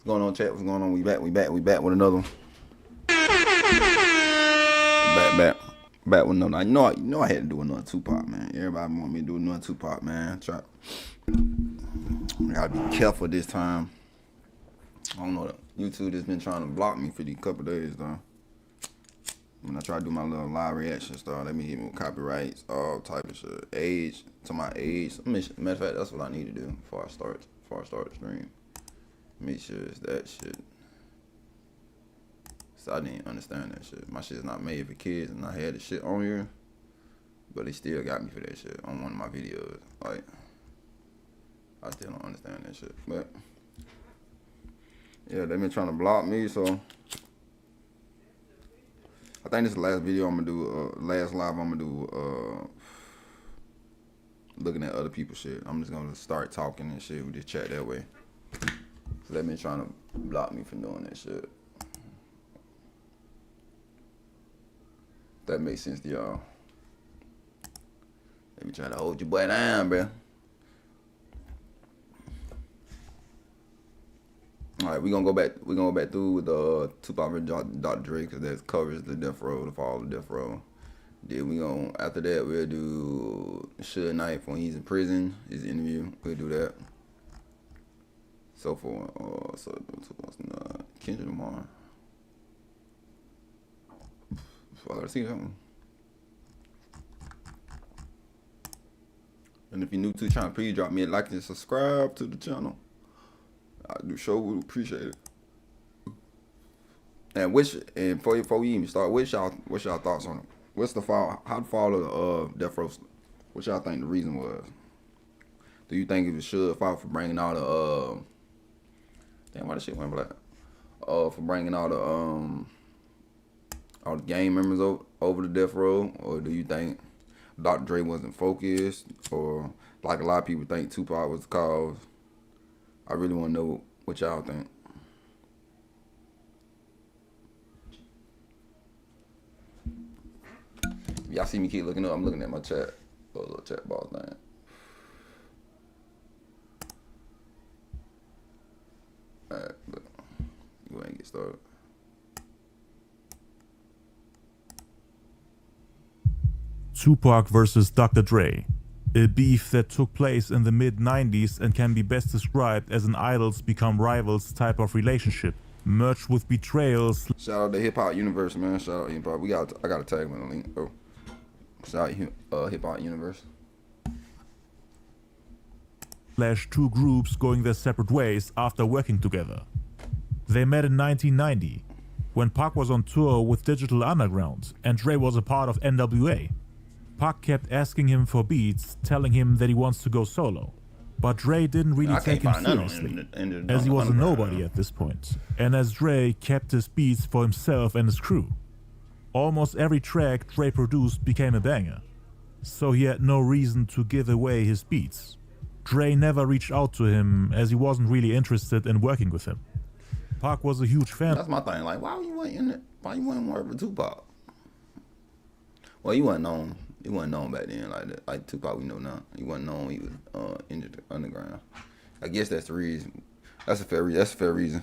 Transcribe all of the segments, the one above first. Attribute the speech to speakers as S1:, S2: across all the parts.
S1: What's going on, chat? What's going on? We back with another one. Back with another. I know I had to do another Tupac, man. Everybody want me to do another Tupac, man. I gotta be careful this time. I don't know. YouTube has been trying to block me for these couple days, though. When I try to do my little live reaction stuff, let me hit me with copyrights, all type of shit. Age, to my age. Matter of fact, that's what I need to do before I start the stream. Make sure it's that shit. So I didn't understand that shit. My shit's not made for kids, and I had the shit on here, but they still got me for that shit on one of my videos. Like, I still don't understand that shit. But yeah, they been trying to block me, so I think this is the last video I'm gonna do. Last live I'm gonna do. Looking at other people's shit. I'm just gonna start talking and shit. We just chat that way. So they been trying to block me from doing that shit. That makes sense to y'all. They be trying to hold your boy down, bro. All right, we gonna go back through with Tupac and Dr. Dre, because that covers the Death Row, the fall of Death Row. Then we gonna, after that, we'll do Suge Knight when he's in prison, his interview. We'll do that. So for Kendrick Lamar. Let's see that one. And if you're new to the channel, please drop me a like and subscribe to the channel. I do show, we appreciate it. And before we even start, what's y'all thoughts on it? What's the fall? How the fall of Death Row? What y'all think the reason was? Do you think it was Suge fault for bringing all the damn, why the shit went black? For bringing all the gang members over to Death Row, or do you think Dr. Dre wasn't focused, or like a lot of people think Tupac was the cause? I really want to know what y'all think. Y'all see me keep looking up, I'm looking at my chat, little chat ball thing. Alright, look, go ahead and get started.
S2: Tupac versus Dr. Dre, a beef that took place in the mid-90s and can be best described as an idols become rivals type of relationship, merged with betrayals.
S1: Shout out to Hip Hop Universe, man. Shout out Hip Hop. I got to tag him in the link. Oh, shout out Hip Hop Universe.
S2: / two groups going their separate ways after working together. They met in 1990, when Pac was on tour with Digital Underground and Dre was a part of NWA. Pac kept asking him for beats, telling him that he wants to go solo. But Dre didn't really take him seriously, as he was a nobody at this point, and as Dre kept his beats for himself and his crew. Almost every track Dre produced became a banger, so he had no reason to give away his beats. Dre never reached out to him, as he wasn't really interested in working with him. Pac was a huge fan.
S1: That's my thing, like, why you wasn't working with Tupac? Well, he wasn't known. He wasn't known back then like that. Like Tupac, we know now. He wasn't known. He was in the underground. I guess that's the reason. That's a fair reason.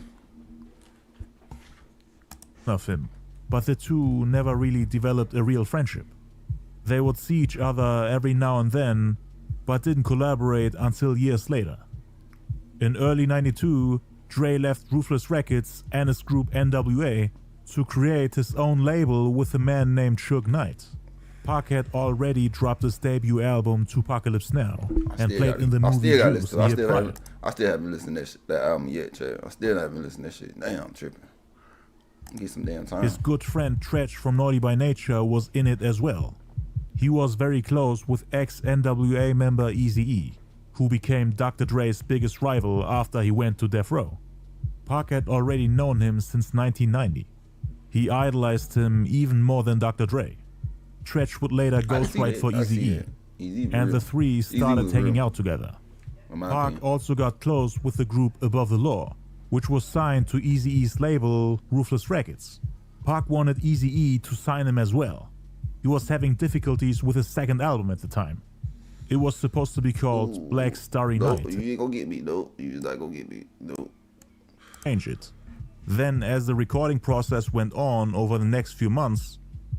S2: Of him, but the two never really developed a real friendship. They would see each other every now and then, but didn't collaborate until years later. In early '92, Dre left Ruthless Records and his group NWA to create his own label with a man named Suge Knight. Pac had already dropped his debut album Tupacalypse Now and played in the movie Juice.
S1: I still haven't listened to that album yet, Chad. I still haven't listened to that shit. Damn, I'm tripping. Get some damn time.
S2: His good friend Tretch from Naughty by Nature was in it as well. He was very close with ex-NWA member Eazy-E, who became Dr. Dre's biggest rival after he went to Death Row. Pac had already known him since 1990. He idolized him even more than Dr. Dre. Tretch would later ghostwrite for Eazy-E, and the three started hanging out together. Pac also got close with the group Above the Law, which was signed to Eazy-E's label Ruthless Records. Pac wanted Eazy-E to sign him as well. He was having difficulties with his second album at the time. It was supposed to be called Black Starry Night.
S1: You ain't gonna get me, though. You just not gonna get me, though.
S2: change it. Then, as the recording process went on over the next few months,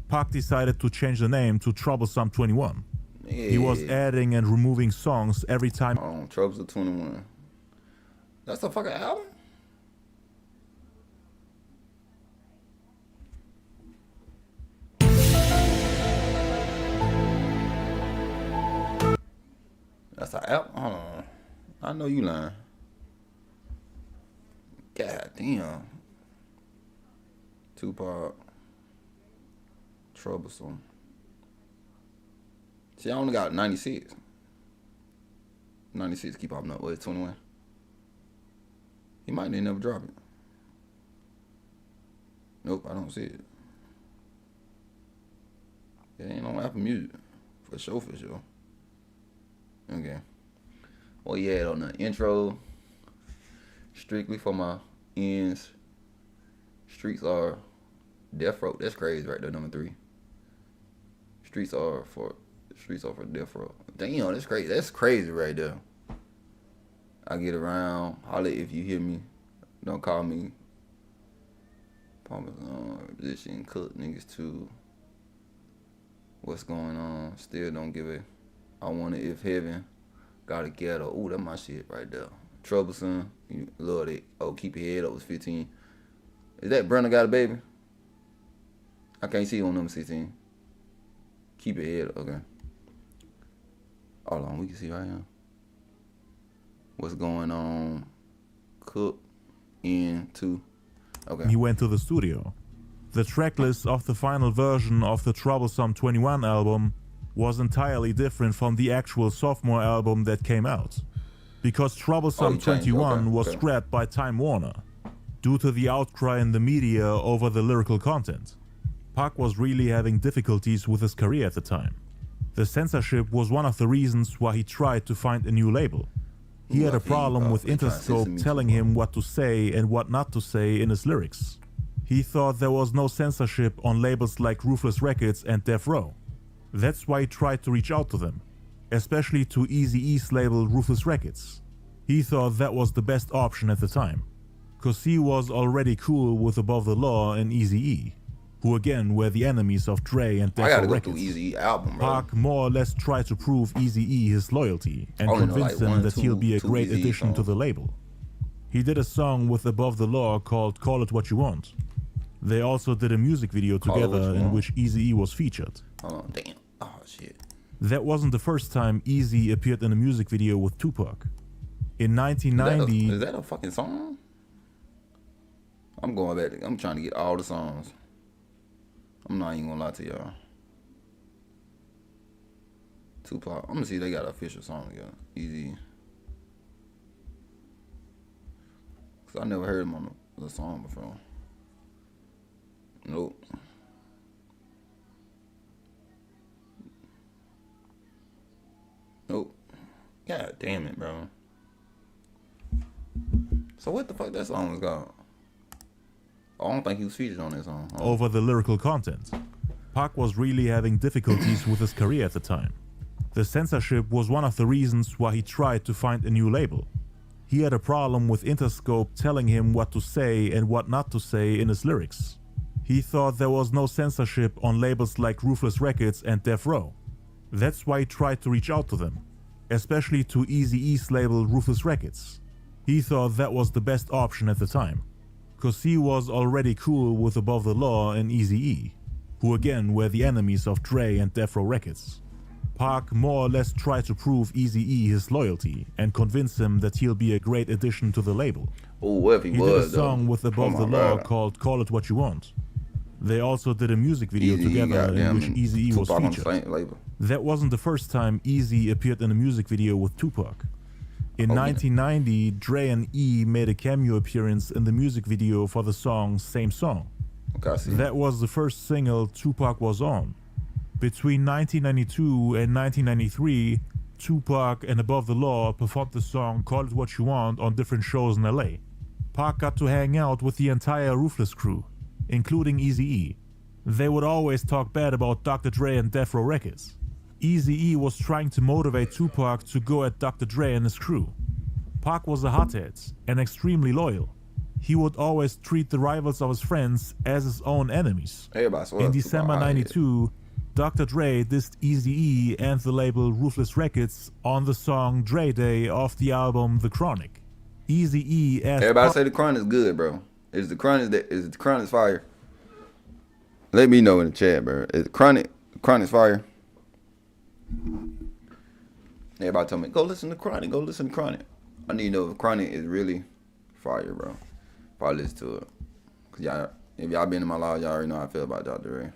S2: Pac decided to change the name to Troublesome 21.
S1: Yeah.
S2: He was adding and removing songs every time.
S1: Troublesome 21. That's a fucking album? That's an album? Hold on. I know you lying. God damn. Tupac. Troublesome. See, I only got 96. 96 keep popping up. What, 21? He might never drop it. Nope, I don't see it. It ain't on Apple Music. For sure, for sure. Okay. Well, yeah, on the intro, strictly for my ends, streets are Death Row. That's crazy right there, number 3. Streets are for Death Row. Damn, that's crazy. That's crazy right there. I get around, holler if you hear me. Don't call me. Position, cook niggas too. What's going on? Still don't give a. I want it if heaven. Gotta ghetto. Ooh, that's my shit right there. Troublesome. You love it. Oh, keep your head up was 15. Is that Brenda Got a Baby? I can't see you on number 16. Keep your head up. Okay. Hold on, we can see right here. What's going on? Cook into. Okay.
S2: He went to the studio. The tracklist of the final version of the Troublesome 21 album was entirely different from the actual sophomore album that came out, because Troublesome 21 was scrapped by Time Warner due to the outcry in the media over the lyrical content. Pac was really having difficulties with his career at the time. The censorship was one of the reasons why he tried to find a new label. He had a problem with Interscope telling him what to say and what not to say in his lyrics. He thought there was no censorship on labels like Ruthless Records and Death Row. That's why he tried to reach out to them, especially to Eazy-E's label Ruthless Records. He thought that was the best option at the time, cause he was already cool with Above the Law and Eazy-E, who again were the enemies of Dre and Death Row Records.
S1: Eazy-E album, bro.
S2: Pac more or less tried to prove Eazy-E his loyalty and convince him that he'll be a great addition to the label. He did a song with Above the Law called Call It What You Want. They also did a music video together in which Eazy-E was featured.
S1: Oh, damn. Oh, shit.
S2: That wasn't the first time Eazy appeared in a music video with Tupac. In 1990...
S1: Is that a fucking song? I'm going back. I'm trying to get all the songs. I'm not even gonna lie to y'all. Tupac. I'm gonna see if they got an official song together. Easy. Cause I never heard him on the song before. Nope. Nope. God damn it, bro. So what the fuck that song was called? I don't think he was featured on that song.
S2: Over the lyrical content. Pac was really having difficulties with his career at the time. The censorship was one of the reasons why he tried to find a new label. He had a problem with Interscope telling him what to say and what not to say in his lyrics. He thought there was no censorship on labels like Ruthless Records and Death Row. That's why he tried to reach out to them, especially to Eazy-E's label Ruthless Records. He thought that was the best option at the time, cause he was already cool with Above the Law and Eazy-E, who again were the enemies of Dre and Death Row Records. Pac more or less tried to prove Eazy-E his loyalty and convince him that he'll be a great addition to the label.
S1: Oh, if he
S2: did a song with Above the Law called Call It What You Want. They also did a music video together in which Eazy-E was featured. That wasn't the first time Eazy appeared in a music video with Tupac. In 1990, Dre and E made a cameo appearance in the music video for the song Same Song. That was the first single Tupac was on. Between 1992 and 1993, Tupac and Above the Law performed the song Call It What You Want on different shows in LA. Pac got to hang out with the entire Ruthless crew, including Eazy-E. They would always talk bad about Dr. Dre and Death Row Records. Eazy-E was trying to motivate Tupac to go at Dr. Dre and his crew. Pac was a hothead and extremely loyal. he would always treat the rivals of his friends as his own enemies. In December 92, Dr. Dre dissed Eazy-E and the label Ruthless Records on the song Dre Day off the album The Chronic. Eazy-E asked
S1: everybody say The Chronic is good, bro. Is the Chronic fire? Let me know in the chat, bro. Is the Chronic fire? Everybody tell me, go listen to Chronic, go listen to Chronic. I need to know if Chronic is really fire, bro. Probably listen to it. Cause y'all, if y'all been in my life, y'all already know how I feel about Dr. Dre.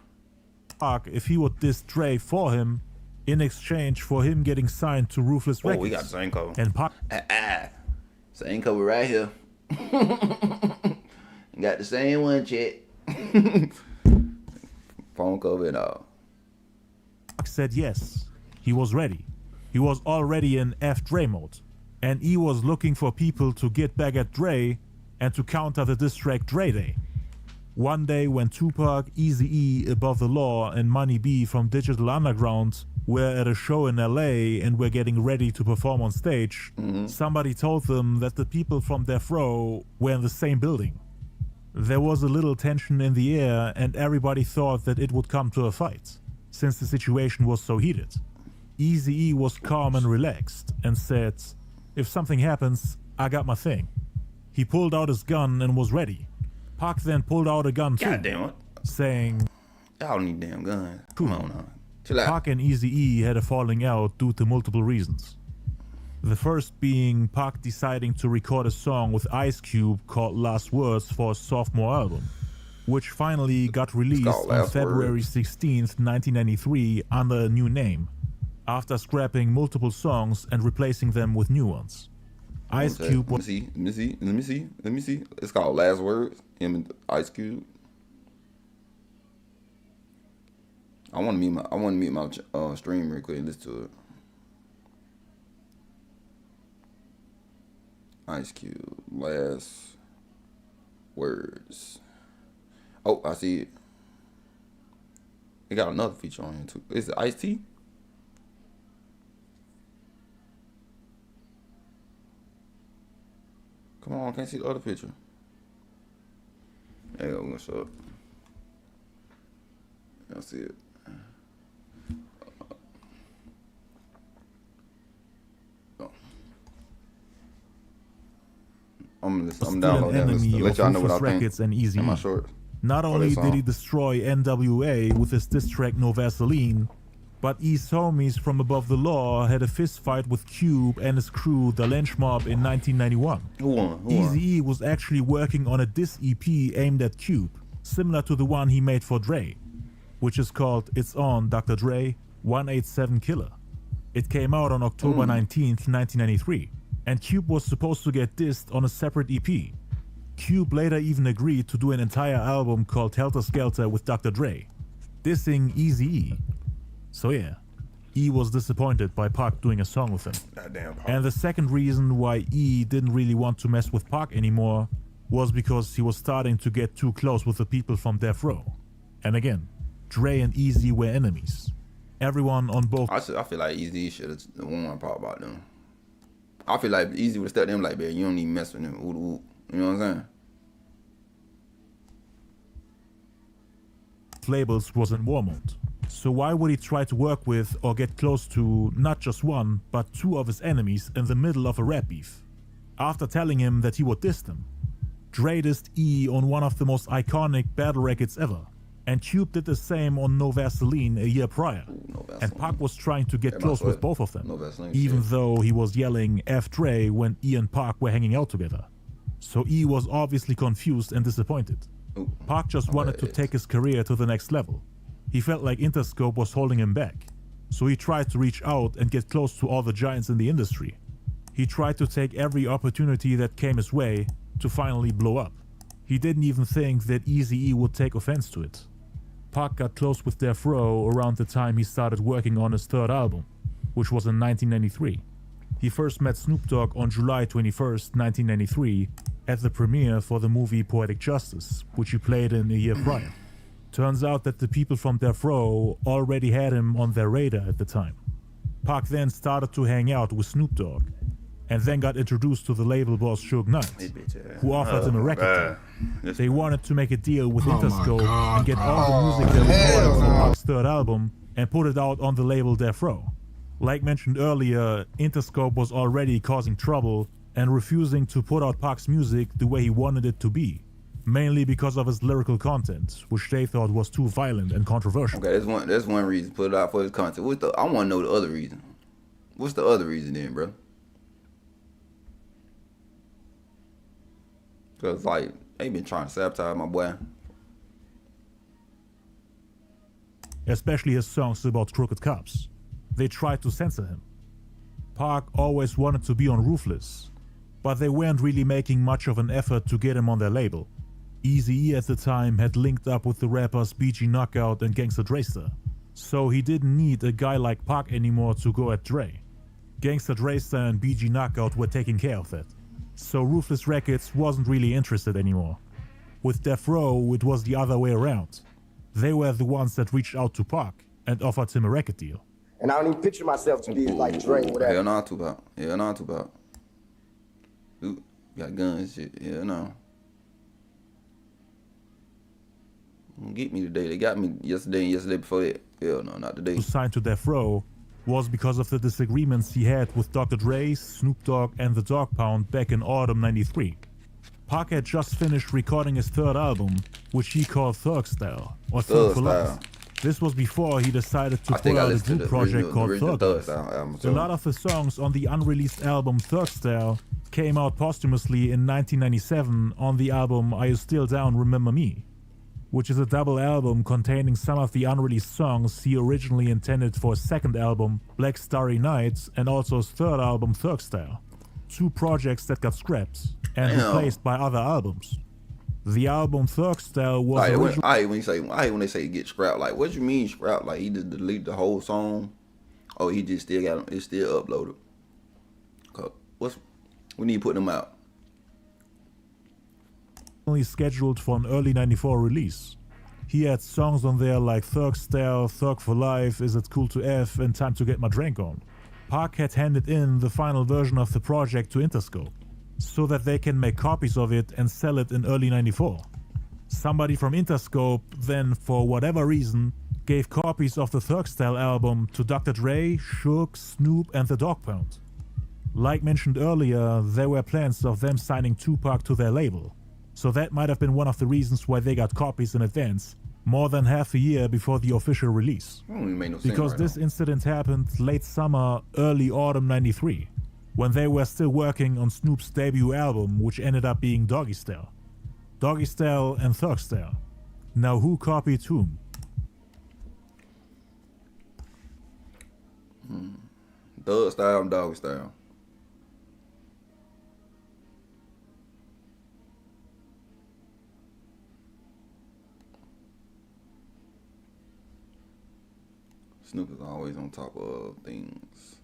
S2: Pac if he would diss Dre for him in exchange for him getting signed to Ruthless Records.
S1: Oh, we got the same cover.
S2: And Pac
S1: same cover right here. Got the same one, chat. Phone cover and all.
S2: Pac said yes. He was ready. He was already in F Dre mode. And he was looking for people to get back at Dre and to counter the diss track Dre Day. One day when Tupac, Eazy-E, Above the Law, and Money B from Digital Underground were at a show in LA and were getting ready to perform on stage, somebody told them that the people from Death Row were in the same building. There was a little tension in the air and everybody thought that it would come to a fight, since the situation was so heated. Eazy-E was calm and relaxed and said, "If something happens, I got my thing." He pulled out his gun and was ready. Pac then pulled out a gun too,
S1: Goddamn it.
S2: saying,
S1: Y'all need damn guns. Come on now. Chill out.
S2: Pac and Eazy-E had a falling out due to multiple reasons. The first being Pac deciding to record a song with Ice Cube called Last Words for his sophomore album, which finally got released on February 16th, 1993 under a new name, after scrapping multiple songs and replacing them with new ones. Ice Cube was...
S1: Let me see. It's called Last Words, him and Ice Cube. I want to meet my stream real quick and listen to it. Ice Cube, Last Words. Oh, I see it. It got another feature on here too. Is it Ice-T? Come on, I can't see the other picture. There you go, I'm gonna show it. I see it. I'm downloading that to let y'all know what I think.
S2: And Easy. Not only did he destroy NWA with his diss track No Vaseline, but E's homies from Above the Law had a fist fight with Cube and his crew, the Lynch Mob, in 1991.
S1: Who won?
S2: Eazy-E was actually working on a diss EP aimed at Cube, similar to the one he made for Dre, which is called It's On Dr. Dre 187 Killer. It came out on October 19th, 1993, and Cube was supposed to get dissed on a separate EP. Cube later even agreed to do an entire album called Helter Skelter with Dr. Dre, dissing Eazy-E. So yeah, E was disappointed by Pac doing a song with him. And the second reason why E didn't really want to mess with Pac anymore was because he was starting to get too close with the people from Death Row. And again, Dre and Eazy were enemies. Everyone on both...
S1: I feel like Eazy should have won part about them. I feel like Eazy would have stepped them like, man, you don't even mess with them. You know what I'm saying?
S2: Labels was in war mode. So why would he try to work with or get close to not just one, but two of his enemies in the middle of a rap beef? After telling him that he would diss them, Dre dissed E on one of the most iconic battle records ever, and Cube did the same on No Vaseline a year prior. And Pac was trying to get close with both of them, even though he was yelling F Dre when E and Pac were hanging out together. So E was obviously confused and disappointed. Pac just wanted to take his career to the next level. He felt like Interscope was holding him back, so he tried to reach out and get close to all the giants in the industry. He tried to take every opportunity that came his way to finally blow up. He didn't even think that Eazy-E would take offense to it. Pac got close with Death Row around the time he started working on his third album, which was in 1993. He first met Snoop Dogg on July 21st, 1993, at the premiere for the movie Poetic Justice, which he played in a year prior. Turns out that the people from Death Row already had him on their radar at the time. Pac then started to hang out with Snoop Dogg. and then got introduced to the label boss Suge Knight, who offered him a record deal. They wanted to make a deal with Interscope and get all the music they recorded for Pac's third album and put it out on the label Death Row. Like mentioned earlier, Interscope was already causing trouble and refusing to put out Pac's music the way he wanted it to be, mainly because of his lyrical content, which they thought was too violent and controversial.
S1: Okay, that's one reason. Put it out for his content. I want to know the other reason. What's the other reason then, bro? Cause like they been trying to sabotage my boy.
S2: Especially his songs about crooked cops. They tried to censor him. Pac always wanted to be on Ruthless, but they weren't really making much of an effort to get him on their label. Eazy-E at the time had linked up with the rappers BG Knockout and Gangsta Rap, so he didn't need a guy like Pac anymore to go at Dre. Gangsta Rap and BG Knockout were taking care of that, so Ruthless Records wasn't really interested anymore. With Death Row, it was the other way around. They were the ones that reached out to Pac and offered him a record deal.
S3: And I don't even picture myself to be like Dre or whatever.
S1: Hell no, Tupac. Hell no, Tupac. Dude, got guns and shit. Hell no. Don't get me today. They got me yesterday and yesterday before that. Hell no, not today.
S2: Signed to Death Row was because of the disagreements he had with Dr. Dre, Snoop Dogg and the Dogg Pound back in autumn '93. Pac had just finished recording his third album, which he called Thug Style, or Thug for Life. This was before he decided to put out a group project called Thug Life. A lot of the songs on the unreleased album Thug Style came out posthumously in 1997 on the album Are You Still Down, Remember Me, which is a double album containing some of the unreleased songs he originally intended for his second album, Black Starry Nights, and also his third album, Thug Style. Two projects that got scrapped and replaced by other albums. The album Thug Style was
S1: I hate when they say get scrapped. Like, what you mean scrapped? Like, he just delete the whole song? Oh, he just still got it's still uploaded. We need to put them out.
S2: Only scheduled for an early '94 release. He had songs on there like Thug Style, Thug for Life, Is It Cool to F, and Time to Get My Drink On. Pac had handed in the final version of the project to Interscope, so that they can make copies of it and sell it in early '94. Somebody from Interscope then, for whatever reason, gave copies of the Thug Style album to Dr. Dre, Suge, Snoop and the Dogg Pound. Like mentioned earlier, there were plans of them signing Tupac to their label, so that might have been one of the reasons why they got copies in advance, more than half a year before the official release. Because this incident happened late summer, early autumn '93, when they were still working on Snoop's debut album, which ended up being Doggy Style. Doggy Style and Thug Style. Now who copied whom?
S1: Thug Style and Doggy Style. Snoop is always on top of things.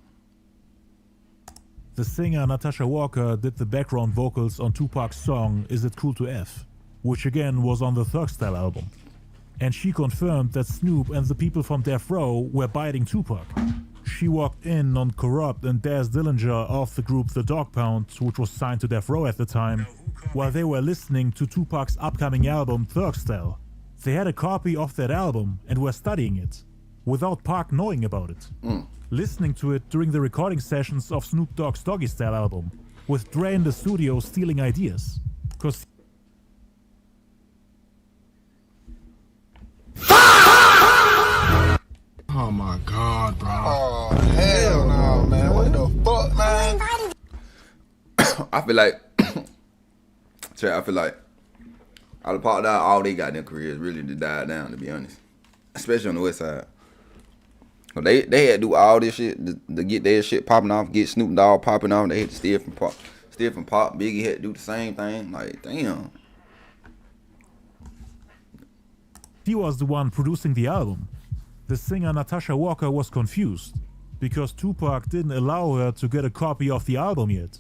S2: The singer Natasha Walker did the background vocals on Tupac's song Is It Cool to F, which again was on the Thug Style album. And she confirmed that Snoop and the people from Death Row were biting Tupac. She walked in on Corrupt and Daz Dillinger of the group The Dogg Pound, which was signed to Death Row at the time, while they were listening to Tupac's upcoming album Thug Style. They had a copy of that album and were studying it, without Pac knowing about it. Listening to it during the recording sessions of Snoop Dogg's Doggy Style album, with Dre in the studio stealing ideas. Cause
S3: oh my god, bro.
S4: Oh, hell no, man. What the fuck, man?
S1: I feel like out of Pac died, all they got in their careers really to die down, to be honest. Especially on the West Side. They had to do all this shit to get their shit popping off, get Snoop Dogg popping off. They had to steal from Pop. Biggie had to do the same thing. Like, damn.
S2: he was the one producing the album. The singer Natasha Walker was confused, because Tupac didn't allow her to get a copy of the album yet.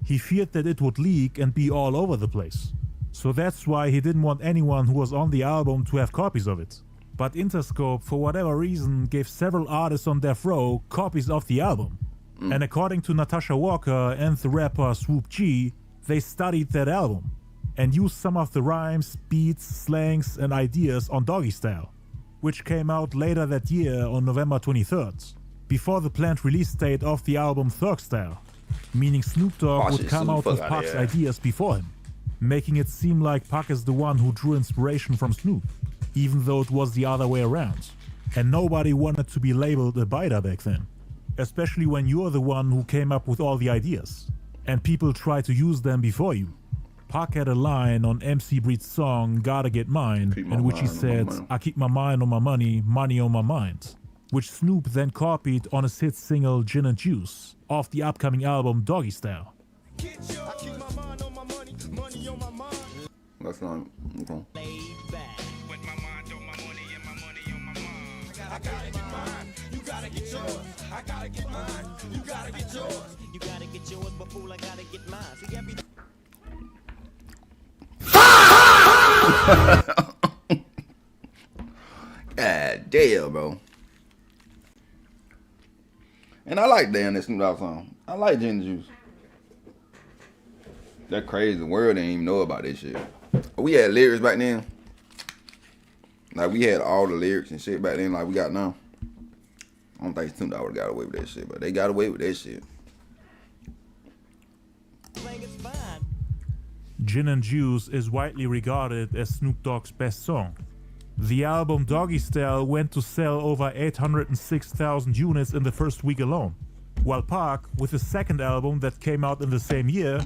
S2: He feared that it would leak and be all over the place. So that's why he didn't want anyone who was on the album to have copies of it. But Interscope, for whatever reason, gave several artists on Death Row copies of the album. And according to Natasha Walker and the rapper Swoop G, they studied that album and used some of the rhymes, beats, slangs, and ideas on Doggy Style, which came out later that year on November 23rd, before the planned release date of the album Thug Style, meaning Snoop Dogg would come out with Pac's ideas before him, making it seem like Pac is the one who drew inspiration from Snoop, even though it was the other way around. And nobody wanted to be labeled a biter back then, especially when you're the one who came up with all the ideas, and people try to use them before you. Pac had a line on MC Breed's song Gotta Get Mine, in which he said, I keep my mind on my money, money on my mind, which Snoop then copied on his hit single Gin and Juice off the upcoming album Doggy Style.
S1: That's not okay.
S5: I gotta get mine, you gotta get yours. I gotta get mine, you gotta get yours. You gotta get yours, but fool, I gotta get mine. See, every
S1: God damn, bro. And I like damn that Snoop Dogg song. I like Gin and Juice. That crazy. The world didn't even know about this shit. We had lyrics back then. Like, we had all the lyrics and shit back then like we got now. I don't think Snoop Dogg would've got away with that shit, but they got away with that shit.
S2: Gin and Juice is widely regarded as Snoop Dogg's best song. The album Doggy Style went to sell over 806,000 units in the first week alone, while Pac, with his second album that came out in the same year,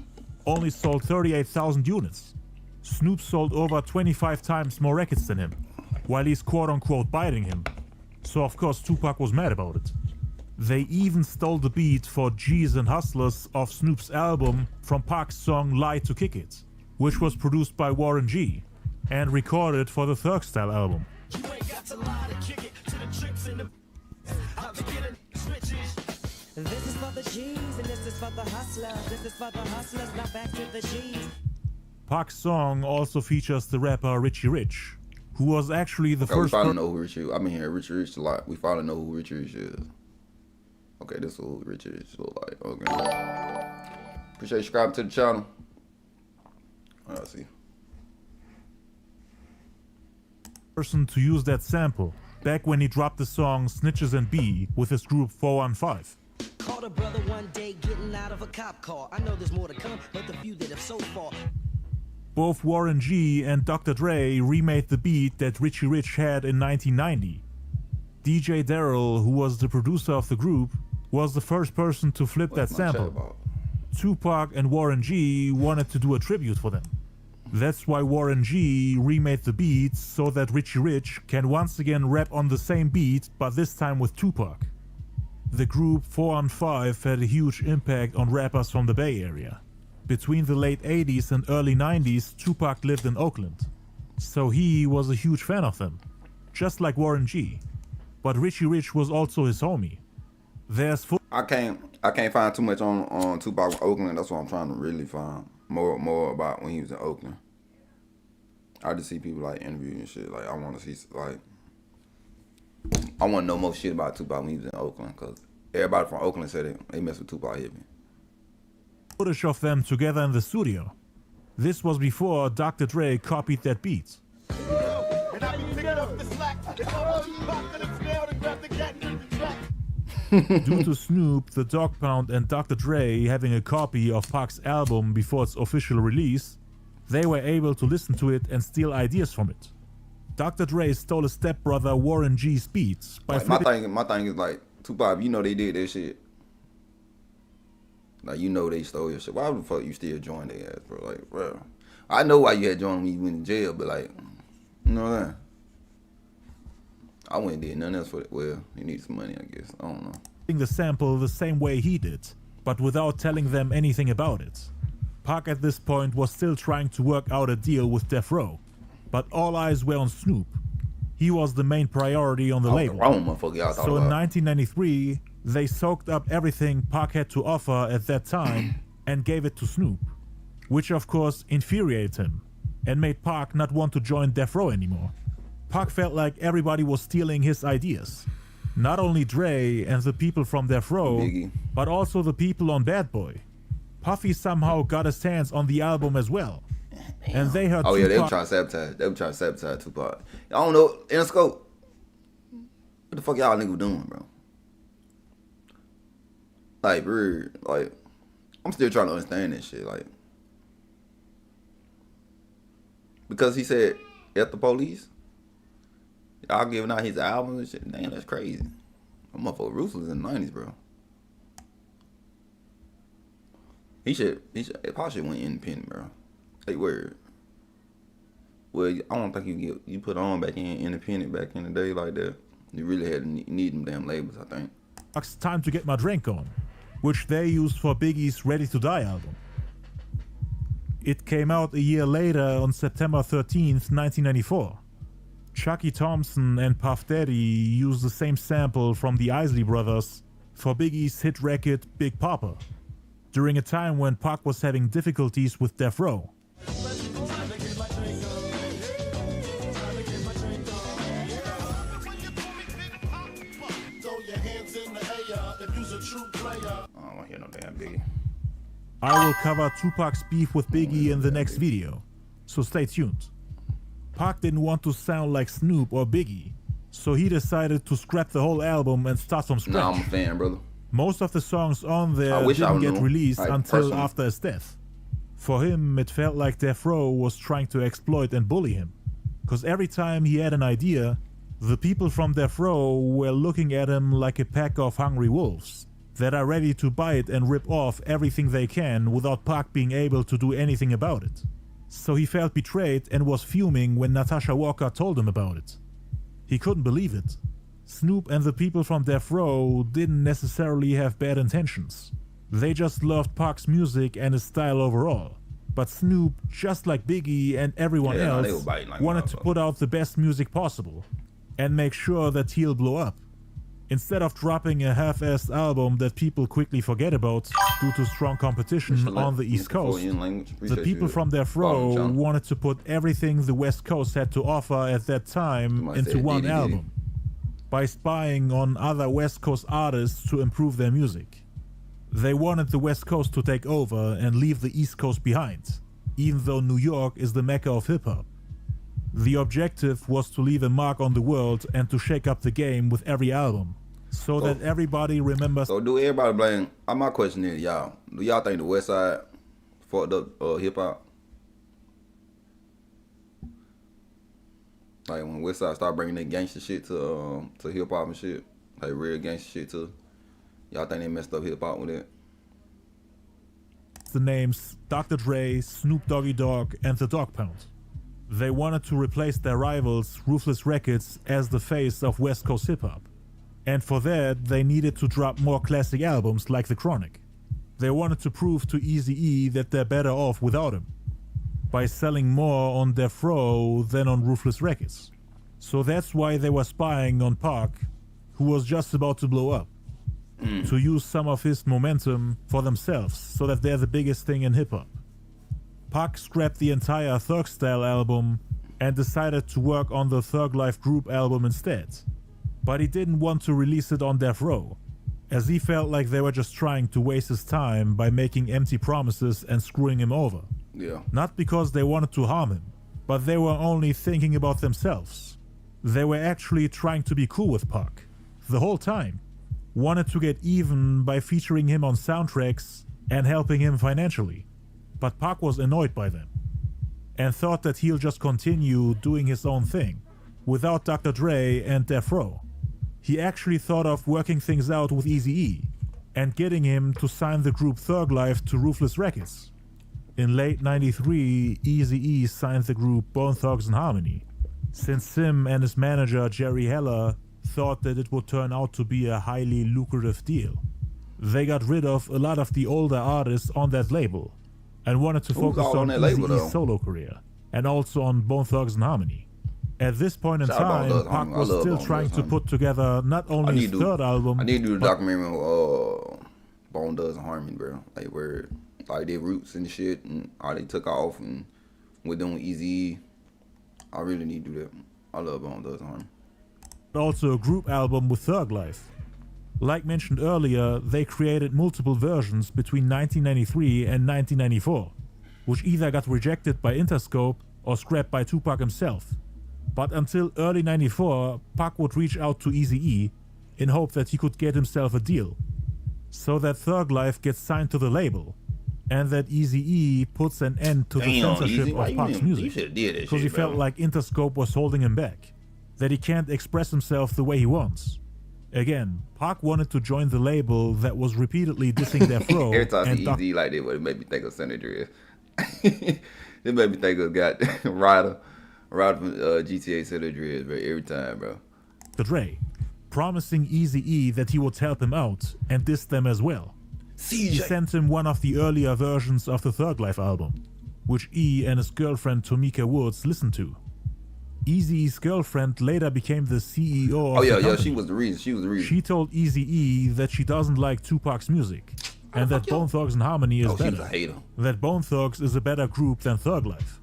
S2: only sold 38,000 units. Snoop sold over 25 times more records than him, while he's quote-unquote biting him. So of course Tupac was mad about it. They even stole the beat for G's and Hustlers off Snoop's album from Pac's song Lie to Kick It, which was produced by Warren G and recorded for the Thug Style album.
S5: you ain't got to lie to kick it to the tricks and the I'll be getting switches. This is for the G's and this is for the hustlers. This is for the hustlers, now back to the G's.
S2: Pac's song also features the rapper Richie Rich, who was actually the
S1: We
S2: first
S1: finally know who Richie is. I've been hearing Richie Rich a lot. We finally know who Richie Rich is. Okay, this is who Richie Rich look like. Okay. Appreciate you subscribing to the channel. I see.
S2: person to use that sample, back when he dropped the song Snitches and B with his group 415.
S5: Caught a brother one day getting out of a cop car. I know there's more to come, but the few that have so far.
S2: Both Warren G and Dr. Dre remade the beat that Richie Rich had in 1990. DJ Daryl, who was the producer of the group, was the first person to flip that sample. Tupac and Warren G wanted to do a tribute for them. That's why Warren G remade the beat so that Richie Rich can once again rap on the same beat, but this time with Tupac. The group 415 had a huge impact on rappers from the Bay Area. Between the late 80s and early 90s, Tupac lived in Oakland, so he was a huge fan of them, just like Warren G. But Richie Rich was also his homie. There's
S1: I can't find too much on Tupac in Oakland. That's what I'm trying to really find more about when he was in Oakland. I just see people like interviewing and shit. Like I want to see like I want to know more shit about Tupac when he was in Oakland, cause everybody from Oakland said they mess with Tupac heavy.
S2: footage of them together in the studio. This was before Dr. Dre copied that beat. Due to Snoop, the Dogg Pound, and Dr. Dre having a copy of Pac's album before its official release, they were able to listen to it and steal ideas from it. Dr. Dre stole his stepbrother Warren G's beats by
S1: Like, my thing is like Tupac, you know they did that shit. Like you know they stole your shit. Why the fuck you still join their ass, bro? Like, bro, I know why you had joined when you went in jail, but like, you know what I'm saying? I wouldn't did nothing else for it. Well, he needs some money, I guess. I don't know.
S2: the sample the same way he did, but without telling them anything about it. Pac at this point was still trying to work out a deal with Death Row, but all eyes were on Snoop. He was the main priority on the label. So in 1993, they soaked up everything Pac had to offer at that time and gave it to Snoop, which of course infuriated him and made Pac not want to join Death Row anymore. Pac felt like everybody was stealing his ideas. Not only Dre and the people from Death Row,
S1: Biggie.
S2: but also the people on Bad Boy. Puffy somehow got his hands on the album as well. And they heard
S1: Oh yeah, they were
S2: Tupac
S1: trying to sabotage. They were trying to sabotage Tupac. I don't know. In scope. What the fuck y'all niggas doing, bro? Like, bro, like, I'm still trying to understand this shit, like, because he said at the police, y'all giving out his albums and shit. Damn, that's crazy. I'm motherfucker Ruthless in the 90s, bro. He probably should went independent, bro. Like, word. Well, I don't think you put on back in independent back in the day like that. You really had to need them damn labels, I think.
S2: Tupac's Time to Get My Drink On, which they used for Biggie's Ready to Die album. It came out a year later on September 13th, 1994. Chucky Thompson and Puff Daddy used the same sample from the Isley Brothers for Biggie's hit record Big Papa, during a time when Pac was having difficulties with Death Row.
S1: I don't want to hear no damn Biggie.
S2: I will cover Tupac's beef with Biggie in the next video, so stay tuned. Pac didn't want to sound like Snoop or Biggie, so he decided to scrap the whole album and start from scratch.
S1: Nah, I'm a fan, brother.
S2: Most of the songs on there
S1: I wish I
S2: didn't get
S1: knew,
S2: released
S1: like,
S2: until
S1: personally.
S2: after his death. For him, it felt like Death Row was trying to exploit and bully him, because every time he had an idea, the people from Death Row were looking at him like a pack of hungry wolves that are ready to bite and rip off everything they can without Pac being able to do anything about it. So he felt betrayed and was fuming when Natasha Walker told him about it. He couldn't believe it. Snoop and the people from Death Row didn't necessarily have bad intentions. They just loved Pac's music and his style overall. But Snoop, just like Biggie and everyone
S1: Yeah, no, they
S2: else,
S1: were biting like
S2: wanted to
S1: motherfuckers.
S2: put out the best music possible and make sure that he'll blow up. Instead of dropping a half-assed album that people quickly forget about due to strong competition on the East Coast, the people from Death Row wanted to put everything the West Coast had to offer at that time
S1: Somebody
S2: into
S1: said
S2: one
S1: DDD.
S2: album, by spying on other West Coast artists to improve their music. They wanted the West Coast to take over and leave the East Coast behind, even though New York is the mecca of hip-hop. The objective was to leave a mark on the world and to shake up the game with every album, so that everybody remembers.
S1: So do everybody blame? My question is, y'all, do y'all think the West Side fucked up hip hop? Like when West Side start bringing that gangster shit to hip hop and shit, like real gangster shit too. Y'all think they messed up hip hop with it?
S2: The names Dr. Dre, Snoop Doggy Dogg, and the Dogg Pound. They wanted to replace their rivals, Ruthless Records, as the face of West Coast hip hop. And for that, they needed to drop more classic albums like The Chronic. They wanted to prove to Eazy-E that they're better off without him, by selling more on Death Row than on Ruthless Records. So that's why they were spying on Pac, who was just about to blow up, to use some of his momentum for themselves so that they're the biggest thing in hip-hop. Pac scrapped the entire Thug Style album and decided to work on the Thug Life Group album instead. But he didn't want to release it on Death Row, as he felt like they were just trying to waste his time by making empty promises and screwing him over.
S1: Yeah.
S2: Not because they wanted to harm him, but they were only thinking about themselves. They were actually trying to be cool with Pac, the whole time. Wanted to get even by featuring him on soundtracks and helping him financially. But Pac was annoyed by them, and thought that he'll just continue doing his own thing, without Dr. Dre and Death Row. He actually thought of working things out with Eazy-E, and getting him to sign the group Thug Life to Ruthless Records. In late '93, Eazy-E signed the group Bone Thugs and Harmony, since him and his manager Jerry Heller thought that it would turn out to be a highly lucrative deal. They got rid of a lot of the older artists on that label, and wanted to focus
S1: all on
S2: on
S1: that label, though?
S2: Eazy-E's solo career, and also on Bone Thugs and Harmony. At this point in
S1: Shout out
S2: time,
S1: Bone Thugs and
S2: Pac
S1: Harmony. I
S2: was
S1: love
S2: still
S1: Bone
S2: trying
S1: Thugs
S2: to
S1: and
S2: put together not only his third album,
S1: I need to do a
S2: but
S1: documentary on Bone Thugs and Harmony, bro. Like where like their roots and shit and how they took off and with doing Eazy. I really need to do that. I love Bone Thugs and Harmony.
S2: also a group album with Thug Life. Like mentioned earlier, they created multiple versions between 1993 and 1994, which either got rejected by Interscope or scrapped by Tupac himself. But until early 94, Pac would reach out to Eazy-E in hope that he could get himself a deal, so that Thug Life gets signed to the label, and that Eazy-E puts an end to the censorship of Pac's music, because he felt like Interscope was holding him back, that he can't express himself the way he wants. Again, Pac wanted to join the label that was repeatedly dissing Death Row.
S1: Every time I see Eazy like that, it made me think of Senator. It made me think of Ryder from GTA Senator Dreads, bro. Every time, bro.
S2: Dre, promising Eazy-E that he would help him out and diss them as well. He sent him one of the earlier versions of the Thug Life album, which E and his girlfriend Tamika Woods listened to. Eazy-E's girlfriend later became the CEO of the company.
S1: She was the reason.
S2: She told Eazy-E that she doesn't like Tupac's music, and that Bone Thugs and Harmony is better.
S1: She was a hater.
S2: That Bone Thugs is a better group than Thug Life.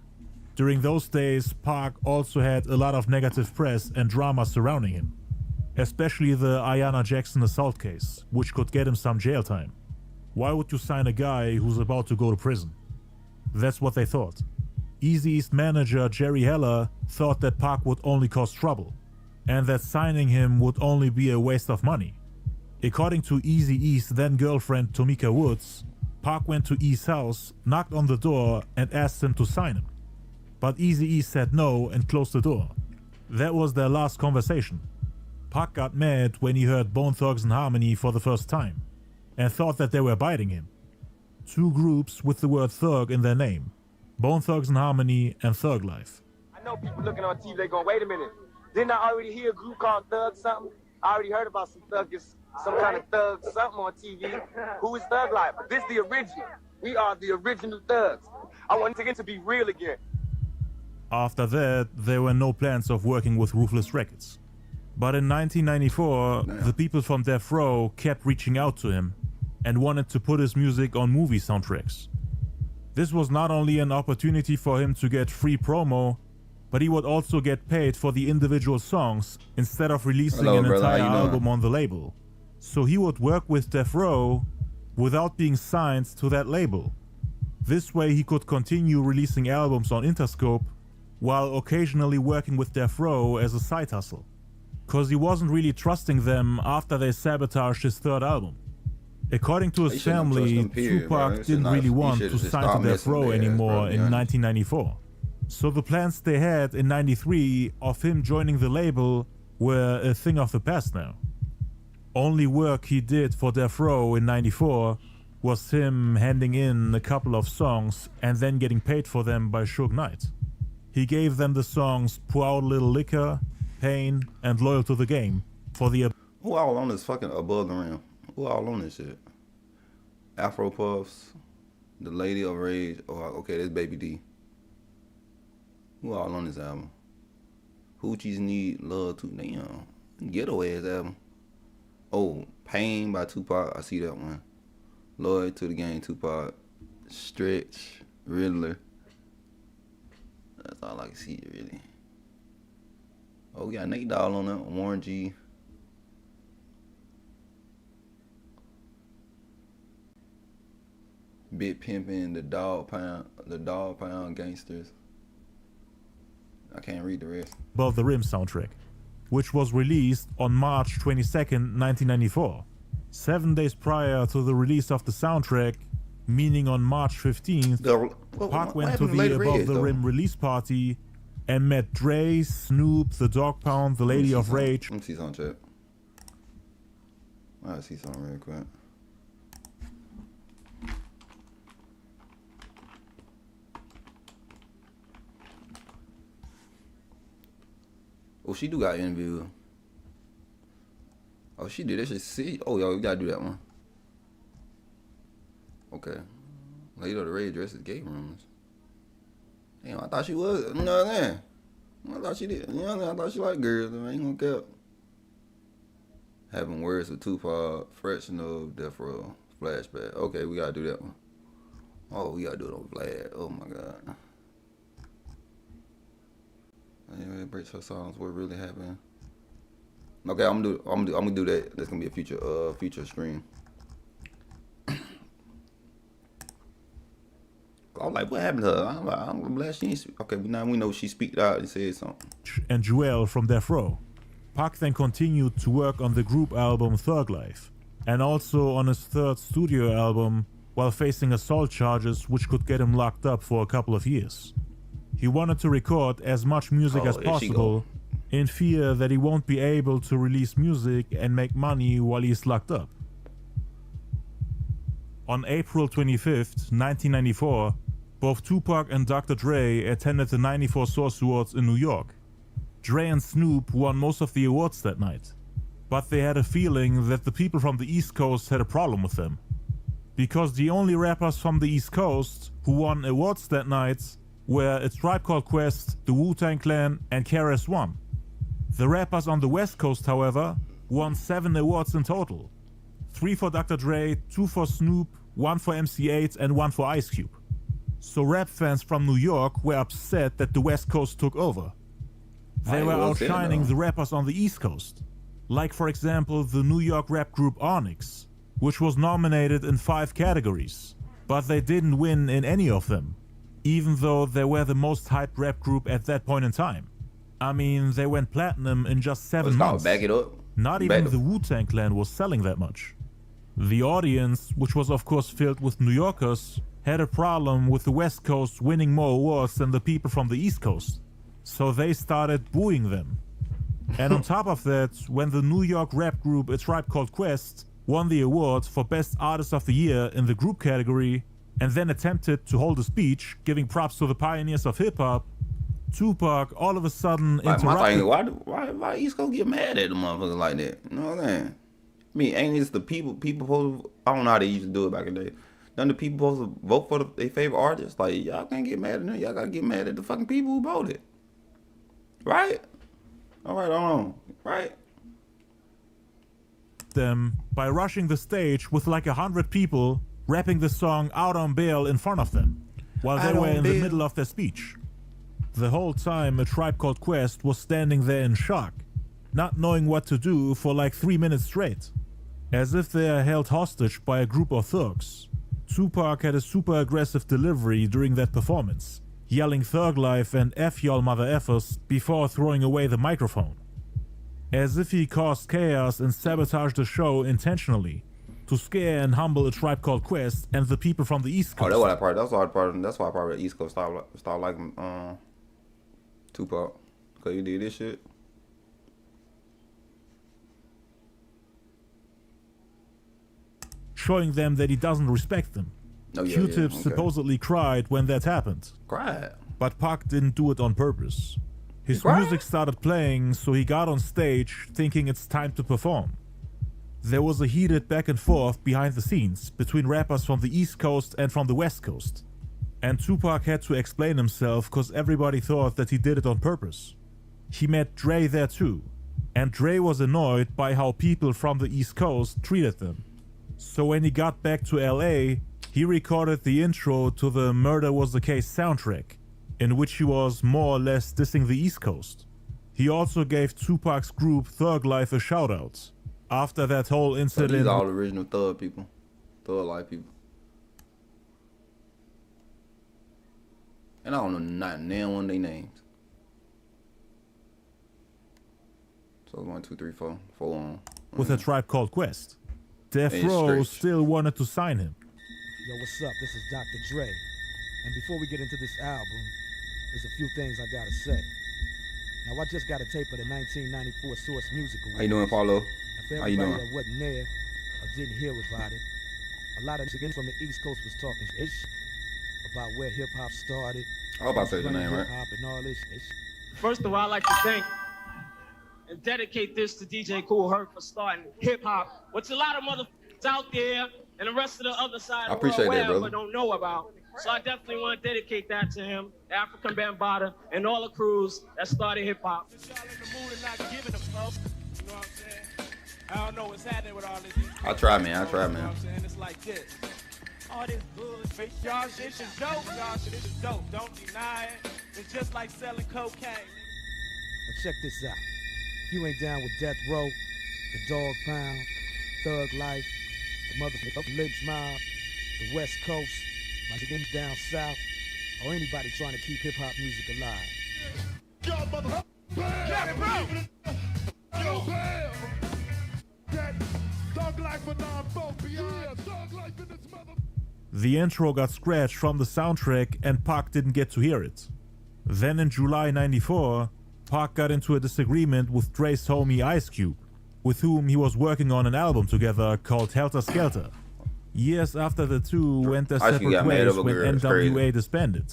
S2: During those days, Pac also had a lot of negative press and drama surrounding him, especially the Ayanna Jackson assault case, which could get him some jail time. Why would you sign a guy who's about to go to prison? That's what they thought. Eazy-E's manager Jerry Heller thought that Pac would only cause trouble, and that signing him would only be a waste of money. According to Eazy-E's then girlfriend Tamika Woods, Pac went to E's house, knocked on the door, and asked him to sign him. But Eazy-E said no and closed the door. That was their last conversation. Pac got mad when he heard Bone Thugs and Harmony for the first time, and thought that they were biting him. Two groups with the word thug in their name: Bone Thugs and Harmony and Thug Life.
S3: I know people looking on TV, they going, wait a minute. Didn't I already hear a group called Thug something? I already heard about some kind of thug something on TV. Who is Thug Life? But this is the original. We are the original thugs. I want it to be real again.
S2: After that, there were no plans of working with Ruthless Records. But in 1994, the people from Death Row kept reaching out to him and wanted to put his music on movie soundtracks. This was not only an opportunity for him to get free promo, but he would also get paid for the individual songs instead of releasing an entire album on the label. So he would work with Death Row without being signed to that label. This way he could continue releasing albums on Interscope while occasionally working with Death Row as a side hustle, cause he wasn't really trusting them after they sabotaged his third album. According to his family, Tupac didn't really want to sign to Death Row anymore in 1994. So the plans they had in 93 of him joining the label were a thing of the past now. Only work he did for Death Row in 94 was him handing in a couple of songs and then getting paid for them by Suge Knight. He gave them the songs Pour Out a Little Liquor, Pain, and Loyal to the Game for the...
S1: Who all on this fucking Above the Rim? Who all on this shit? Afro Puffs, The Lady of Rage. Oh, okay, that's Baby D. Who all on this album? Hoochies Need Love Too. Damn. Ghetto ass album. Oh, Pain by Tupac. I see that one. Loyal to the Game, Tupac. Stretch, Riddler. That's all I can see, really. Oh, we got Nate Dogg on that. Warren G. Big Pimpin', the Dog Pound Gangsters. I can't read the rest.
S2: Above the Rim soundtrack, which was released on March 22nd, 1994. 7 days prior to the release of the soundtrack, meaning on March 15th, Pac went to the Above the Rim release party and met Dre, Snoop, the Dogg Pound, the Lady of Rage.
S1: Let me see something, chat. I gotta see something real quick. Oh, she do got interview. Oh, she did that shit. See? Oh, yo, we gotta do that one. Okay. Lady of the Rage dresses gay rooms. Damn, I thought she was. You know what I'm saying? I thought she did. You know what I'm saying? I thought she liked girls. I ain't gonna care. Having words with Tupac, Fresh of Death Row, Flashback. Okay, we gotta do that one. Oh, we gotta do it on Vlad. Oh my god. Anyway, breaks her songs. What really happened? Okay, I'm gonna do that. That's gonna be a future stream. I'm like, what happened to her? I'm like, I'm glad she ain't. Okay, now we know she speaked out and said something.
S2: And Joel from Death Row. Pac then continued to work on the group album Thug Life, and also on his third studio album while facing assault charges which could get him locked up for a couple of years. He wanted to record as much music as possible in fear that he won't be able to release music and make money while he's locked up. On April 25th, 1994, both Tupac and Dr. Dre attended the 94 Source Awards in New York. Dre and Snoop won most of the awards that night, but they had a feeling that the people from the East Coast had a problem with them. Because the only rappers from the East Coast who won awards that night were A Tribe Called Quest, the Wu-Tang Clan, and KRS-One. The rappers on the West Coast, however, won 7 awards in total. 3 for Dr. Dre, 2 for Snoop, 1 for MC8, and 1 for Ice Cube. So rap fans from New York were upset that the West Coast took over. They were outshining the rappers on the East Coast. Like for example the New York rap group Onyx, which was nominated in 5 categories, but they didn't win in any of them, even though they were the most hyped rap group at that point in time. I mean, they went platinum in just 7 months.
S1: Back it up.
S2: Not even the Wu-Tang Clan was selling that much. The audience, which was of course filled with New Yorkers, had a problem with the West Coast winning more awards than the people from the East Coast, so they started booing them. And on top of that, when the New York rap group A Tribe Called Quest won the award for Best Artist of the Year in the group category, and then attempted to hold a speech giving props to the pioneers of hip-hop, Tupac all of a sudden interrupted.
S1: Why East Coast get mad at the motherfuckers like that? You know what I'm saying? I mean, ain't it the people supposed to, I don't know how they used to do it back in the day. None of the people supposed to vote for their favorite artists. Like, y'all can't get mad at them. Y'all gotta get mad at the fucking people who voted. Right? All right, on. Right?
S2: Them by rushing the stage with like 100 people rapping the song Out on Bail in front of them while they were in the middle of their speech. The whole time A Tribe Called Quest was standing there in shock, not knowing what to do for like 3 minutes straight, as if they are held hostage by a group of thugs. Tupac had a super aggressive delivery during that performance, yelling Thug Life and F y'all mother effers before throwing away the microphone. As if he caused chaos and sabotaged the show intentionally to scare and humble A Tribe Called Quest and the people from the East Coast.
S1: Oh, that's why probably the East Coast started liking Tupac, because he did this shit.
S2: Showing them that he doesn't respect them. Q-Tip supposedly cried when that happened.
S1: Cried?
S2: But Pac didn't do it on purpose. His music started playing, so he got on stage thinking it's time to perform. There was a heated back and forth behind the scenes between rappers from the East Coast and from the West Coast. And Tupac had to explain himself because everybody thought that he did it on purpose. He met Dre there too, and Dre was annoyed by how people from the East Coast treated them. So when he got back to LA, he recorded the intro to the Murder Was the Case soundtrack, in which he was more or less dissing the East Coast. He also gave Tupac's group Thug Life a shoutout after that whole incident.
S1: So these are all original Thug people, Thug Life people. And I don't know not name one of their names. So 1, 2, 3, 4 on.
S2: With A Tribe Called Quest. Death Row still wanted to sign him.
S6: Yo, what's up? This is Dr. Dre. And before we get into this album, there's a few things I gotta say. Now, I just got a tape of the 1994 Source Music Awards.
S1: How you doing, Paulo?
S6: How you doing? That wasn't there or didn't hear about it, a lot of niggas from the East Coast was talking ish about where hip hop started.
S1: I hope I said your name right.
S6: And all this ish.
S7: First of all, I'd like to thank and dedicate this to DJ Kool Herc for starting hip hop, which a lot of motherfuckers out there and the rest of the other side of the world aware but don't know about. So I definitely want to dedicate that to him, African Bambaataa, and all the crews that started hip hop.
S8: I don't know what's happening with all this.
S1: I try, man.
S8: It's like this. All this bullshit. Y'all shit is dope. Y'all shit is dope. Don't deny it. It's just like selling cocaine.
S6: Now check this out. If you ain't down with Death Row, the Dog Pound, Thug Life, the motherfucking Lynch Mob, the West Coast, my niggas down south, or anybody trying to keep hip-hop music alive.
S9: Yo, motherfucker! Yeah, bro! Yo, bam! That Thug Life and untold, yeah, Thug Life in this mother...
S2: The intro got scratched from the soundtrack and Pac didn't get to hear it. Then in July '94, Pac got into a disagreement with Dre's homie Ice Cube, with whom he was working on an album together called Helter Skelter. Years after the two went their separate ways when NWA disbanded.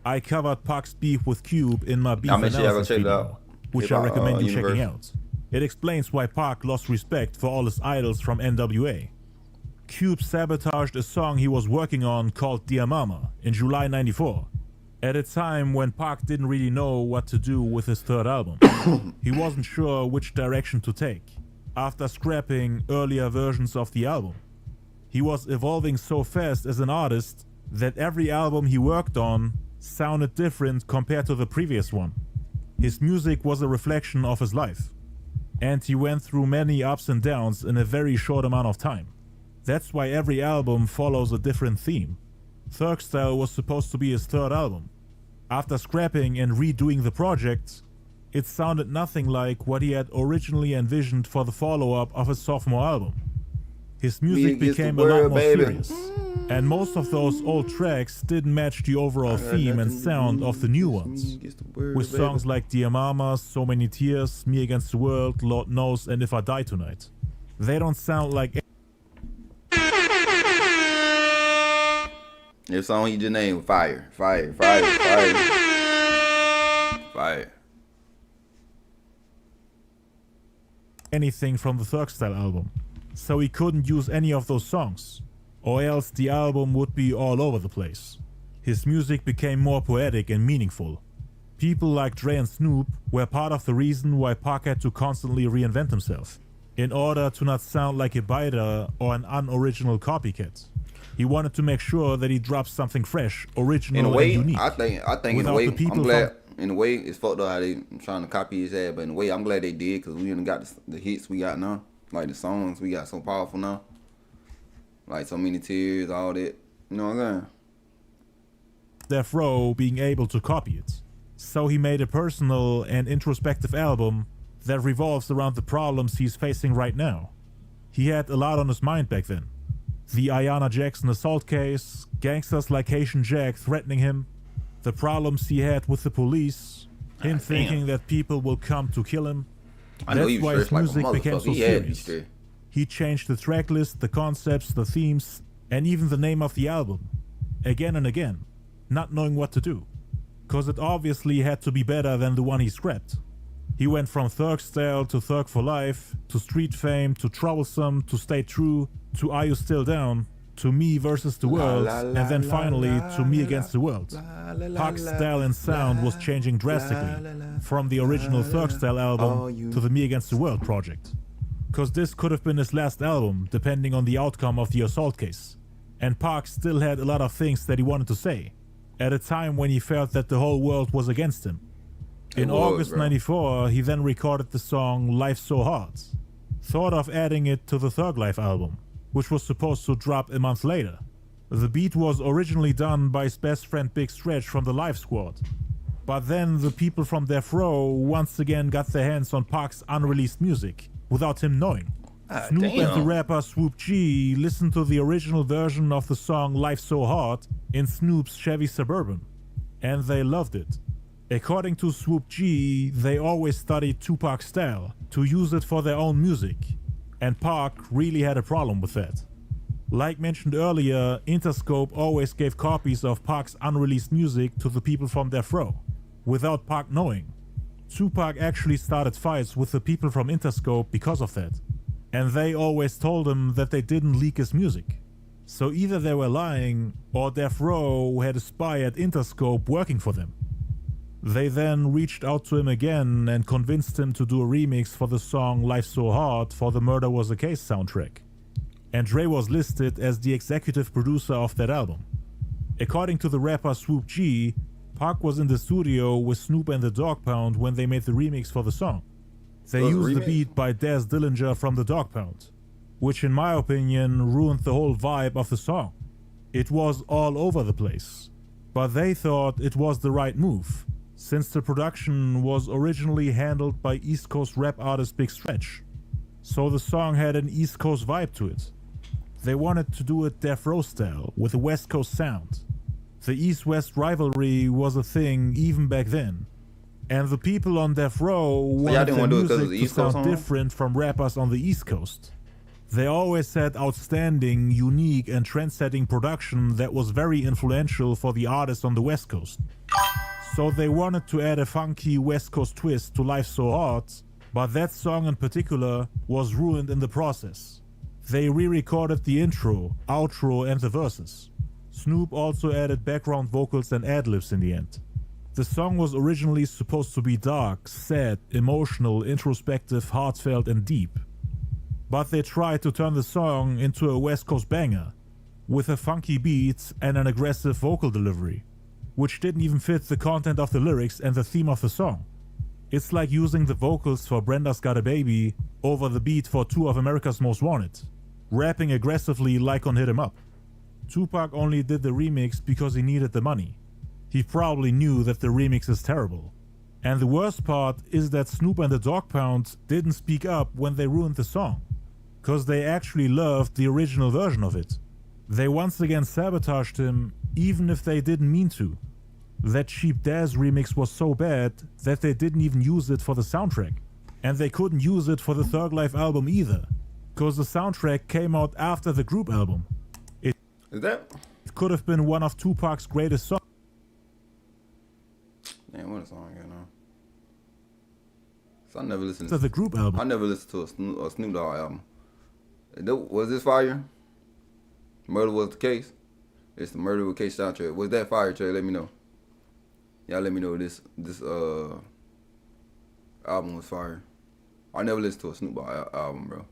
S2: I covered Pac's beef with Cube in my beef analysis video, which I recommend you checking out. It explains why Pac lost respect for all his idols from NWA. Cube sabotaged a song he was working on called Dear Mama in July '94, at a time when Pac didn't really know what to do with his third album. He wasn't sure which direction to take, after scrapping earlier versions of the album. He was evolving so fast as an artist that every album he worked on sounded different compared to the previous one. His music was a reflection of his life, and he went through many ups and downs in a very short amount of time. That's why every album follows a different theme. Thug Style was supposed to be his third album. After scrapping and redoing the project, it sounded nothing like what he had originally envisioned for the follow-up of his sophomore album. His music became a lot more serious, and most of those old tracks didn't match the overall theme and sound of the new ones, with songs like Dear Mama, So Many Tears, Me Against the World, Lord Knows, and If I Die Tonight. They don't sound like...
S1: This song he just named Fire, Fire, Fire, Fire, Fire.
S2: Anything from the Thug Style album, so he couldn't use any of those songs, or else the album would be all over the place. His music became more poetic and meaningful. People like Dre and Snoop were part of the reason why Pac had to constantly reinvent himself, in order to not sound like a biter or an unoriginal copycat. He wanted to make sure that he dropped something fresh, original,
S1: in a way,
S2: and unique.
S1: I think in a way, I'm glad. In a way, it's fucked up how they trying to copy his ass, but in a way, I'm glad they did, because we even got the hits we got now. Like the songs we got so powerful now. Like So Many Tears, all that. You know what I'm saying?
S2: Death Row being able to copy it. So he made a personal and introspective album that revolves around the problems he's facing right now. He had a lot on his mind back then. The Ayanna Jackson assault case, gangsters like Haitian Jack threatening him, the problems he had with the police, him thinking that people will come to kill him. That's why his music became so serious. He changed the track list, the concepts, the themes, and even the name of the album, again and again, not knowing what to do, cause it obviously had to be better than the one he scrapped. He went from Thug Style to Thug for Life, to Street Fame, to Troublesome, to Stay True, to Are You Still Down, to Me Versus the World, and then finally to Me Against the World. Pac's style and sound was changing drastically from the original Thug Style album to the Me Against the World project. Cause this could have been his last album, depending on the outcome of the assault case. And Pac still had a lot of things that he wanted to say, at a time when he felt that the whole world was against him. In August '94, he then recorded the song Life's So Hard, thought of adding it to the Thug Life album, which was supposed to drop a month later. The beat was originally done by his best friend Big Stretch from the Live Squad, but then the people from Death Row once again got their hands on Pac's unreleased music without him knowing. Snoop and the rapper Swoop G listened to the original version of the song Life's So Hard in Snoop's Chevy Suburban, and they loved it. According to Swoop G, they always studied Tupac style to use it for their own music, and Pac really had a problem with that. Like mentioned earlier, Interscope always gave copies of Pac's unreleased music to the people from Death Row, without Pac knowing. Tupac actually started fights with the people from Interscope because of that, and they always told him that they didn't leak his music. So either they were lying, or Death Row had a spy at Interscope working for them. They then reached out to him again and convinced him to do a remix for the song Life's So Hard for the Murder Was a Case soundtrack. And Dre was listed as the executive producer of that album. According to the rapper Swoop G, Pac was in the studio with Snoop and the Dogg Pound when they made the remix for the song. They used the beat by Daz Dillinger from the Dogg Pound, which in my opinion ruined the whole vibe of the song. It was all over the place, but they thought it was the right move, since the production was originally handled by East Coast rap artist Big Stretch, so the song had an East Coast vibe to it. They wanted to do it Death Row style, with a West Coast sound. The East-West rivalry was a thing even back then, and the people on Death Row wanted their music to sound different from rappers on the East Coast. They always had outstanding, unique and trend-setting production that was very influential for the artists on the West Coast. So they wanted to add a funky West Coast twist to Life So Hard, but that song in particular was ruined in the process. They re-recorded the intro, outro and the verses. Snoop also added background vocals and ad-libs in the end. The song was originally supposed to be dark, sad, emotional, introspective, heartfelt and deep. But they tried to turn the song into a West Coast banger, with a funky beat and an aggressive vocal delivery, which didn't even fit the content of the lyrics and the theme of the song. It's like using the vocals for Brenda's Got a Baby over the beat for two of America's Most Wanted, rapping aggressively like on Hit 'Em Up. Tupac only did the remix because he needed the money. He probably knew that the remix is terrible. And the worst part is that Snoop and the Dogg Pound didn't speak up when they ruined the song, cause they actually loved the original version of it. They once again sabotaged him, even if they didn't mean to. That cheap Daz remix was so bad that they didn't even use it for the soundtrack. And they couldn't use it for the Thug Life album either, cause the soundtrack came out after the group album. It could have been one of Tupac's greatest songs.
S1: Damn, what a song, you know. So I never listened
S2: to the group album.
S1: I never listened to a Snoop Dogg album. Was this fire? Murder Was the Case? It's the Murder Was the Case soundtrack. Was that fire, Trey? Let me know. Y'all let me know this album was fire. I never listened to a Snoop Dogg album, bro.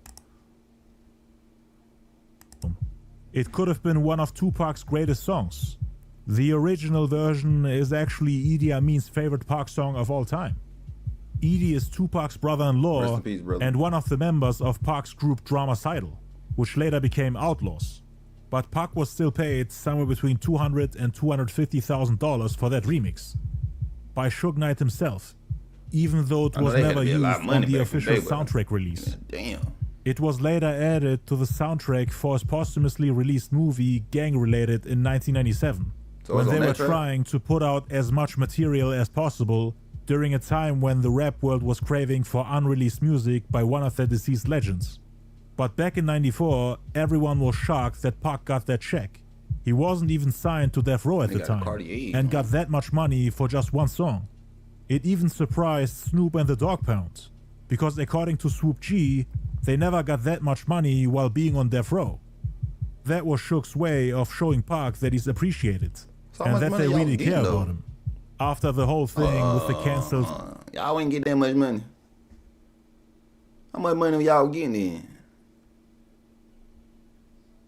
S2: It could have been one of Tupac's greatest songs. The original version is actually Idi Amin's favorite Pac song of all time. Idi is Tupac's brother-in-law and one of the members of Pac's group Dramacidal, which later became Outlaws. But Pac was still paid somewhere between $200,000 and $250,000 for that remix by Suge Knight himself, even though it was never used on the official soundtrack release.
S1: Damn.
S2: It was later added to the soundtrack for his posthumously released movie Gang Related in 1997, when they were trying to put out as much material as possible during a time when the rap world was craving for unreleased music by one of their deceased legends. But back in '94, everyone was shocked that Pac got that check. He wasn't even signed to Death Row at the time, and got that much money for just one song. It even surprised Snoop and the Dogg Pound, because according to Swoop G, they never got that much money while being on Death Row. That was Suge's way of showing Pac that he's appreciated, and that they really care about him. After the whole thing with the cancelled...
S1: Y'all ain't get that much money. How much money y'all getting in?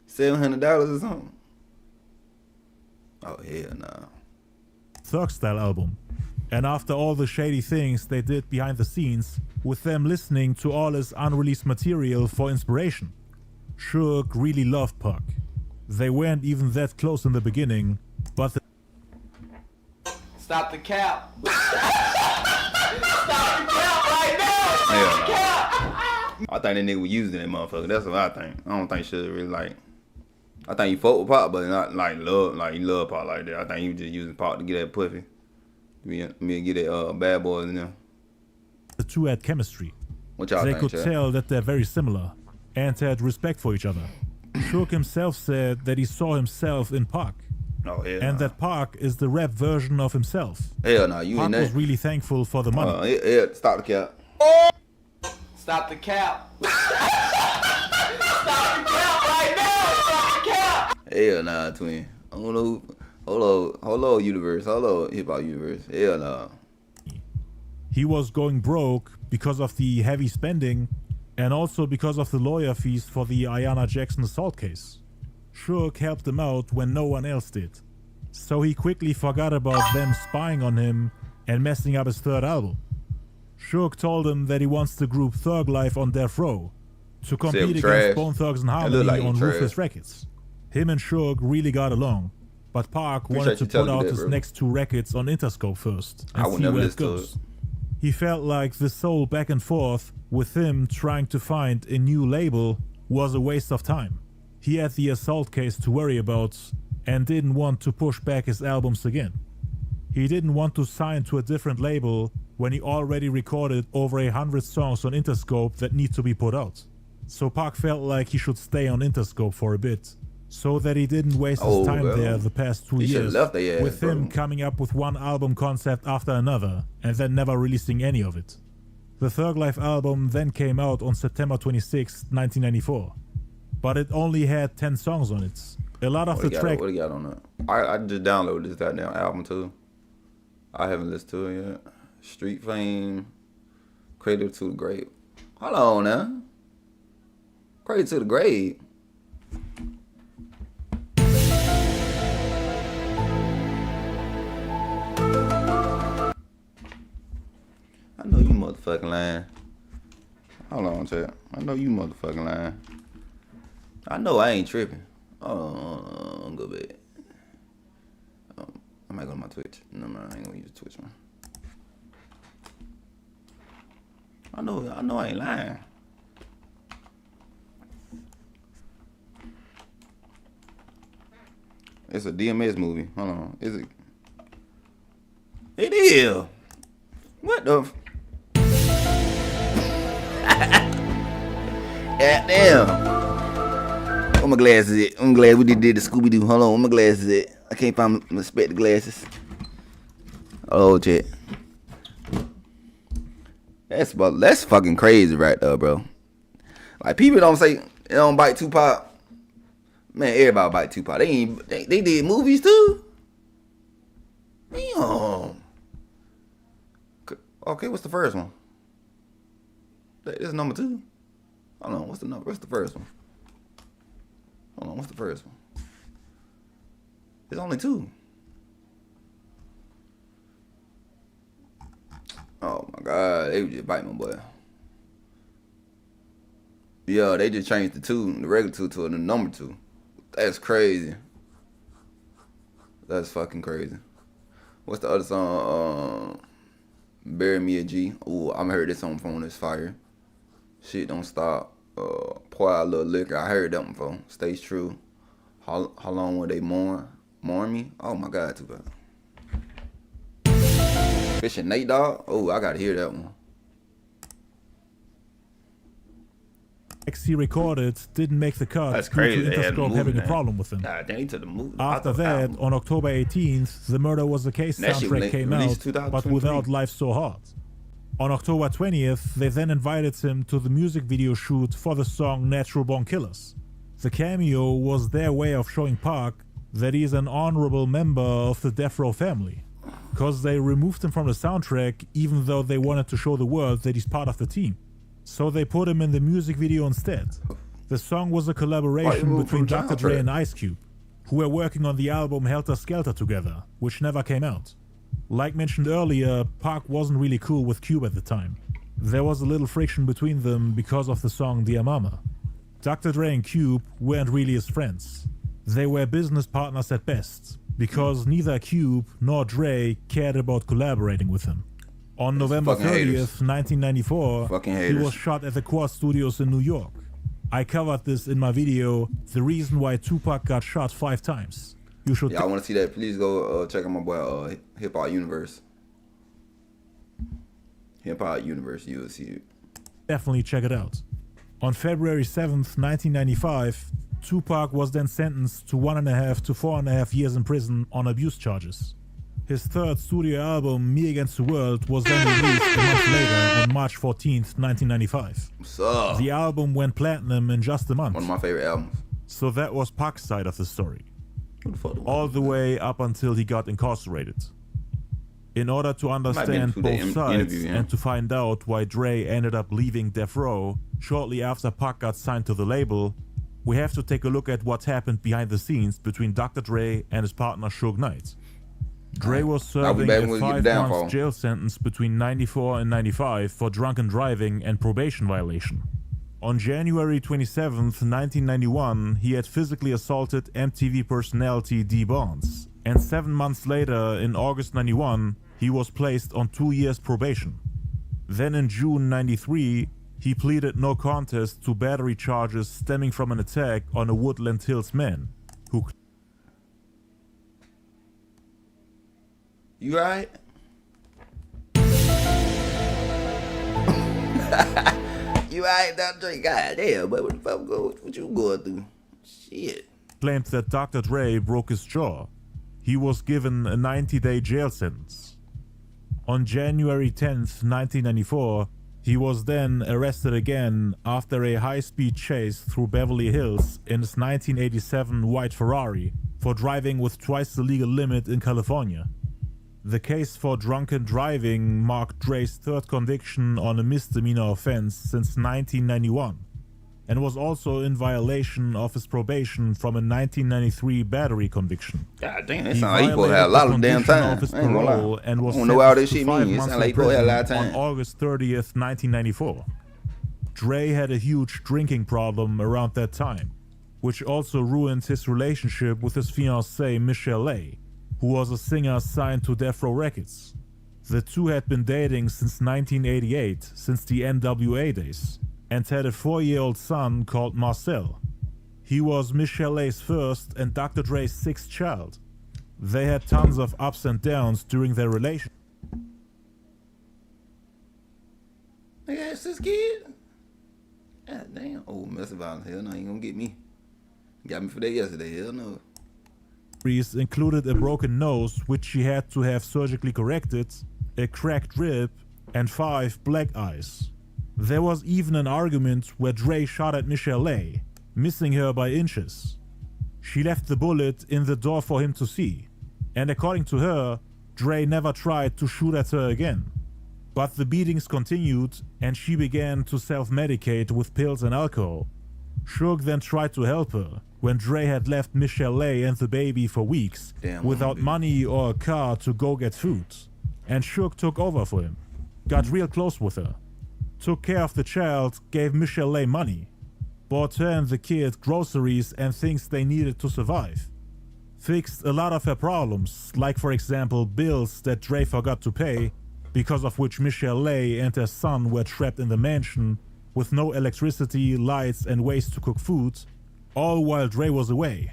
S1: $700 or something? Oh, hell nah.
S2: Thug Style album. And after all the shady things they did behind the scenes, with them listening to all his unreleased material for inspiration, Suge really loved Pac. They weren't even that close in the beginning, but
S8: Stop the cap. Stop the cap right now. Stop the cap.
S1: I think that nigga was using that motherfucker. That's what I think. I don't think Suge really like. I think he fuck with Pac, but not like love, like he love Pac like that. I think he was just using Pac to get that pussy. Me get that bad boys in there.
S2: The two had chemistry.
S1: What y'all
S2: think,
S1: think,
S2: could tell that they're very similar and had respect for each other. Suge himself said that he saw himself in Pac.
S1: Oh, hell
S2: and that Pac is the rap version of himself.
S1: Hell no, you
S2: Pac
S1: ain't that.
S2: was really thankful for the money.
S1: Stop the cap.
S8: Stop the cap. Stop the cap right now. Stop the cap.
S1: Hell nah, twin. I don't know. Hold on, universe. Hold on, hip hop universe. Hell nah.
S2: He was going broke because of the heavy spending and also because of the lawyer fees for the Ayanna Jackson assault case. Suge helped him out when no one else did. So he quickly forgot about them spying on him and messing up his third album. Suge told him that he wants the group Thug Life on Death Row to compete
S1: trash.
S2: against Bone Thugs and Harmony
S1: like
S2: on
S1: trash.
S2: Ruthless Records. Him and Suge really got along, but Pac wanted to put out his next 2 records on Interscope first and see where it goes. He felt like this whole back and forth with him trying to find a new label was a waste of time. He had the assault case to worry about and didn't want to push back his albums again. He didn't want to sign to a different label when he already recorded over 100 songs on Interscope that need to be put out. So Pac felt like he should stay on Interscope for a bit, so that he didn't waste his time there the past 2 years, with him coming up with one album concept after another and then never releasing any of it. The Thug Life album then came out on September 26, 1994, but it only had 10 songs on it. A lot of the tracks...
S1: What do you got on that? I just downloaded this goddamn album too. I haven't listened to it yet. Street Fame, Cradle to the Grave. Hold on now. Cradle to the Grave. I know you motherfucking lying. Hold on, chat. I know you motherfucking lying. I know I ain't tripping. Go back. I might go to my Twitch. No, man, I ain't gonna use Twitch, man. I know I ain't lying. It's a DMS movie. Hold on. Is it? It is. What the? Damn. Where my glasses at? I'm glad we did the Scooby-Doo. Hold on, where my glasses at? I can't find my spectacle glasses. Oh, shit. That's fucking crazy right there, bro. Like, people don't say they don't bite Tupac. Man, everybody bite Tupac. They did movies too. Damn. Okay, what's the first one? This is number 2. Hold on, what's the number? What's the first one? Hold on, what's the first one? There's only 2. Oh my God, they just bite my boy. Yeah, they just changed the regular 2 to the number 2. That's crazy. That's fucking crazy. What's the other song? Bury Me a G. Ooh, I heard this on phone. It's fire. Shit don't stop. Pour out a little liquor. I heard that one before. Stays true. How long will they mourn me? Oh my God, too bad. Fish and Nate Dogg. Oh, I gotta hear that one.
S2: He recorded didn't make the cut.
S1: That's crazy.
S2: Due to Interscope having a problem with them.
S1: They took the movie.
S2: After that, on October 18th, the Murder Was the Case soundtrack came out, but without Life So Hard. On October 20th, they then invited him to the music video shoot for the song Natural Born Killers. The cameo was their way of showing Pac that he is an honorable member of the Death Row family, because they removed him from the soundtrack even though they wanted to show the world that he's part of the team. So they put him in the music video instead. The song was a collaboration between Dr. Dre and Ice Cube, who were working on the album Helter Skelter together, which never came out. Like mentioned earlier, Pac wasn't really cool with Cube at the time. There was a little friction between them because of the song Dear Mama. Dr. Dre and Cube weren't really his friends. They were business partners at best, because neither Cube nor Dre cared about collaborating with him. On November 30th, 1994, he was shot at the Quad Studios in New York. I covered this in my video, The Reason Why Tupac Got Shot 5 Times. You should.
S1: Yeah, I want to see that. Please go check out my boy Hip Hop Universe. Hip Hop Universe, you will see it.
S2: Definitely check it out. On February 7th, 1995, Tupac was then sentenced to 1.5 to 4.5 years in prison on abuse charges. His third studio album, Me Against the World, was then released a month later on March 14th, 1995.
S1: What's up?
S2: The album went platinum in just a month.
S1: One of my favorite albums.
S2: So that was Pac's side of the story. All the way up until he got incarcerated. In order to understand both sides and to find out why Dre ended up leaving Death Row shortly after Pac got signed to the label, we have to take a look at what happened behind the scenes between Dr. Dre and his partner Suge Knight. Dre was serving a 5-month jail sentence between 94 and 95 for drunken driving and probation violation. On January 27, 1991, he had physically assaulted MTV personality D. Bonds, and 7 months later, in August 91, he was placed on 2 years probation. Then in June 93, he pleaded no contest to battery charges stemming from an attack on a Woodland Hills man who...
S1: You right? You right, Dr. Dre? God damn, but what the fuck what you going through? Shit.
S2: Claimed that Dr. Dre broke his jaw. He was given a 90-day jail sentence. On January 10th, 1994, he was then arrested again after a high-speed chase through Beverly Hills in his 1987 white Ferrari for driving with twice the legal limit in California. The case for drunken driving marked Dre's third conviction on a misdemeanor offense since 1991, and was also in violation of his probation from a 1993 battery conviction.
S1: God damn, it sounds like he supposed to have a lot of damn time. I ain't gonna lie.
S2: And was
S1: I don't know what all this shit means. It sounds like he supposed to have a lot of
S2: on
S1: time.
S2: August 30th, 1994. Dre had a huge drinking problem around that time, which also ruined his relationship with his fiancée Michelle A., who was a singer signed to Death Row Records. The two had been dating since 1988, since the NWA days, and had a 4-year-old son called Marcel. He was Michelle A's first and Dr. Dre's 6th child. They had tons of ups and downs during their relationship.
S1: Nigga, that's this kid? God damn. Oh, massive violence. Hell no, you ain't gonna get me. Got me for that yesterday. Hell no.
S2: Included a broken nose, which she had to have surgically corrected, a cracked rib, and 5 black eyes. There was even an argument where Dre shot at Michelle A., missing her by inches. She left the bullet in the door for him to see, and according to her, Dre never tried to shoot at her again. But the beatings continued, and she began to self-medicate with pills and alcohol. Suge then tried to help her when Dre had left Michelle A. and the baby for weeks without money or a car to go get food. And Suge took over for him, got real close with her, took care of the child, gave Michelle A. money, bought her and the kid groceries and things they needed to survive, fixed a lot of her problems, like for example bills that Dre forgot to pay, because of which Michelle A. and her son were trapped in the mansion with no electricity, lights, and ways to cook food, all while Dre was away.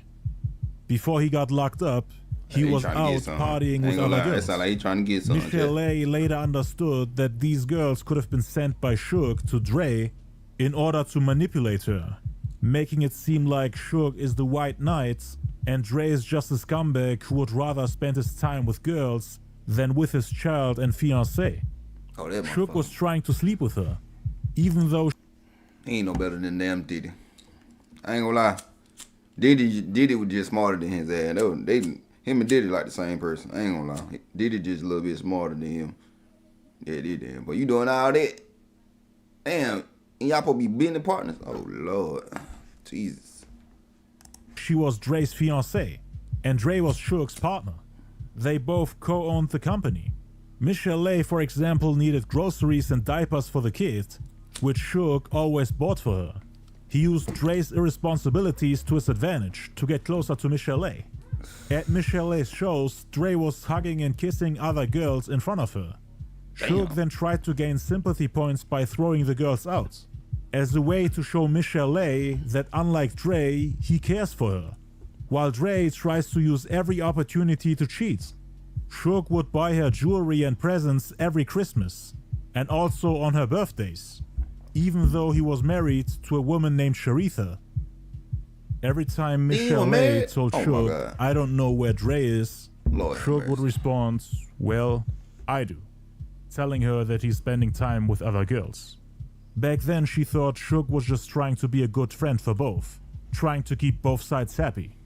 S2: Before he got locked up, he was out partying with other girls.
S1: Like he trying to get something.
S2: Michelle A. later understood that these girls could have been sent by Suge to Dre in order to manipulate her, making it seem like Suge is the white knight and Dre is just a scumbag who would rather spend his time with girls than with his child and fiancé. Suge was trying to sleep with her, even though
S1: he ain't no better than damn Diddy. I ain't gonna lie. Diddy was just smarter than his ass. Him and Diddy like the same person. I ain't gonna lie. Diddy just a little bit smarter than him. Yeah, Diddy. But you doing all that? Damn, and y'all supposed to be business partners? Oh Lord, Jesus.
S2: She was Dre's fiancée, and Dre was Suge's partner. They both co-owned the company. Michelle A., for example, needed groceries and diapers for the kid, which Suge always bought for her. He used Dre's irresponsibilities to his advantage to get closer to Michelle A. At Michelle A's shows, Dre was hugging and kissing other girls in front of her. Suge then tried to gain sympathy points by throwing the girls out, as a way to show Michelle A. that unlike Dre, he cares for her, while Dre tries to use every opportunity to cheat. Suge would buy her jewelry and presents every Christmas, and also on her birthdays, even though he was married to a woman named Sharitha. Every time Michelle A. told Suge, "I don't know where Dre is," Suge would respond, "Well, I do," telling her that he's spending time with other girls. Back then she thought Suge was just trying to be a good friend for both, trying to keep both sides happy.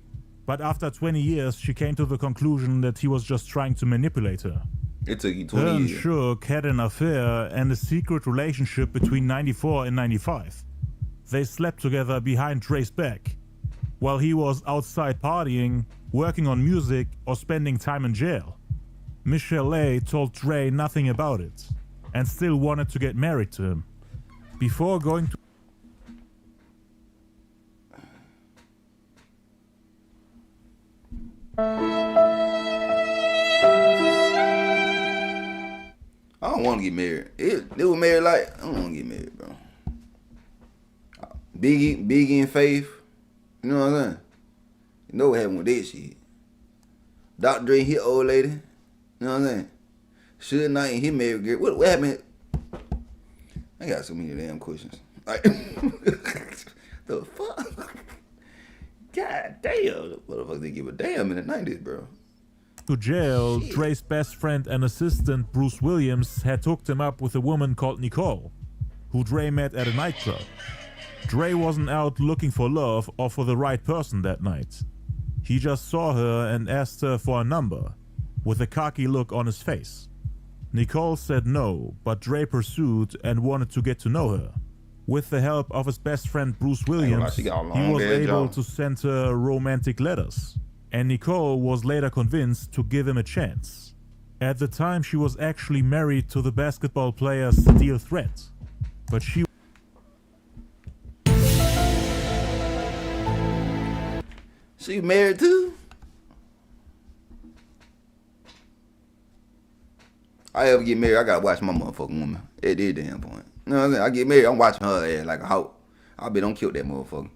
S2: But after 20 years, she came to the conclusion that he was just trying to manipulate her.
S1: It took you 20 years.
S2: Her and Suge had an affair and a secret relationship between 94 and 95. They slept together behind Dre's back, while he was outside partying, working on music, or spending time in jail. Michelle told Dre nothing about it and still wanted to get married to him. Before going to
S1: I don't want to get married. They were married like, I don't want to get married, bro. Biggie and Faith, you know what I'm saying? You know what happened with that shit. Dr. Dre hit old lady, you know what I'm saying? Suge Knight and his married girl. What happened? I got so many damn questions. Like, the fuck? God damn, the motherfuckers didn't give a damn in the 90s, bro.
S2: To jail,
S1: Shit.
S2: Dre's best friend and assistant Bruce Williams had hooked him up with a woman called Nicole, who Dre met at a nightclub. Dre wasn't out looking for love or for the right person that night. He just saw her and asked her for a number, with a cocky look on his face. Nicole said no, but Dre pursued and wanted to get to know her. With the help of his best friend Bruce Williams, he was able to send her romantic letters, and Nicole was later convinced to give him a chance. At the time, she was actually married to the basketball player Steel Threat, but she
S1: married too? I ever get married, I gotta watch my motherfucking woman at this damn point. You know what I'm saying? I get married, I'm watching her ass like a hoe. I bet don't kill that motherfucker.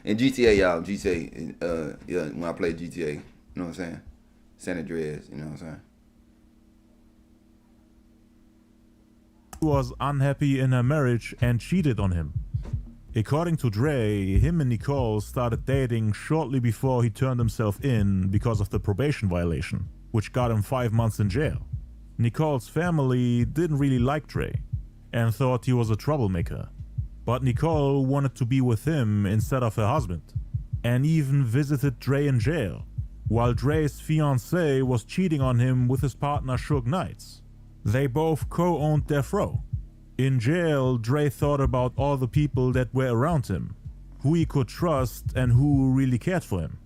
S1: And GTA, y'all, GTA, yeah, when I play GTA, you know what I'm saying? San Andreas, you know what I'm saying?
S2: was unhappy in her marriage and cheated on him. According to Dre, him and Nicole started dating shortly before he turned himself in because of the probation violation, which got him 5 months in jail. Nicole's family didn't really like Dre and thought he was a troublemaker. But Nicole wanted to be with him instead of her husband, and even visited Dre in jail, while Dre's fiancée was cheating on him with his partner Suge Knight. They both co-owned Death Row. In jail, Dre thought about all the people that were around him, who he could trust and who really cared for him.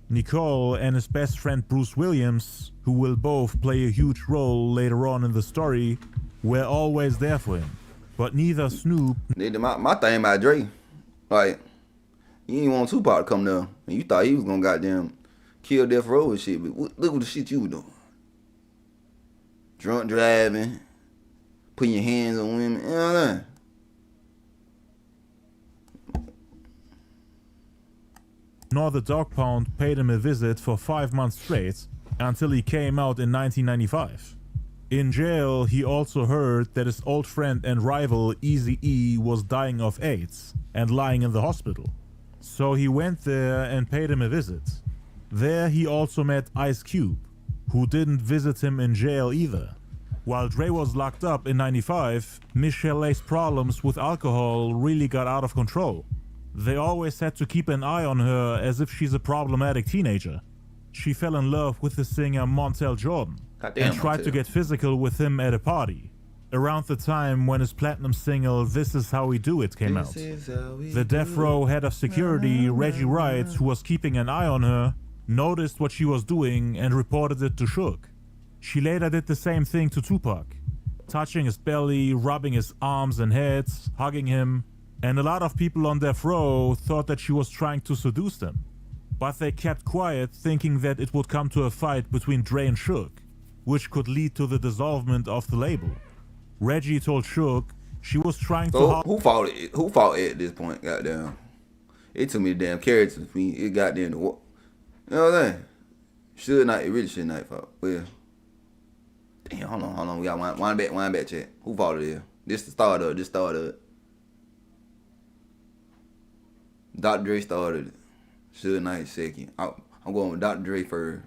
S2: Nicole and his best friend Bruce Williams, who will both play a huge role later on in the story, were always there for him. But neither Snoop...
S1: My thing about Dre, like, you didn't want Tupac to come there, and you thought he was gonna goddamn kill Death Row and shit, but look at the shit you were doing. Drunk driving, putting your hands on women, you know what I'm saying?
S2: Nor the Dog Pound paid him a visit for 5 months straight until he came out in 1995. In jail, he also heard that his old friend and rival Eazy-E was dying of AIDS and lying in the hospital. So he went there and paid him a visit. There he also met Ice Cube, who didn't visit him in jail either. While Dre was locked up in 95, Michelle's problems with alcohol really got out of control. They always had to keep an eye on her as if she's a problematic teenager. She fell in love with the singer Montel Jordan and tried to get physical with him at a party, around the time when his platinum single This Is How We Do It came out. The Death Row head of security, Reggie Wright, who was keeping an eye on her, noticed what she was doing and reported it to Suge. She later did the same thing to Tupac, touching his belly, rubbing his arms and head, hugging him, and a lot of people on Death Row thought that she was trying to seduce them. But they kept quiet, thinking that it would come to a fight between Dre and Suge, which could lead to the dissolvement of the label. Reggie told Suge she was trying to...
S1: Who fought it at this point, goddamn? It took me the damn characters for me. It goddamn the war. You know what I'm saying? Should not, it really should not fight. Well, damn, hold on. We got one back check. Who fought it here? This the start of it. Dr. Dre started it. Suge Knight second. I'm going with Dr. Dre first.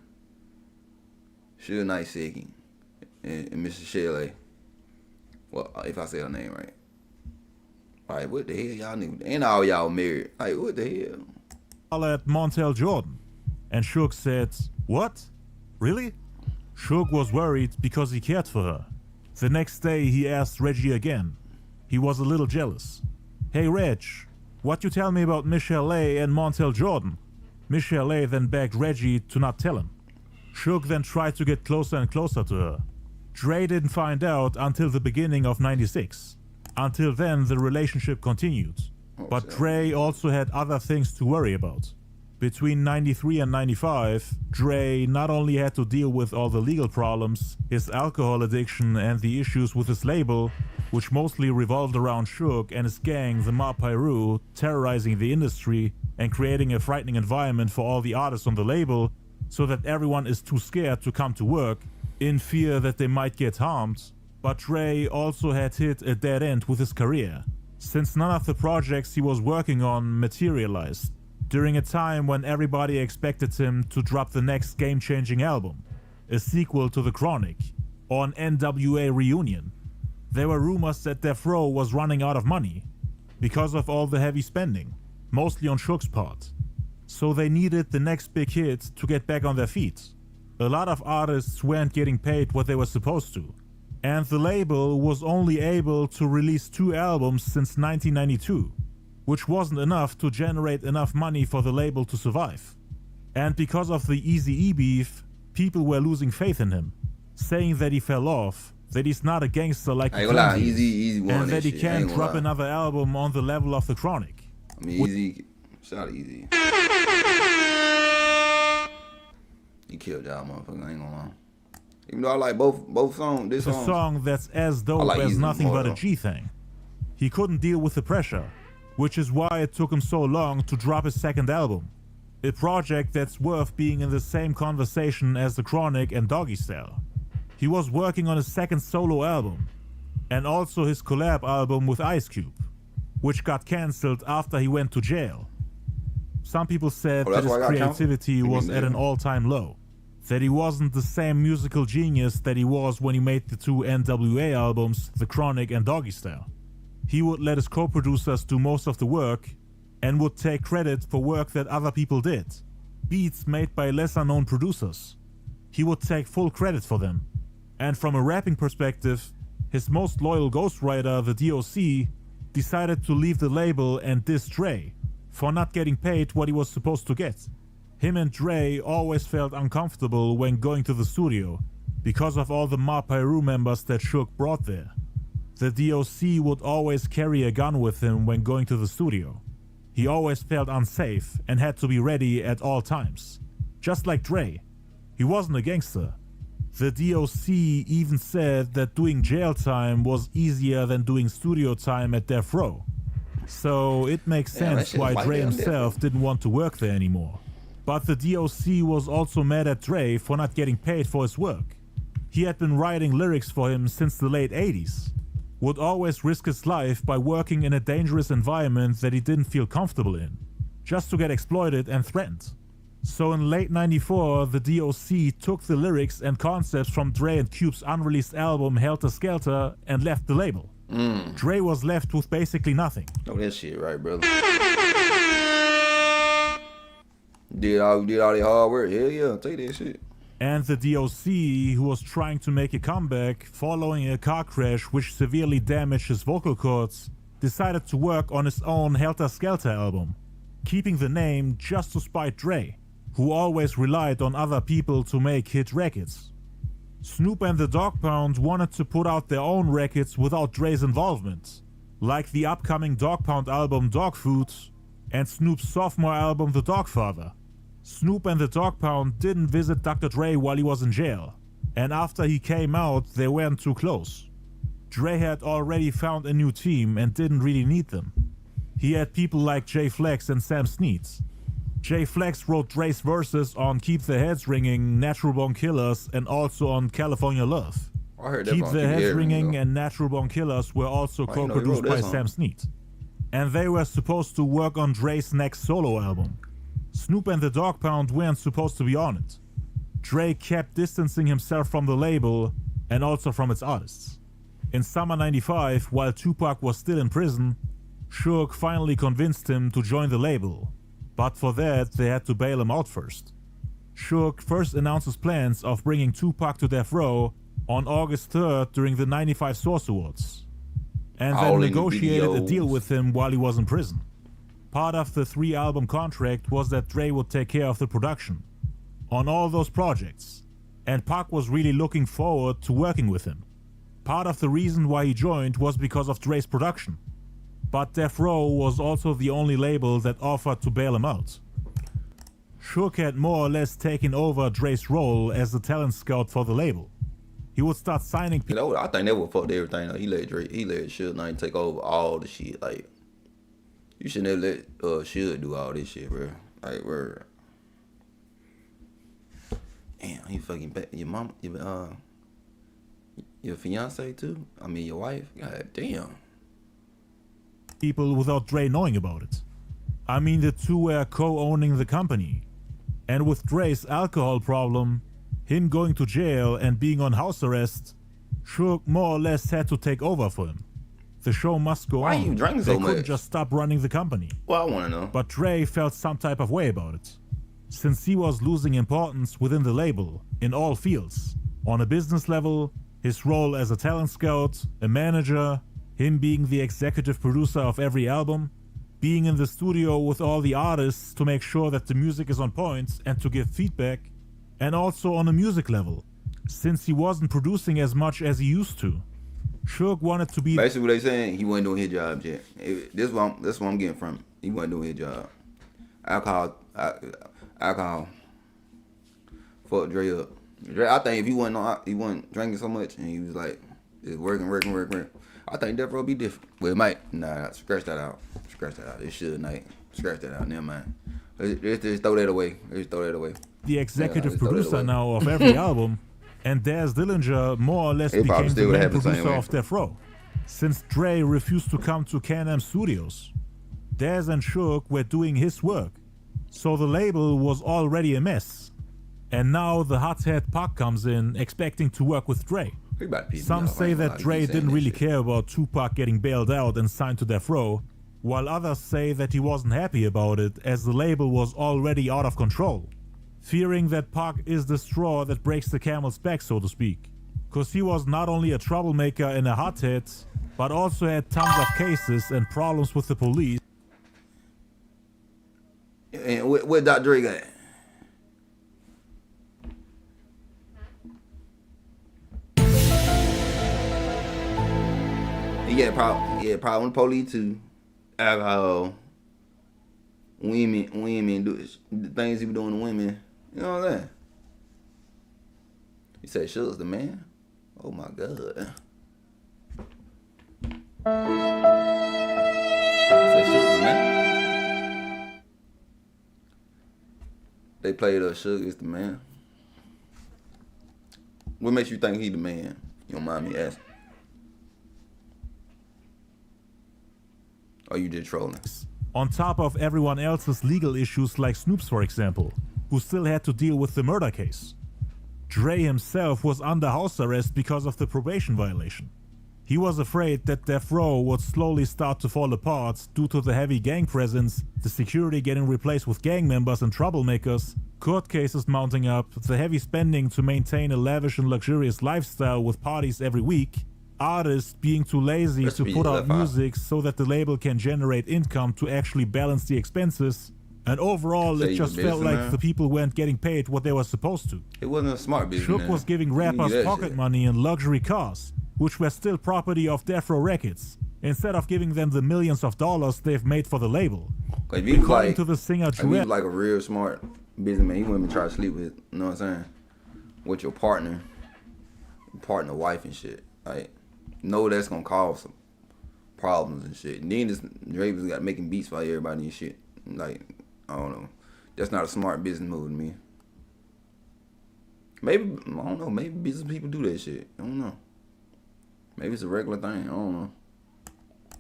S1: Suge Knight second. And Mr. Shelley. Well, if I say her name right. Like, what the hell y'all niggas? And all y'all married. Like, what the hell?
S2: At Montel Jordan. And Suge said, "What? Really?" Suge was worried because he cared for her. The next day he asked Reggie again. He was a little jealous. "Hey Reg, what you tell me about Michelle and Montel Jordan?" Michelle then begged Reggie to not tell him. Suge then tried to get closer and closer to her. Dre didn't find out until the beginning of '96. Until then, the relationship continued. But Dre also had other things to worry about. Between '93 and '95, Dre not only had to deal with all the legal problems, his alcohol addiction and the issues with his label, which mostly revolved around Suge and his gang, the Mob Piru, terrorizing the industry and creating a frightening environment for all the artists on the label, so that everyone is too scared to come to work, in fear that they might get harmed. But Dre also had hit a dead end with his career, since none of the projects he was working on materialized, during a time when everybody expected him to drop the next game-changing album, a sequel to The Chronic, or an NWA reunion. There were rumors that Death Row was running out of money, because of all the heavy spending, mostly on Suge's part. So they needed the next big hit to get back on their feet. A lot of artists weren't getting paid what they were supposed to, and the label was only able to release 2 albums since 1992, which wasn't enough to generate enough money for the label to survive. And because of the Eazy-E beef, people were losing faith in him, saying that he fell off, that he's not a gangster like he claims he is, and that he can't drop another album on the level of The Chronic.
S1: I mean, Eazy, shout out Eazy. He killed y'all, motherfucker. I ain't gonna lie. Even though I like both songs, this
S2: song. A song that's as dope like as Nothing But a G Thing. He couldn't deal with the pressure, which is why it took him so long to drop his second album. A project that's worth being in the same conversation as The Chronic and Doggy Style. He was working on his second solo album, and also his collab album with Ice Cube, which got cancelled after he went to jail. Some people said that his creativity was at an all-time low, that he wasn't the same musical genius that he was when he made the 2 NWA albums, The Chronic and Doggy Style. He would let his co-producers do most of the work, and would take credit for work that other people did, beats made by lesser-known producers. He would take full credit for them. And from a rapping perspective, his most loyal ghostwriter, the DOC, decided to leave the label and diss Dre for not getting paid what he was supposed to get. Him and Dre always felt uncomfortable when going to the studio because of all the Mob Piru members that Suge brought there. The DOC would always carry a gun with him when going to the studio. He always felt unsafe and had to be ready at all times. Just like Dre. He wasn't a gangster. The DOC even said that doing jail time was easier than doing studio time at Death Row. So it makes sense why Dre himself didn't want to work there anymore. But the DOC was also mad at Dre for not getting paid for his work. He had been writing lyrics for him since the late 80s. Would always risk his life by working in a dangerous environment that he didn't feel comfortable in, just to get exploited and threatened. So in late '94, the DOC took the lyrics and concepts from Dre and Cube's unreleased album Helter Skelter and left the label. Dre was left with basically nothing.
S1: Oh, that shit right, brother. Did all that hard work. Hell yeah, take that shit.
S2: And the DOC, who was trying to make a comeback following a car crash which severely damaged his vocal cords, decided to work on his own Helter Skelter album, keeping the name just to spite Dre, who always relied on other people to make hit records. Snoop and the Dogg Pound wanted to put out their own records without Dre's involvement, like the upcoming Dogg Pound album Dog Food and Snoop's sophomore album The Dogfather. Snoop and the Dogg Pound didn't visit Dr. Dre while he was in jail, and after he came out they weren't too close. Dre had already found a new team and didn't really need them. He had people like Jay Flex and Sam Snead. Jay Flex wrote Dre's verses on Keep the Heads Ringing, Natural Born Killers, and also on California Love.
S1: I heard that
S2: Keep the Heads Ringing and Natural Born Killers were also co-produced by Sam Snead. And they were supposed to work on Dre's next solo album. Snoop and the Dogg Pound weren't supposed to be on it. Dre kept distancing himself from the label and also from its artists. In summer '95, while Tupac was still in prison, Suge finally convinced him to join the label. But for that, they had to bail him out first. Suge first announced his plans of bringing Tupac to Death Row on August 3rd during the '95 Source Awards, and then negotiated a deal with him while he was in prison. Part of the 3-album contract was that Dre would take care of the production. On all those projects, and Pac was really looking forward to working with him. Part of the reason why he joined was because of Dre's production. But Death Row was also the only label that offered to bail him out. Suge had more or less taken over Dre's role as the talent scout for the label. He would start signing people.
S1: You know, I think that would fuck everything up. He let Suge Knight take over all the shit. Like, you should never let Suge do all this shit, bro. Like, word. Damn, he fucking back. Your mom, your fiance too? I mean, your wife? God damn.
S2: People without Dre knowing about it. I mean, the two were co-owning the company. And with Dre's alcohol problem, him going to jail and being on house arrest, Suge more or less had to take over for him. The show must go on.
S1: Why you drinking so much?
S2: They couldn't just stop running the company.
S1: Well, I want to know.
S2: But Dre felt some type of way about it, since he was losing importance within the label in all fields. On a business level, his role as a talent scout, a manager, him being the executive producer of every album, being in the studio with all the artists to make sure that the music is on point and to give feedback, and also on a music level, since he wasn't producing as much as he used to. Suge wanted to be...
S1: Basically what they saying, he wasn't doing his job yet. This what I'm getting from him. He wasn't doing his job. Alcohol fucked Dre up. I think if he wasn't drinking so much and he was like just working, I think Death Row would be different. Well, it might. Nah, scratch that out. It should, Knight. Scratch that out. Never mind. Let's just throw that away.
S2: The executive producer now of every album, and Daz Dillinger more or less became the main producer of Death Row, since Dre refused to come to Can-Am Studios. Daz and Suge were doing his work, so the label was already a mess. And now the hothead Pac comes in expecting to work with Dre. Some say that Dre didn't really care about Tupac getting bailed out and signed to Death Row, while others say that he wasn't happy about it as the label was already out of control, fearing that Pac is the straw that breaks the camel's back, so to speak, cause he was not only a troublemaker and a hothead, but also had tons of cases and problems with the police.
S1: And where Dr. Dre got? He had problem with police too. Alcohol, women do the things he was doing to women. You know what I'm saying? He said Suge's the man. Oh my God. He said Suge's the man. They played Suge is the man. What makes you think he the man? You don't mind me asking? Or you just trolling?
S2: On top of everyone else's legal issues like Snoop's, for example, who still had to deal with the murder case. Dre himself was under house arrest because of the probation violation. He was afraid that Death Row would slowly start to fall apart due to the heavy gang presence, the security getting replaced with gang members and troublemakers, court cases mounting up, the heavy spending to maintain a lavish and luxurious lifestyle with parties every week, artists being too lazy to put out music so that the label can generate income to actually balance the expenses, and overall it just felt like the people weren't getting paid what they were supposed to.
S1: It wasn't a smart business.
S2: Suge was giving rappers pocket money and luxury cars, which were still property of Death Row Records, instead of giving them the millions of dollars they've made for the label. According to the singer
S1: He was like a real smart businessman. He wouldn't even try to sleep with, you know what I'm saying, with your partner wife and shit. Like, know that's gonna cause some problems and shit. And then this Dre was got making beats for everybody and shit. Like, I don't know. That's not a smart business move to me. Maybe, I don't know, maybe business people do that shit. I don't know. Maybe it's a regular thing. I don't know.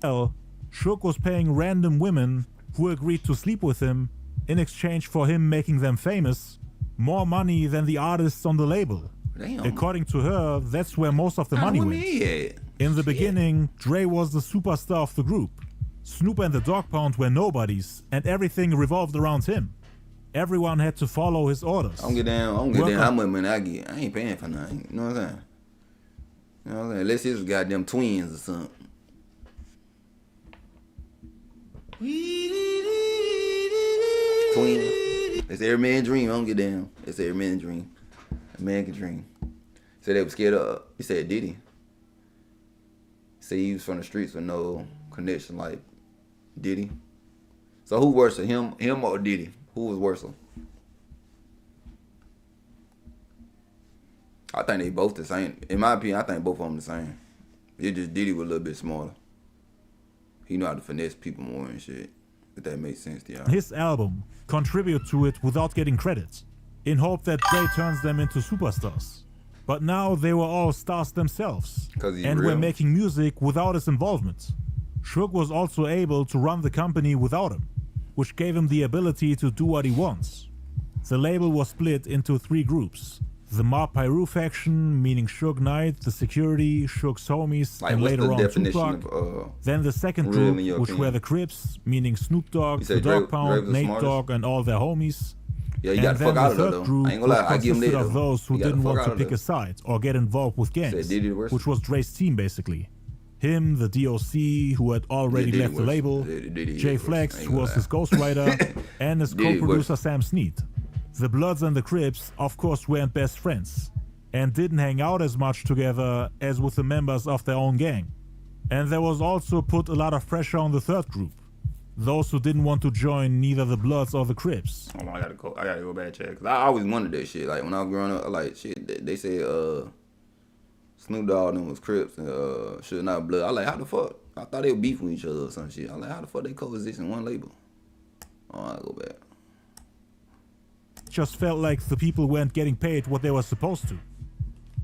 S2: Well, Suge was paying random women who agreed to sleep with him in exchange for him making them famous more money than the artists on the label.
S1: Damn.
S2: According to her, that's where most of the money went. In the beginning, Dre was the superstar of the group. Snoop and the Dogg Pound were nobodies, and everything revolved around him. Everyone had to follow his orders.
S1: I don't get down how much money I get. I ain't paying for nothing. You know what I'm saying? You know what I'm saying? Unless it's goddamn twins or something. Twins. It's every man's dream. I don't get down. It's every man's dream. Man can dream. Said they were scared of. He said Diddy. Said he was from the streets with no connection like Diddy. So who worse, him or Diddy? Who was worse? I think they both the same. In my opinion, I think both of them the same. It just Diddy was a little bit smaller. He know how to finesse people more and shit. If that makes sense to y'all.
S2: His album contribute to it without getting credit, in hope that Dre turns them into superstars. But now they were all stars themselves, and were making music without his involvement. Suge was also able to run the company without him, which gave him the ability to do what he wants. The label was split into 3 groups. The Mob Piru faction, meaning Suge Knight, the Security, Suge's homies, and later on Tupac. Then the second group, which were the Crips, meaning Snoop Dogg, the Dogg Pound, Nate Dogg, and all their homies.
S1: Yeah, you got to fuck out of there, though.
S2: Group,
S1: I ain't gonna lie, I give him that,
S2: of those who didn't want to pick a side or get involved with gangs, which was Dre's team basically. Him, the DOC, who had already left the label, Jay Flex, who was his ghostwriter, and his co-producer Sam Snead. The Bloods and the Crips, of course, weren't best friends, and didn't hang out as much together as with the members of their own gang. And there was also put a lot of pressure on the third group, those who didn't want to join neither the Bloods or the Crips.
S1: Hold on, I gotta go back check. Cause I always wondered that shit. Like when I was growing up, like shit, they said Snoop Dogg and was Crips and Suge Knight Blood. I like, how the fuck? I thought they were beefing with each other or some shit. I like, how the fuck they coexist in one label? Oh, I go back.
S2: Just felt like the people weren't getting paid what they were supposed to.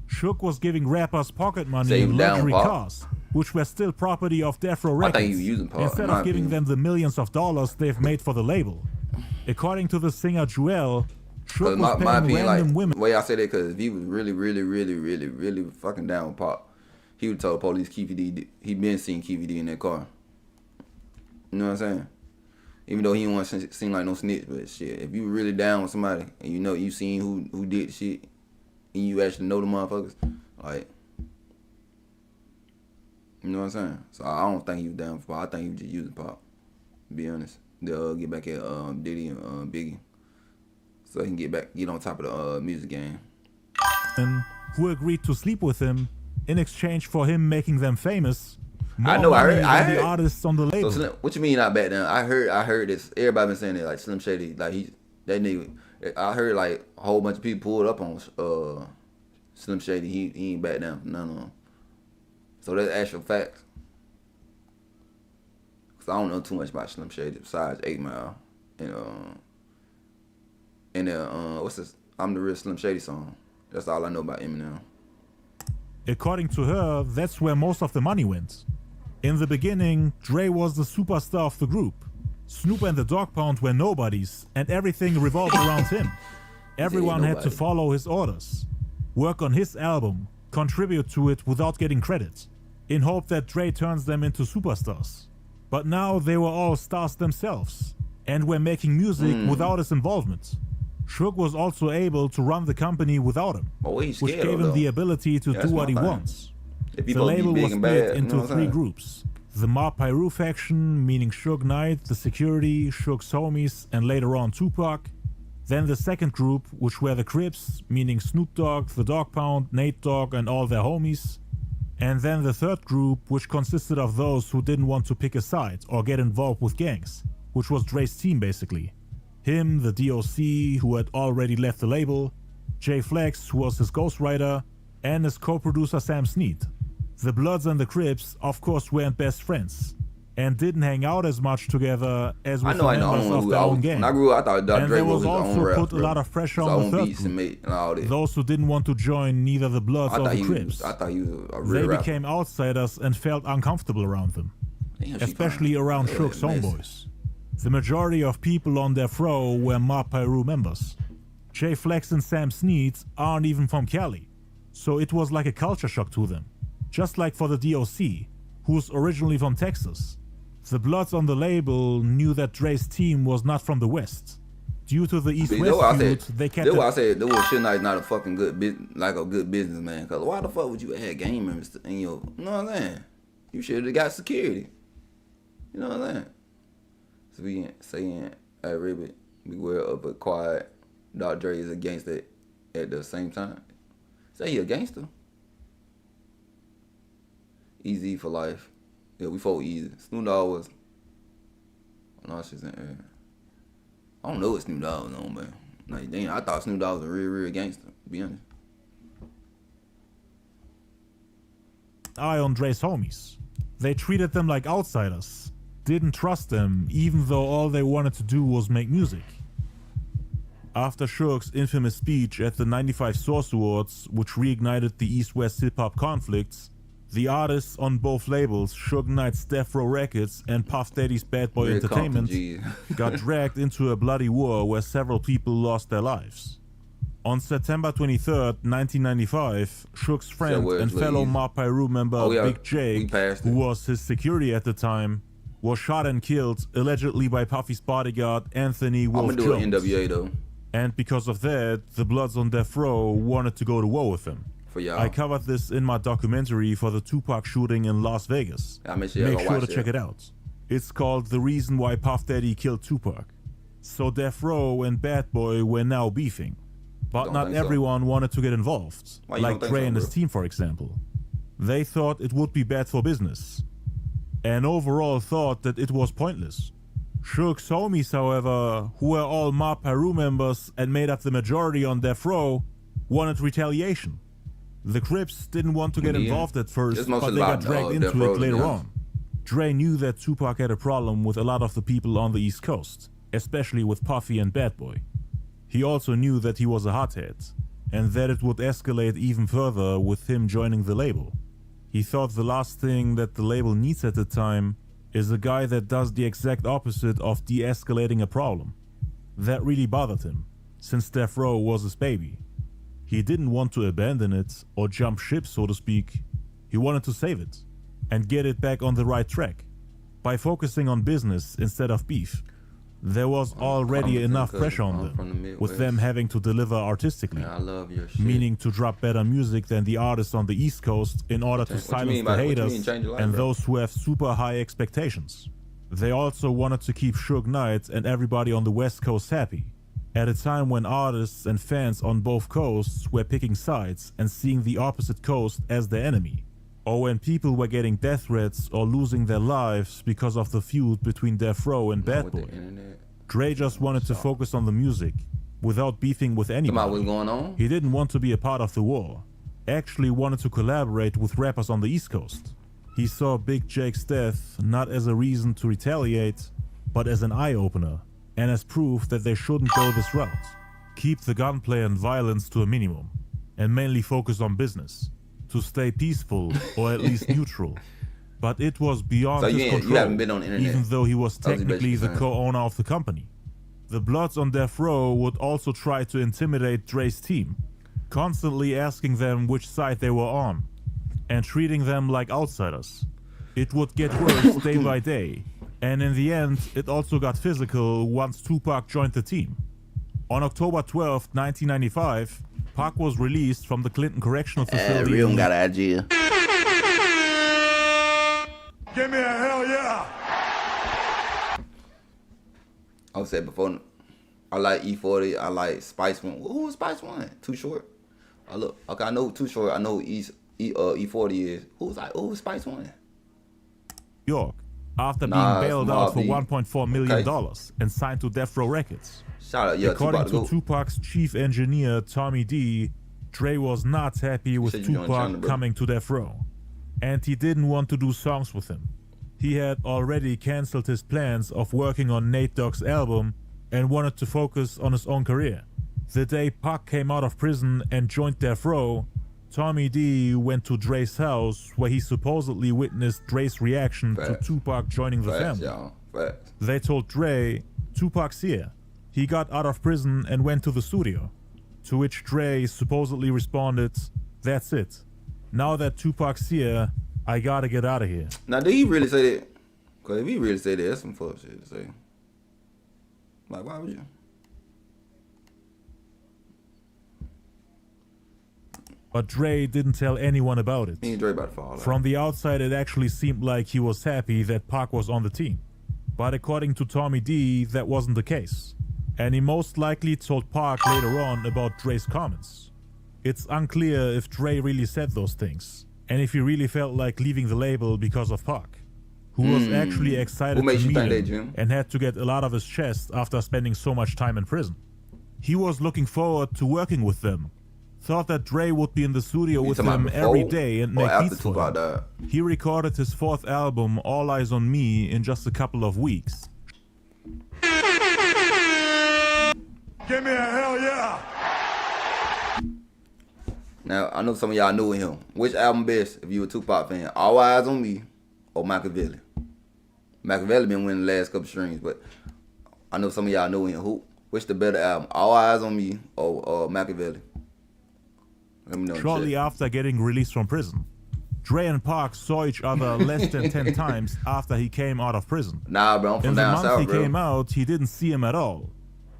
S2: Suge was giving rappers pocket money in luxury cars, which were still property of Death Row Records, instead of giving them the millions of dollars they've made for the label. According to the singer Jewel, Suge was paying random women.
S1: The way I say that, because if he was really fucking down with Pop, he would tell police Keefy D, he been seeing Keefy D in that car. You know what I'm saying? Even though he didn't want to seem like no snitch, but shit, if you were really down with somebody and you know you seen who did shit and you actually know the motherfuckers, like, you know what I'm saying? So I don't think he was down for Pop. I think he was just using Pop, to be honest. They'll get back at Diddy and Biggie, so he can get on top of the music game.
S2: And who agreed to sleep with him in exchange for him making them famous.
S1: I know. I heard
S2: the artists on the label.
S1: So Slim, what you mean not back then? I heard this. Everybody been saying it, like Slim Shady, like that nigga. I heard like a whole bunch of people pulled up on Slim Shady. He ain't back down from none of them. So that's actual facts. Cause I don't know too much about Slim Shady besides 8 Mile and what's this? I'm the Real Slim Shady song. That's all I know about Eminem.
S2: According to her, that's where most of the money went. In the beginning, Dre was the superstar of the group. Snoop and the Dogg Pound were nobodies, and everything revolved around him. Everyone had to follow his orders, work on his album, contribute to it without getting credit, in hope that Dre turns them into superstars. But now they were all stars themselves, and were making music without his involvement. Suge was also able to run the company without him, which gave him the ability to do what he wants. The label was split into 3 groups. The Mob Piru faction, meaning Suge Knight, the Security, Suge's homies, and later on Tupac. Then the second group, which were the Crips, meaning Snoop Dogg, the Dogg Pound, Nate Dogg, and all their homies. And then the third group, which consisted of those who didn't want to pick a side or get involved with gangs, which was Dre's team basically. Him, the DOC, who had already left the label, Jay Flex, who was his ghostwriter, and his co-producer Sam Snead. The Bloods and the Crips, of course, weren't best friends, and didn't hang out as much together as with the members of their own gang.
S1: When I grew up, I thought Dr. Dre was his own
S2: And there was also put a lot of pressure on the third group, those who didn't want to join neither the Bloods or the Crips.
S1: I thought he was a real
S2: They became outsiders and felt uncomfortable around them, especially around Suge's homeboys. The majority of people on Death Row were Mob Piru members. Jay Flex and Sam Snead aren't even from Cali, so it was like a culture shock to them. Just like for the DOC, who's originally from Texas. The Bloods on the label knew that Dre's team was not from the West. Due to the East-West feud, they kept
S1: That's why I said Suge Knight not a fucking good good businessman. Cause why the fuck would you add gang members in your, you know what I'm saying? You should have got security. You know what I'm saying? So we ain't saying at Ribbit, beware of a quiet Dr. Dre is a gangster at the same time. Say he a gangster. Easy for life. Yeah, we fought easy. Snoop Dogg was. No, shit's in there. I don't know what Snoop Dogg was on, man. Like, damn, I thought Snoop Dogg was a real gangster, to be honest.
S2: Eye on Dre's homies. They treated them like outsiders, didn't trust them, even though all they wanted to do was make music. After Suge's infamous speech at the '95 Source Awards, which reignited the East-West hip-hop conflicts, the artists on both labels, Suge Knight's Death Row Records and Puff Daddy's Bad Boy Entertainment, got dragged into a bloody war where several people lost their lives. On September 23rd, 1995, Suge's friend and fellow Mob Piru member Big J, who was his security at the time, was shot and killed, allegedly by Puffy's bodyguard Anthony Wolf Jones.
S1: NWA though.
S2: And because of that, the Bloods on Death Row wanted to go to war with him. I covered this in my documentary for the Tupac shooting in Las Vegas. Make sure to check it out. It's called The Reason Why Puff Daddy Killed Tupac. So Death Row and Bad Boy were now beefing. But not everyone wanted to get involved, like Dre and his team, for example. They thought it would be bad for business, and overall thought that it was pointless. Suge's homies, however, who were all Mob Piru members and made up the majority on Death Row, wanted retaliation. The Crips didn't want to get involved at first, but they got dragged into it later on. Dre knew that Tupac had a problem with a lot of the people on the East Coast, especially with Puffy and Bad Boy. He also knew that he was a hothead, and that it would escalate even further with him joining the label. He thought the last thing that the label needs at the time is a guy that does the exact opposite of de-escalating a problem. That really bothered him, since Death Row was his baby. He didn't want to abandon it, or jump ship so to speak. He wanted to save it, and get it back on the right track, by focusing on business instead of beef. There was already enough pressure on them, with them having to deliver artistically, meaning to drop better music than the artists on the East Coast in order to silence the haters and those who have super high expectations. They also wanted to keep Suge Knight and everybody on the West Coast happy, at a time when artists and fans on both coasts were picking sides and seeing the opposite coast as the enemy, or when people were getting death threats or losing their lives because of the feud between Death Row and Bad Boy. Dre just wanted to focus on the music, without beefing with anybody.
S1: What's going on?
S2: He didn't want to be a part of the war, actually wanted to collaborate with rappers on the East Coast. He saw Big Jake's death not as a reason to retaliate, but as an eye-opener, and as proof that they shouldn't go this route. Keep the gunplay and violence to a minimum, and mainly focus on business, to stay peaceful or at least neutral. But it was beyond his control,
S1: you haven't been on the internet.
S2: Even though he was technically the co-owner of the company. The Bloods on Death Row would also try to intimidate Dre's team, constantly asking them which side they were on, and treating them like outsiders. It would get worse day by day, and in the end, it also got physical once Tupac joined the team. On October 12, 1995, Pac was released from the Clinton Correctional Facility.
S1: We don't got an idea.
S9: Give me a hell yeah!
S1: I said before, I like E40, I like Spice One. Who was Spice One? Too Short? Okay, I know Too Short, I know E40 is. Who's Spice One?
S2: York, after being bailed out for $1.4 million and signed to Death Row Records. According to Tupac's chief engineer, Tommy D, Dre was not happy with Tupac coming to Death Row, and he didn't want to do songs with him. He had already cancelled his plans of working on Nate Dogg's album and wanted to focus on his own career. The day Pac came out of prison and joined Death Row, Tommy D went to Dre's house where he supposedly witnessed Dre's reaction to Tupac joining the family. They told Dre, "Tupac's here. He got out of prison and went to the studio." To which Dre supposedly responded, "That's it. Now that Tupac's here, I gotta get out of here."
S1: Now, did he really say that? Because if he really said that, that's some fuck shit to say. Like, why would you?
S2: But Dre didn't tell anyone about it.
S1: Me and Dre about to fall out.
S2: From the outside, it actually seemed like he was happy that Pac was on the team. But according to Tommy D, that wasn't the case. And he most likely told Pac later on about Dre's comments. It's unclear if Dre really said those things, and if he really felt like leaving the label because of Pac, who was actually excited to meet him and had to get a lot of his chest after spending so much time in prison. He was looking forward to working with them, thought that Dre would be in the studio with him every day and make beats for him. He recorded his 4th album, All Eyes on Me, in just a couple of weeks.
S9: Give me a hell yeah!
S1: Now, I know some of y'all knew him. Which album best if you a Tupac fan? All Eyes on Me or Machiavelli? Machiavelli been winning the last couple streams, but I know some of y'all know him. Which the better album? All Eyes on Me or Machiavelli? Let me know.
S2: Shortly after getting released from prison, Dre and Pac saw each other less than 10 times after he came out of prison.
S1: Nah, bro, I'm from down south, bro.
S2: In the month he came out, he didn't see him at all.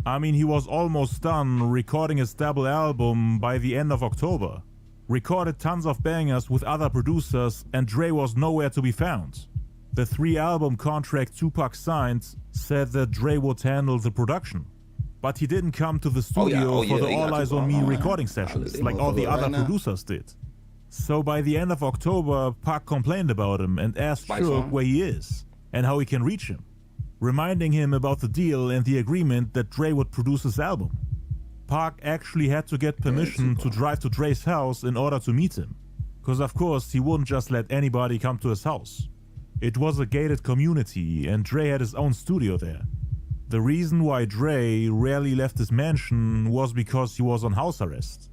S2: I mean, he was almost done recording his double album by the end of October. Recorded tons of bangers with other producers, and Dre was nowhere to be found. The 3-album contract Tupac signed said that Dre would handle the production. But he didn't come to the studio for the All Eyes on Me recording sessions like all the other producers did. So by the end of October, Pac complained about him and asked Suge where he is and how he can reach him, reminding him about the deal and the agreement that Dre would produce his album. Pac actually had to get permission to drive to Dre's house in order to meet him, because of course he wouldn't just let anybody come to his house. It was a gated community and Dre had his own studio there. The reason why Dre rarely left his mansion was because he was on house arrest.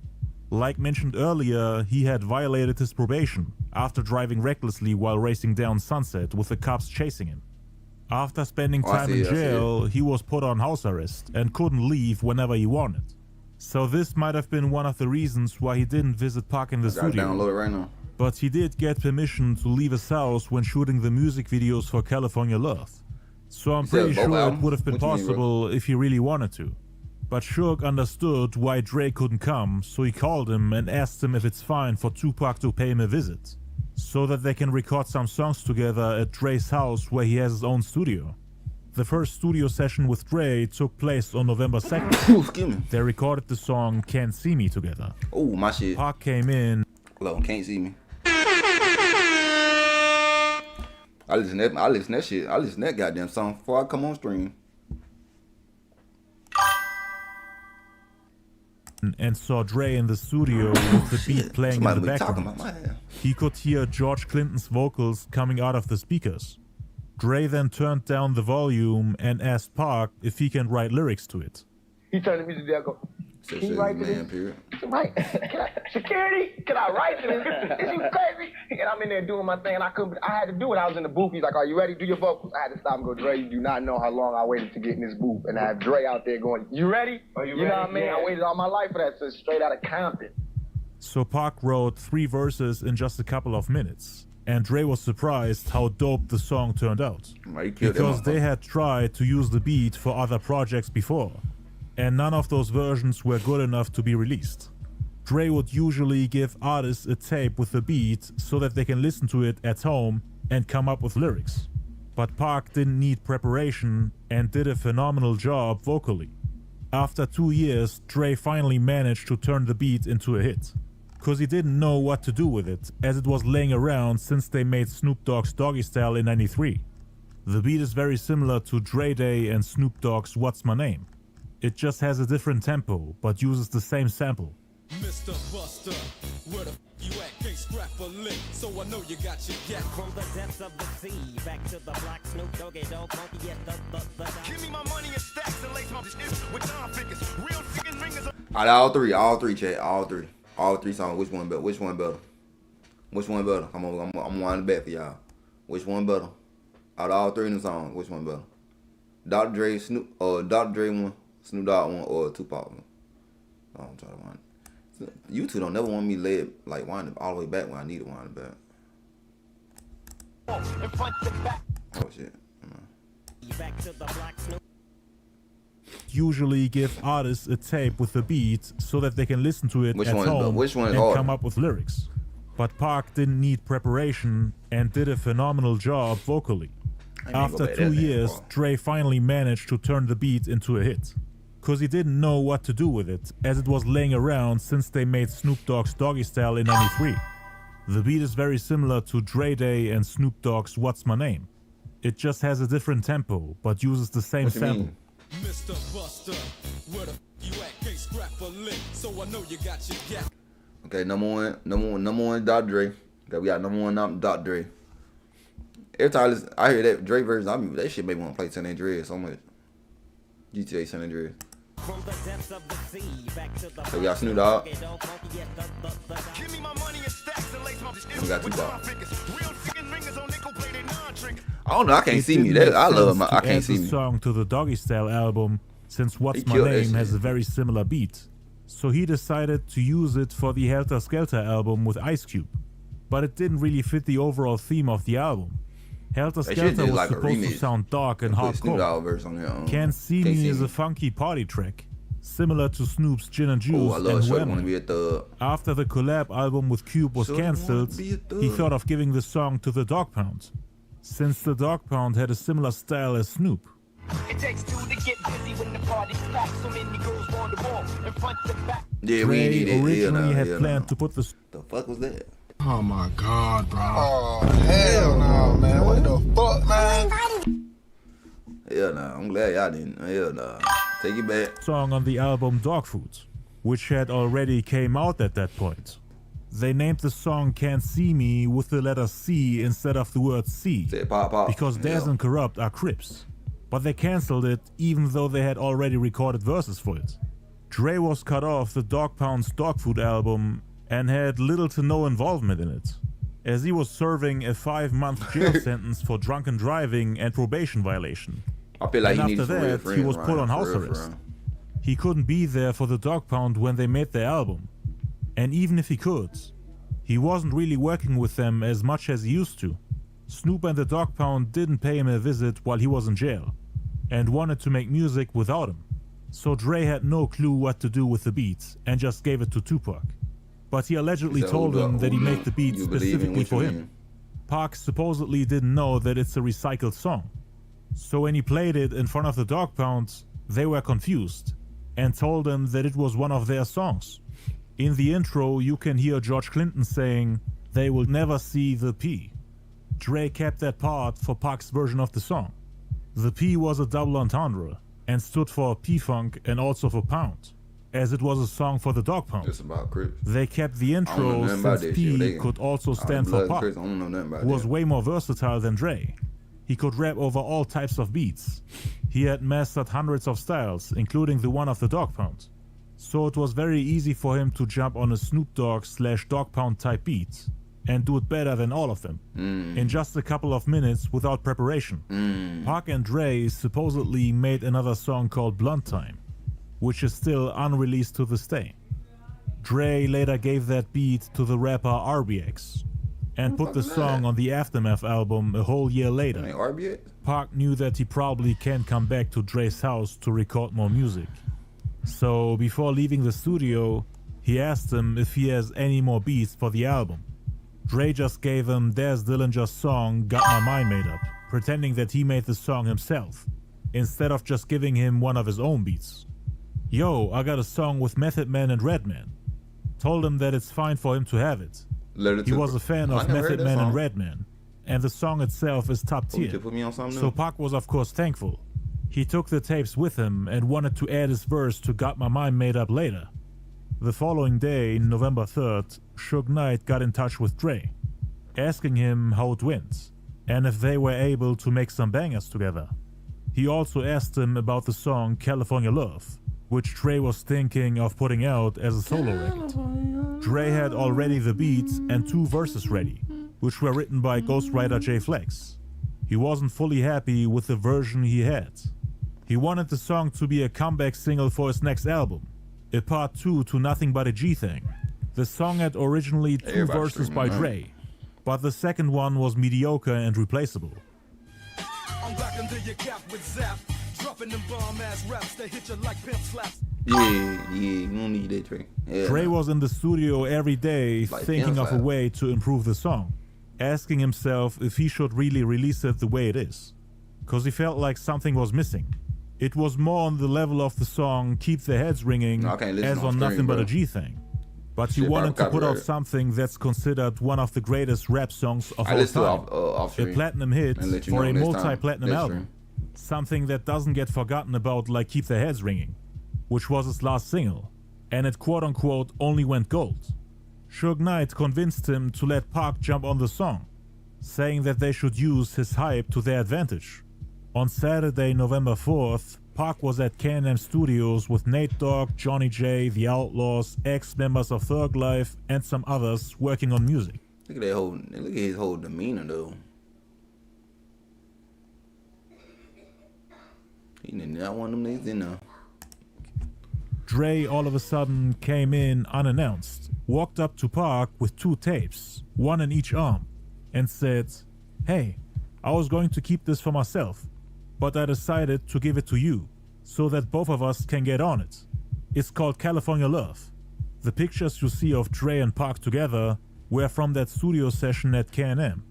S2: Like mentioned earlier, he had violated his probation after driving recklessly while racing down Sunset with the cops chasing him. After spending time in jail, he was put on house arrest and couldn't leave whenever he wanted. So this might have been one of the reasons why he didn't visit Pac in the studio.
S1: Download it right now.
S2: But he did get permission to leave his house when shooting the music videos for California Love. So I'm pretty sure it would have been possible if he really wanted to. But Suge understood why Dre couldn't come, so he called him and asked him if it's fine for Tupac to pay him a visit, so that they can record some songs together at Dre's house where he has his own studio. The first studio session with Dre took place on November 2nd. They recorded the song Can't See Me together.
S1: Oh, my shit.
S2: Pac came in.
S1: Hello, Can't See Me. I listen to that shit. I listen to that goddamn song before I come on stream.
S2: And saw Dre in the studio with the beat playing in the background. He could hear George Clinton's vocals coming out of the speakers. Dre then turned down the volume and asked Pac if he can write lyrics to it.
S3: He turned to me and go, can you write to this? Right. Security, can I write to this? Is you crazy? And I'm in there doing my thing, and I had to do it. I was in the booth. He's like, are you ready to do your vocals? I had to stop and go, Dre, you do not know how long I waited to get in this booth. And I have Dre out there going, you ready? Are you ready? Know what I mean? Yeah. I waited all my life for that, so straight out of Compton.
S2: So Pac wrote 3 verses in just a couple of minutes. And Dre was surprised how dope the song turned out. Because they had tried to use the beat for other projects before, and none of those versions were good enough to be released. Dre would usually give artists a tape with the beat so that they can listen to it at home and come up with lyrics. But Pac didn't need preparation and did a phenomenal job vocally. After 2 years, Dre finally managed to turn the beat into a hit, cause he didn't know what to do with it, as it was laying around since they made Snoop Dogg's Doggy Style in '93. The beat is very similar to Dre Day and Snoop Dogg's What's My Name. It just has a different tempo, but uses the same sample.
S10: Mr. Buster, where the you at? Can't scrap a lick, so I know you got your gap.
S5: From the depths of the sea, back to the block, Snoop Doggy Dogg, funky at the
S10: Give me my money in stacks and lace my shit with Don figures. Real freaking ringers.
S1: All three, chat, all three. All 3 songs, which one better? Which one better? Which one better? I'm winding back for y'all. Which one better? Out of all 3 of the songs, which one better? Dr. Dre, Snoop, Dr. Dre one, Snoop Dogg one, or Tupac one? I'm trying to wind it. You two don't never want me lay it, like wind it all the way back when I need to wind it back. Oh shit.
S5: Back to the block, Snoop.
S2: Usually give artists a tape with the beat so that they can listen to it at home and come up with lyrics. But Pac didn't need preparation and did a phenomenal job vocally. After 2 years, Dre finally managed to turn the beat into a hit. cause he didn't know what to do with it, as it was laying around since they made Snoop Dogg's Doggy Style in '93. The beat is very similar to Dre Day and Snoop Dogg's What's My Name. It just has a different tempo, but uses the same sample.
S10: Mr. Buster, where the you at? Can't scrap a lick, so I know you got your gap.
S1: Okay, number one, Dr. Dre. Okay, we got number one, Dr. Dre. Every time I hear that Dre version, that shit make me want to play 10 Dread so much. GTA San Andreas. So we got Snoop Dogg. We got Tupac. I don't know. I can't see me. I love my. I can't see me.
S2: Song to the Doggy Style album, since What's My Name has a very similar beat, so he decided to use it for the Helter Skelter album with Ice Cube. But it didn't really fit the overall theme of the album. Helter Skelter was supposed to sound dark and hardcore. Can't See Me is a funky party track, similar to Snoop's Gin and Juice and Whammy. After the collab album with Cube was cancelled, he thought of giving the song to the Dogg Pound, since the Dogg Pound had a similar style as Snoop.
S11: It takes two to get busy when the party's packed. So many girls on the wall, in front to back.
S1: Yeah,
S2: Dre originally had planned to put the
S1: fuck was that?
S4: Oh my God, bro. Oh, hell no, man. What the fuck, man?
S1: Hell no. I'm glad y'all didn't. Hell no. Take it back.
S2: Song on the album Dog Food, which had already came out at that point. They named the song Can't See Me with the letter C instead of the word C, because Daz and Corrupt are Crips. But they cancelled it even though they had already recorded verses for it. Dre was cut off the Dogg Pound's Dog Food album and had little to no involvement in it, as he was serving a 5-month jail sentence for drunken driving and probation violation.
S1: I feel like
S2: and after that, he was put on house arrest. He couldn't be there for the Dogg Pound when they made their album. And even if he could, he wasn't really working with them as much as he used to. Snoop and the Dogg Pound didn't pay him a visit while he was in jail, and wanted to make music without him. So Dre had no clue what to do with the beats and just gave it to Tupac. But he allegedly told him that he made the beat specifically for him. Pac supposedly didn't know that it's a recycled song. So when he played it in front of the Dogg Pound, they were confused and told him that it was one of their songs. In the intro, you can hear George Clinton saying, "They will never see the P." Dre kept that part for Pac's version of the song. The P was a double entendre and stood for P-Funk and also for Pound, as it was a song for the Dogg Pound.
S1: It's about Crips.
S2: They kept the intro since P could also stand for Pac, who was way more versatile than Dre. He could rap over all types of beats. He had mastered hundreds of styles, including the one of the Dogg Pound. So it was very easy for him to jump on a Snoop Dogg/Dogg Pound type beat and do it better than all of them, in just a couple of minutes without preparation. Pac and Dre supposedly made another song called Blunt Time, which is still unreleased to this day. Dre later gave that beat to the rapper RBX, and put the song on the Aftermath album a whole year later. Pac knew that he probably can't come back to Dre's house to record more music. So before leaving the studio, he asked him if he has any more beats for the album. Dre just gave him Daz Dillinger's song Got My Mind Made Up, pretending that he made the song himself, instead of just giving him one of his own beats. "Yo, I got a song with Method Man and Redman." Told him that it's fine for him to have it. He was a fan of Method Man and Redman, and the song itself is top tier. So Pac was of course thankful. He took the tapes with him and wanted to add his verse to Got My Mind Made Up later. The following day, November 3rd, Suge Knight got in touch with Dre, asking him how it went, and if they were able to make some bangers together. He also asked him about the song California Love, which Dre was thinking of putting out as a solo record. Dre had already the beats and 2 verses ready, which were written by ghostwriter Jay Flex. He wasn't fully happy with the version he had. He wanted the song to be a comeback single for his next album, a part 2 to Nothing But a G Thing. The song had originally 2 verses by Dre, but the second one was mediocre and replaceable.
S10: I'm back under your cap with Zap, dropping them bomb-ass raps that hit you like pimp slaps.
S1: Yeah, you don't need that, Dre. Yeah,
S2: Dre was in the studio every day thinking of a way to improve the song, asking himself if he should really release it the way it is, cause he felt like something was missing. It was more on the level of the song Keep Their Heads Ringing as on Nothing But a G Thing. But he wanted to put out something that's considered one of the greatest rap songs of all time. A platinum hit for a multi-platinum album. Something that doesn't get forgotten about like Keep Their Heads Ringing, which was his last single, and it quote-unquote only went gold. Suge Knight convinced him to let Pac jump on the song, saying that they should use his hype to their advantage. On Saturday, November 4th, Pac was at K&M Studios with Nate Dogg, Johnny J, The Outlaws, ex-members of Thug Life, and some others working on music.
S1: Look at his whole demeanor though. He did not want them niggas in there.
S2: Dre all of a sudden came in unannounced, walked up to Pac with 2 tapes, one in each arm, and said, "Hey, I was going to keep this for myself, but I decided to give it to you, so that both of us can get on it. It's called California Love." The pictures you see of Dre and Pac together were from that studio session at K&M.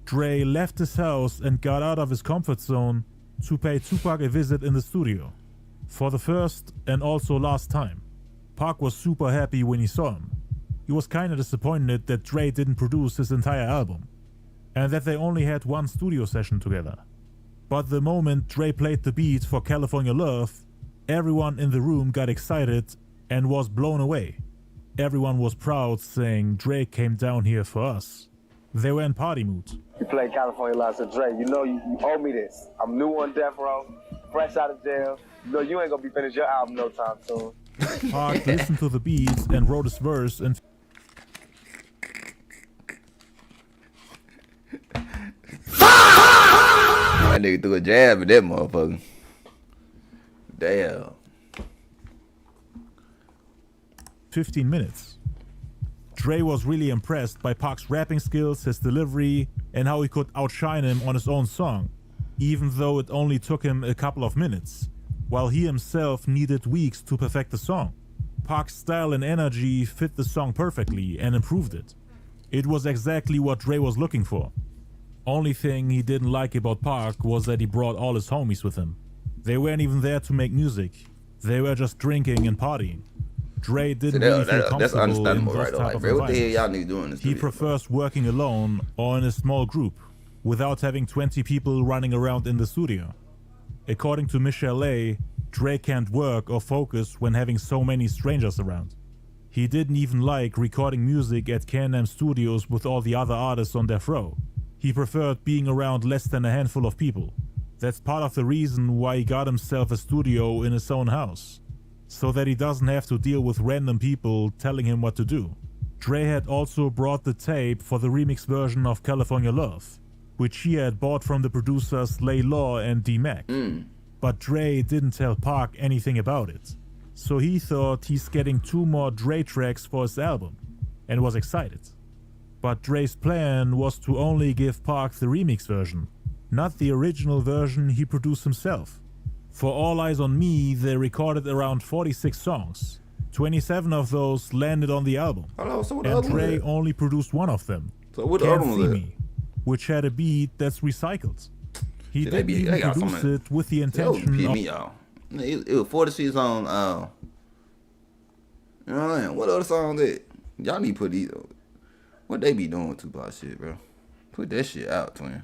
S2: Dre left his house and got out of his comfort zone to pay Tupac a visit in the studio. For the first and also last time. Pac was super happy when he saw him. He was kinda disappointed that Dre didn't produce his entire album, and that they only had one studio session together. But the moment Dre played the beat for California Love, everyone in the room got excited and was blown away. Everyone was proud, saying Dre came down here for us. They were in party mood.
S3: You play California Love, so Dre, you know you owe me this. I'm new on death row, fresh out of jail. You know you ain't gonna be finished your album no time soon.
S2: Pac listened to the beats and wrote his verse and
S1: that nigga threw a jab at that motherfucker. Damn.
S2: 15 minutes. Dre was really impressed by Pac's rapping skills, his delivery, and how he could outshine him on his own song, even though it only took him a couple of minutes, while he himself needed weeks to perfect the song. Pac's style and energy fit the song perfectly and improved it. It was exactly what Dre was looking for. Only thing he didn't like about Pac was that he brought all his homies with him. They weren't even there to make music. They were just drinking and partying. Dre didn't really feel comfortable in those type of environments. He prefers working alone or in a small group, without having 20 people running around in the studio. According to Michelle A., Dre can't work or focus when having so many strangers around. He didn't even like recording music at K&M Studios with all the other artists on death row. He preferred being around less than a handful of people. That's part of the reason why he got himself a studio in his own house, so that he doesn't have to deal with random people telling him what to do. Dre had also brought the tape for the remix version of California Love, which he had bought from the producers Lay Law and D-Mac. But Dre didn't tell Pac anything about it, so he thought he's getting 2 more Dre tracks for his album, and was excited. But Dre's plan was to only give Pac the remix version, not the original version he produced himself. For All Eyes on Me, they recorded around 46 songs. 27 of those landed on the album, and Dre only produced 1 of them, Can't See Me, which had a beat that's recycled. He didn't even produce it with the intention of...
S1: It was 46 songs. You know what I mean? What other songs that? Y'all need to put these... What they be doing with Tupac shit, bro? Put that shit out, twin.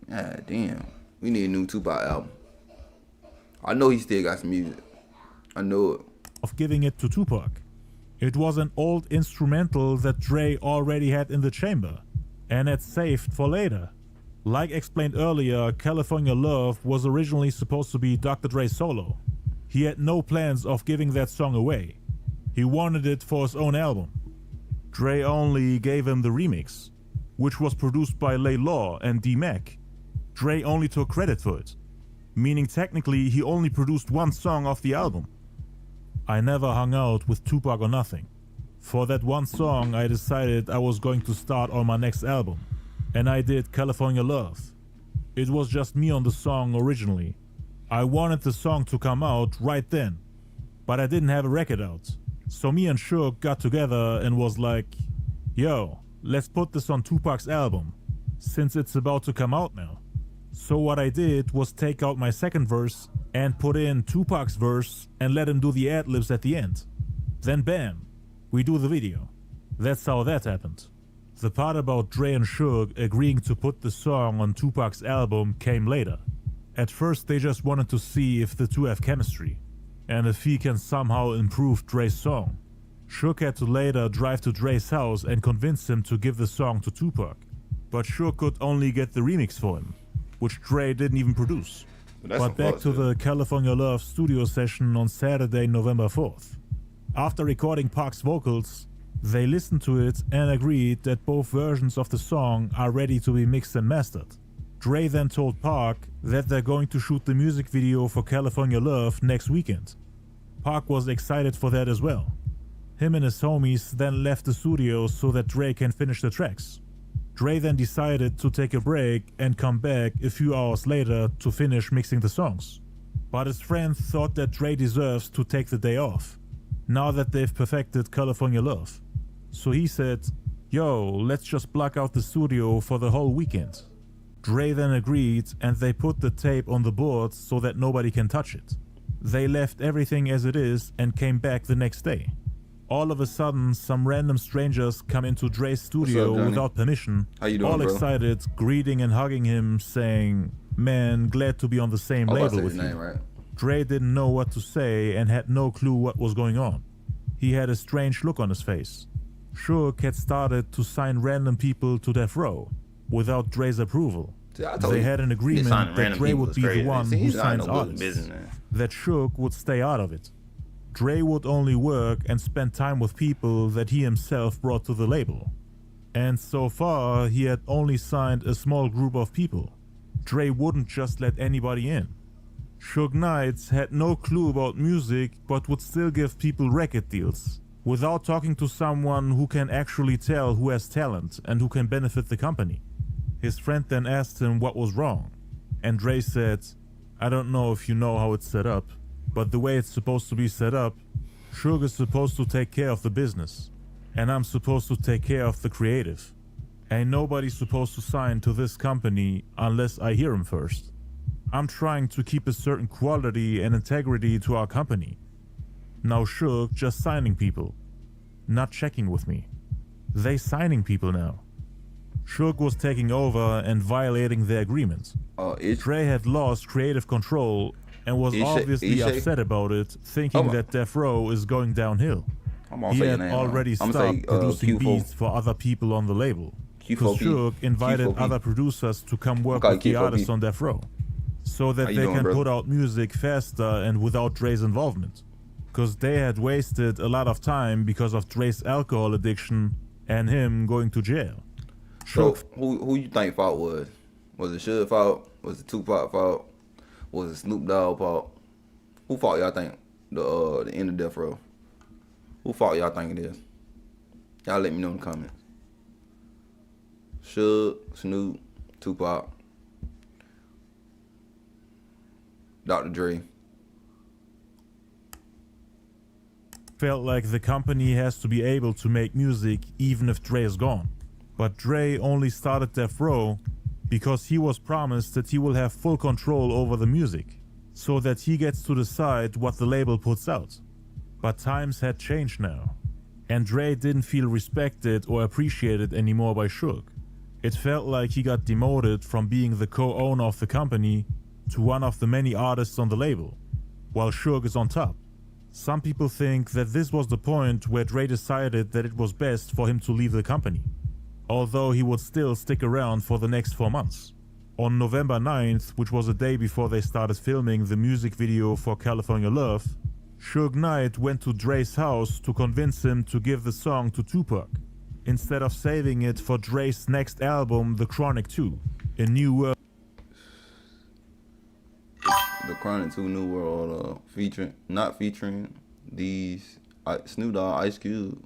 S1: God damn. We need a new Tupac album. I know he still got some music. I know it.
S2: Of giving it to Tupac. It was an old instrumental that Dre already had in the chamber, and had saved for later. Like explained earlier, California Love was originally supposed to be Dr. Dre's solo. He had no plans of giving that song away. He wanted it for his own album. Dre only gave him the remix, which was produced by Lay Law and D-Mac. Dre only took credit for it, meaning technically he only produced 1 song off the album. I never hung out with Tupac or nothing. For that 1 song I decided I was going to start on my next album, and I did California Love. It was just me on the song originally. I wanted the song to come out right then, but I didn't have a record out. So me and Suge got together and was like, yo, let's put this on Tupac's album, since it's about to come out now. So what I did was take out my second verse and put in Tupac's verse and let him do the ad-libs at the end. Then bam, we do the video. That's how that happened. The part about Dre and Suge agreeing to put the song on Tupac's album came later. At first they just wanted to see if the two have chemistry, and if he can somehow improve Dre's song. Suge had to later drive to Dre's house and convince him to give the song to Tupac, but Suge could only get the remix for him, which Dre didn't even produce. But back to the California Love studio session on Saturday, November 4th. After recording Pac's vocals, they listened to it and agreed that both versions of the song are ready to be mixed and mastered. Dre then told Pac that they're going to shoot the music video for California Love next weekend. Pac was excited for that as well. Him and his homies then left the studio so that Dre can finish the tracks. Dre then decided to take a break and come back a few hours later to finish mixing the songs. But his friends thought that Dre deserves to take the day off, now that they've perfected California Love. So he said, "Yo, let's just block out the studio for the whole weekend." Dre then agreed and they put the tape on the board so that nobody can touch it. They left everything as it is and came back the next day. All of a sudden, some random strangers come into Dre's studio without permission,
S1: How you doing,
S2: all
S1: bro?
S2: excited, greeting and hugging him, saying, "Man, glad to be on the same label with you."
S1: Right?
S2: Dre didn't know what to say and had no clue what was going on. He had a strange look on his face. Suge had started to sign random people to Death Row without Dre's approval.
S1: See, I told
S2: They
S1: you,
S2: had an agreement
S1: signing
S2: that
S1: random
S2: Dre
S1: people
S2: would
S1: is
S2: be the
S1: crazy.
S2: one
S1: See,
S2: who
S1: he's not
S2: signs
S1: no good
S2: artists,
S1: business, man.
S2: that Suge would stay out of it. Dre would only work and spend time with people that he himself brought to the label. And so far, he had only signed a small group of people. Dre wouldn't just let anybody in. Suge Knight had no clue about music but would still give people record deals, without talking to someone who can actually tell who has talent and who can benefit the company. His friend then asked him what was wrong, and Dre said, "I don't know if you know how it's set up, but the way it's supposed to be set up, Suge is supposed to take care of the business, and I'm supposed to take care of the creative. Ain't nobody supposed to sign to this company unless I hear him first. I'm trying to keep a certain quality and integrity to our company. Now Suge just signing people, not checking with me. They signing people now." Suge was taking over and violating the agreement. Dre had lost creative control and was obviously upset about it, thinking that Death Row is going downhill. He had already stopped producing beats for other people on the label, because Suge invited other producers to come work with the artists on Death Row, so that they can put out music faster and without Dre's involvement. Because they had wasted a lot of time because of Dre's alcohol addiction and him going to jail.
S1: So who you think fault was? Was it Suge fault? Was it Tupac fault? Was it Snoop Dogg fault? Who fault y'all think the end of Death Row? Who fault y'all think it is? Y'all let me know in the comments. Suge, Snoop, Tupac, Dr. Dre.
S2: Felt like the company has to be able to make music even if Dre is gone. But Dre only started Death Row because he was promised that he will have full control over the music, so that he gets to decide what the label puts out. But times had changed now, and Dre didn't feel respected or appreciated anymore by Suge. It felt like he got demoted from being the co-owner of the company to one of the many artists on the label, while Suge is on top. Some people think that this was the point where Dre decided that it was best for him to leave the company, although he would still stick around for the next 4 months. On November 9th, which was a day before they started filming the music video for California Love, Suge Knight went to Dre's house to convince him to give the song to Tupac, instead of saving it for Dre's next album, The Chronic 2, A New World.
S1: The Chronic 2 New World, not featuring these Snoop Dogg, Ice Cube.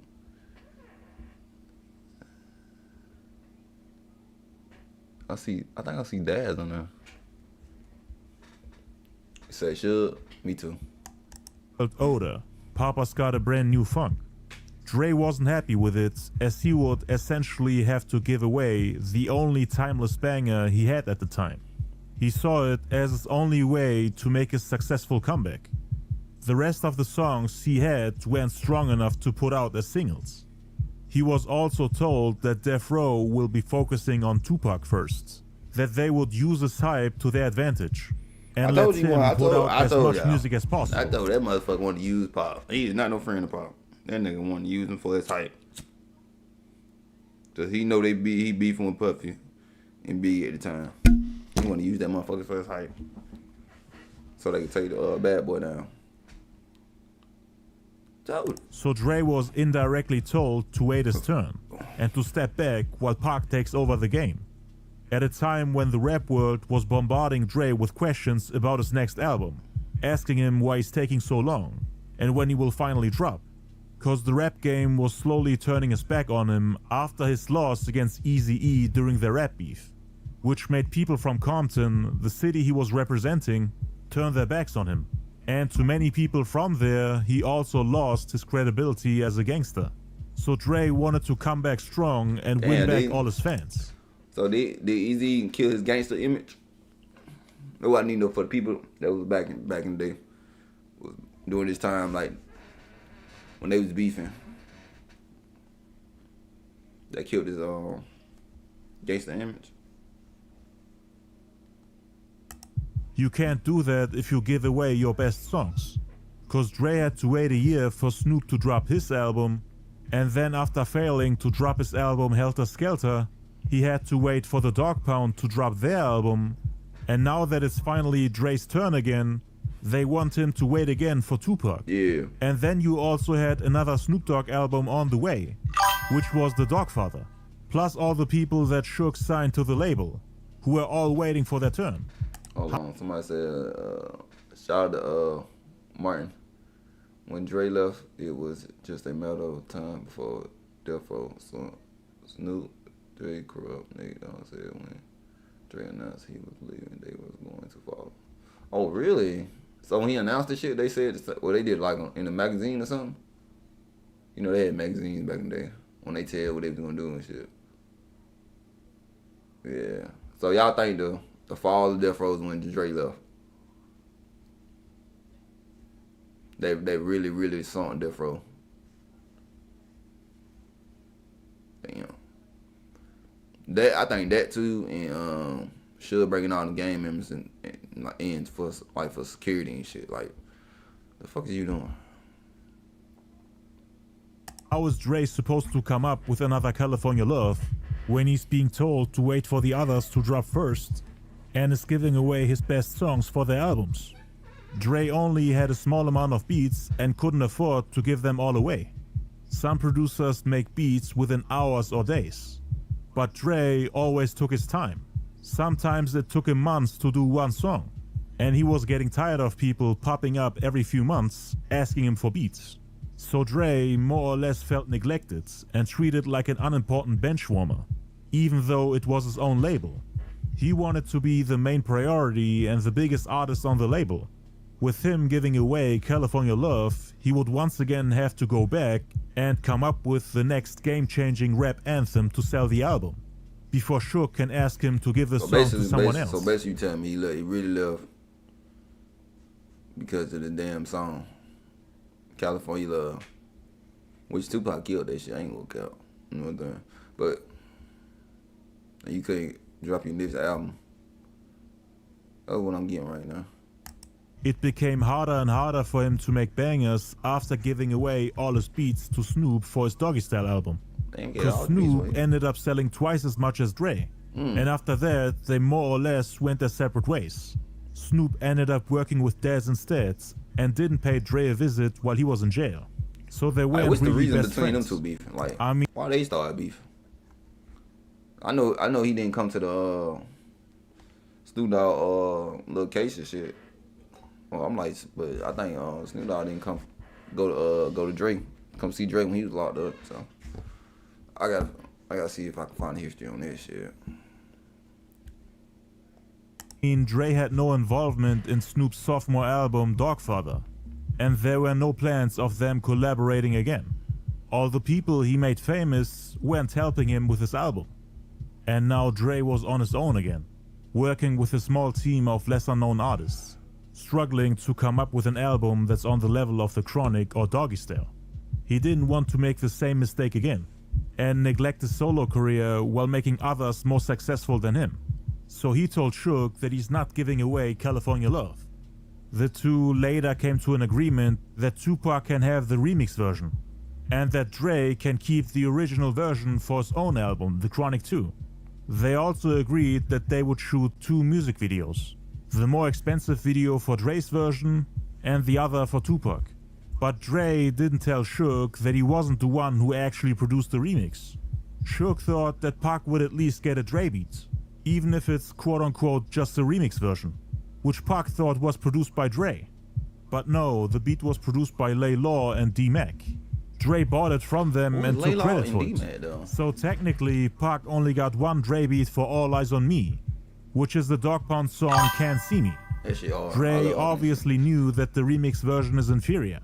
S1: I think I see Daz on there. He said, "Suge, me too."
S2: Older, Papa's got a brand new funk. Dre wasn't happy with it, as he would essentially have to give away the only timeless banger he had at the time. He saw it as his only way to make a successful comeback. The rest of the songs he had weren't strong enough to put out as singles. He was also told that Death Row will be focusing on Tupac first, that they would use his hype to their advantage, and let him put out as much music as possible.
S1: I thought that motherfucker wanted to use Pop. He is not no friend of Pop. That nigga wanted to use him for his hype. Cause he know he beefing with Puffy and Big at the time. He want to use that motherfucker for his hype, so they could take the Bad Boy down.
S2: So Dre was indirectly told to wait his turn and to step back while Pac takes over the game. At a time when the rap world was bombarding Dre with questions about his next album, asking him why he's taking so long and when he will finally drop. Cause the rap game was slowly turning his back on him after his loss against Eazy-E during their rap beef, which made people from Compton, the city he was representing, turn their backs on him. And to many people from there, he also lost his credibility as a gangster. So Dre wanted to come back strong and win back all his fans.
S1: So did Eazy kill his gangster image? No, I need to know for the people that was back in the day, was during this time, like when they was beefing, that killed his gangster image.
S2: You can't do that if you give away your best songs. Cause Dre had to wait a year for Snoop to drop his album, and then after failing to drop his album Helter Skelter, he had to wait for the Dogg Pound to drop their album, and now that it's finally Dre's turn again, they want him to wait again for Tupac.
S1: Yeah.
S2: And then you also had another Snoop Dogg album on the way, which was The Dogfather, plus all the people that Suge signed to the label, who were all waiting for their turn.
S1: Hold on, somebody said, shout out to Martin. When Dre left, it was just a matter of time before Death Row. So Snoop, Dre corrupt, nigga, said when Dre announced he was leaving, they was going to follow. Oh, really? So when he announced this shit, they said, well, they did like in a magazine or something? You know, they had magazines back in the day when they tell what they was gonna do and shit. Yeah. So y'all think the fall of Death Row is when Dre left? They really sunk Death Row. Damn. I think that too, and Suge breaking all the game members and ends for security and shit. Like, the fuck is you doing?
S2: How is Dre supposed to come up with another California Love when he's being told to wait for the others to drop first and is giving away his best songs for their albums? Dre only had a small amount of beats and couldn't afford to give them all away. Some producers make beats within hours or days, but Dre always took his time. Sometimes it took him months to do one song, and he was getting tired of people popping up every few months asking him for beats. So Dre more or less felt neglected and treated like an unimportant bench warmer, even though it was his own label. He wanted to be the main priority and the biggest artist on the label. With him giving away California Love, he would once again have to go back and come up with the next game-changing rap anthem to sell the album, before Suge can ask him to give the song to someone else.
S1: So basically you telling me he really left because of the damn song, California Love, which Tupac killed that shit. I ain't gonna count. You know what I'm saying? But you couldn't drop your next album. That's what I'm getting right now.
S2: It became harder and harder for him to make bangers after giving away all his beats to Snoop for his Doggy Style album. Because Snoop ended up selling twice as much as Dre. And after that, they more or less went their separate ways. Snoop ended up working with Daz instead and didn't pay Dre a visit while he was in jail. So they weren't
S1: what's
S2: really
S1: the reason
S2: best
S1: between
S2: friends.
S1: them two beefing? Like,
S2: I mean,
S1: why they started beefing? I know he didn't come to the Snoop Dogg little case and shit. Well, I'm like, but I think Snoop Dogg didn't go to Dre, come see Dre when he was locked up. So I gotta see if I can find the history on that shit.
S2: Dre had no involvement in Snoop's sophomore album Dogfather, and there were no plans of them collaborating again. All the people he made famous weren't helping him with his album. And now Dre was on his own again, working with a small team of lesser-known artists, struggling to come up with an album that's on the level of The Chronic or Doggy Style. He didn't want to make the same mistake again, and neglect his solo career while making others more successful than him. So he told Suge that he's not giving away California Love. The two later came to an agreement that Tupac can have the remix version, and that Dre can keep the original version for his own album, The Chronic 2. They also agreed that they would shoot 2 music videos, the more expensive video for Dre's version and the other for Tupac. But Dre didn't tell Suge that he wasn't the one who actually produced the remix. Suge thought that Pac would at least get a Dre beat, even if it's quote-unquote just a remix version, which Pac thought was produced by Dre. But no, the beat was produced by Lay Law and D-Mac. Dre bought it from them and took credit for it. So technically, Pac only got 1 Dre beat for All Eyes on Me, which is the Dogg Pound song Can't See Me. Dre obviously knew that the remix version is inferior.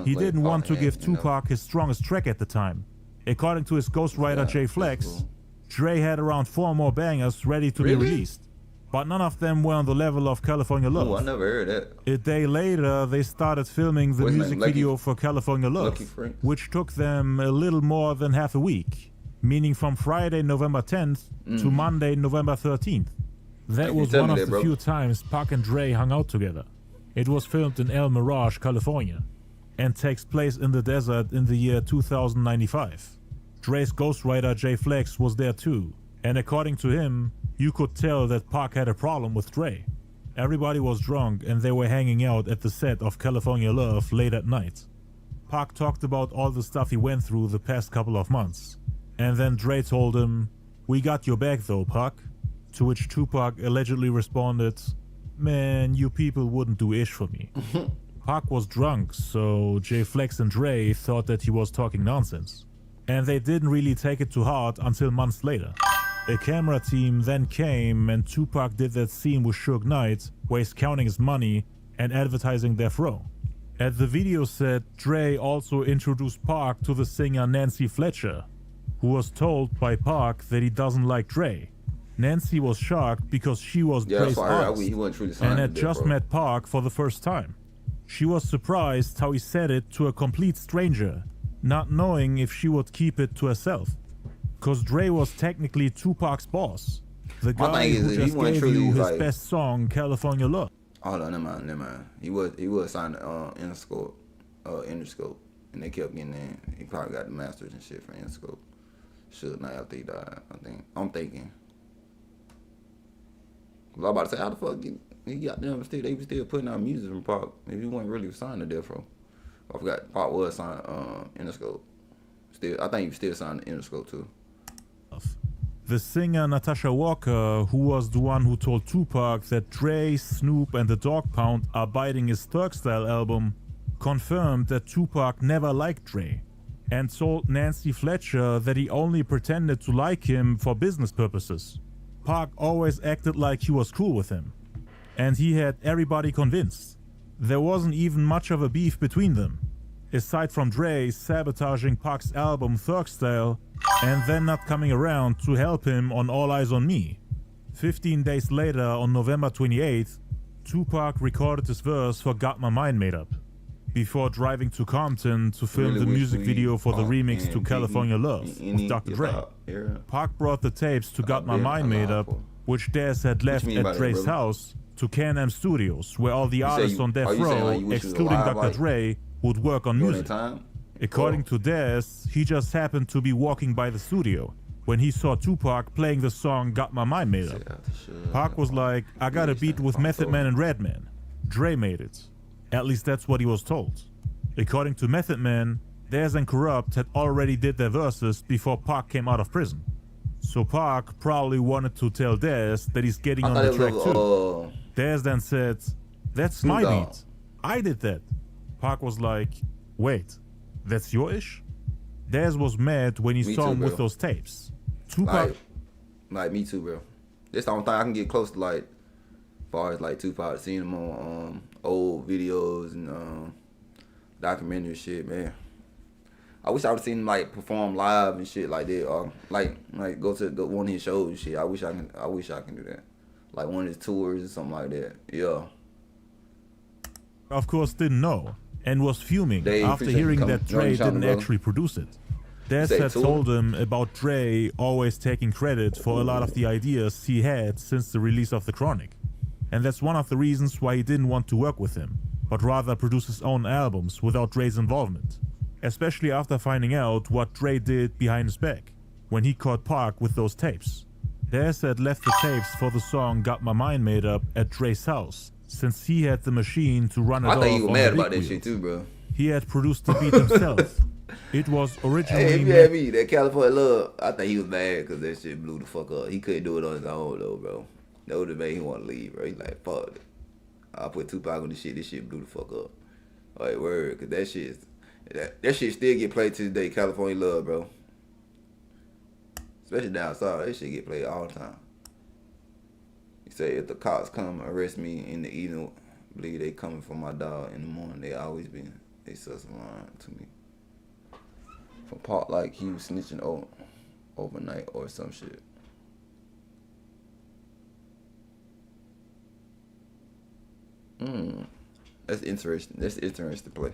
S2: He didn't want to give Tupac his strongest track at the time. According to his ghostwriter Jay Flex, Dre had around 4 more bangers ready to be released, but none of them were on the level of California Love.
S1: Ooh, I never heard that.
S2: A day later, they started filming the music video for California Love, which took them a little more than half a week, meaning from Friday, November 10th to Monday, November 13th. That was one of the few times Pac and Dre hung out together. It was filmed in El Mirage, California, and takes place in the desert in the year 2095. Dre's ghostwriter Jay Flex was there too, and according to him, you could tell that Pac had a problem with Dre. Everybody was drunk and they were hanging out at the set of California Love late at night. Pac talked about all the stuff he went through the past couple of months, and then Dre told him, "We got your back though, Pac," to which Tupac allegedly responded, "Man, you people wouldn't do ish for me." Pac was drunk, so Jay Flex and Dre thought that he was talking nonsense. And they didn't really take it to heart until months later. A camera team then came and Tupac did that scene with Suge Knight where he's counting his money and advertising Death Row. At the video set, Dre also introduced Pac to the singer Nancy Fletcher, who was told by Pac that he doesn't like Dre. Nancy was shocked because she was Dre's artist and had just met Pac for the first time. She was surprised how he said it to a complete stranger, not knowing if she would keep it to herself. Cause Dre was technically Tupac's boss, the guy who just gave you his best song, California Love.
S1: Hold on, never mind. He was signed to Interscope, and they kept getting in. He probably got the masters and shit from Interscope. Suge Knight after he died, I'm thinking. I was about to say, how the fuck he got them still? They was still putting out music from Pac. If he wasn't really signed to Death Row. I forgot Pac was signed Interscope. Still, I think he was still signed to Interscope too.
S2: The singer Natasha Walker, who was the one who told Tupac that Dre, Snoop and the Dogg Pound are biting his Thug Style album, confirmed that Tupac never liked Dre, and told Nancy Fletcher that he only pretended to like him for business purposes. Pac always acted like he was cool with him, and he had everybody convinced. There wasn't even much of a beef between them, aside from Dre sabotaging Pac's album Thug Style and then not coming around to help him on All Eyes on Me. 15 days later, on November 28th, Tupac recorded his verse for Got My Mind Made Up, before driving to Compton to film the music video for the remix to California Love with Dr. Dre. Pac brought the tapes to Got My Mind Made Up, which Dez had left at Dre's house, to Can-Am Studios, where all the artists on Death Row, excluding Dr. Dre, would work on music. According to Dez, he just happened to be walking by the studio when he saw Tupac playing the song Got My Mind Made Up. Pac was like, "I got a beat with Method Man and Redman. Dre made it." At least that's what he was told. According to Method Man, Dez and Corrupt had already did their verses before Pac came out of prison. So Pac probably wanted to tell Dez that he's getting on the track too. Dez then said, "That's my beat. I did that." Pac was like, "Wait, that's your ish?" Dez was mad when he saw him with those tapes. Tupac,
S1: like me too, bro. That's the only thing I can get close to, like, as far as like Tupac, seeing him on old videos and documentary shit, man. I wish I would have seen him like perform live and shit like that, or like go to one of his shows and shit. I wish I can do that. like one of his tours or something like that. Yeah.
S2: Of course, didn't know and was fuming
S1: Dave,
S2: after hearing that Dre didn't actually produce it. Dez had told him about Dre always taking credit for a lot of the ideas he had since the release of The Chronic. And that's one of the reasons why he didn't want to work with him, but rather produce his own albums without Dre's involvement. Especially after finding out what Dre did behind his back, when he caught Pac with those tapes. Dez had left the tapes for the song Got My Mind Made Up at Dre's house, since he had the machine to run it off on the beat wheels. I think he was mad about that shit too, bro. He had produced the beat himself. It was originally
S1: me, that California Love, I think he was mad because that shit blew the fuck up. He couldn't do it on his own though, bro. That would have made him want to leave, bro. He's like, fuck it. I put Tupac on this shit blew the fuck up. Like, word, because that shit still get played to this day, California Love, bro. Especially down south, that shit get played all the time. He say, if the cops come arrest me in the evening, believe they coming for my dog in the morning, they always be, they sus around to me. From Pac like he was snitching overnight or some shit. That's interesting. That's interesting to play.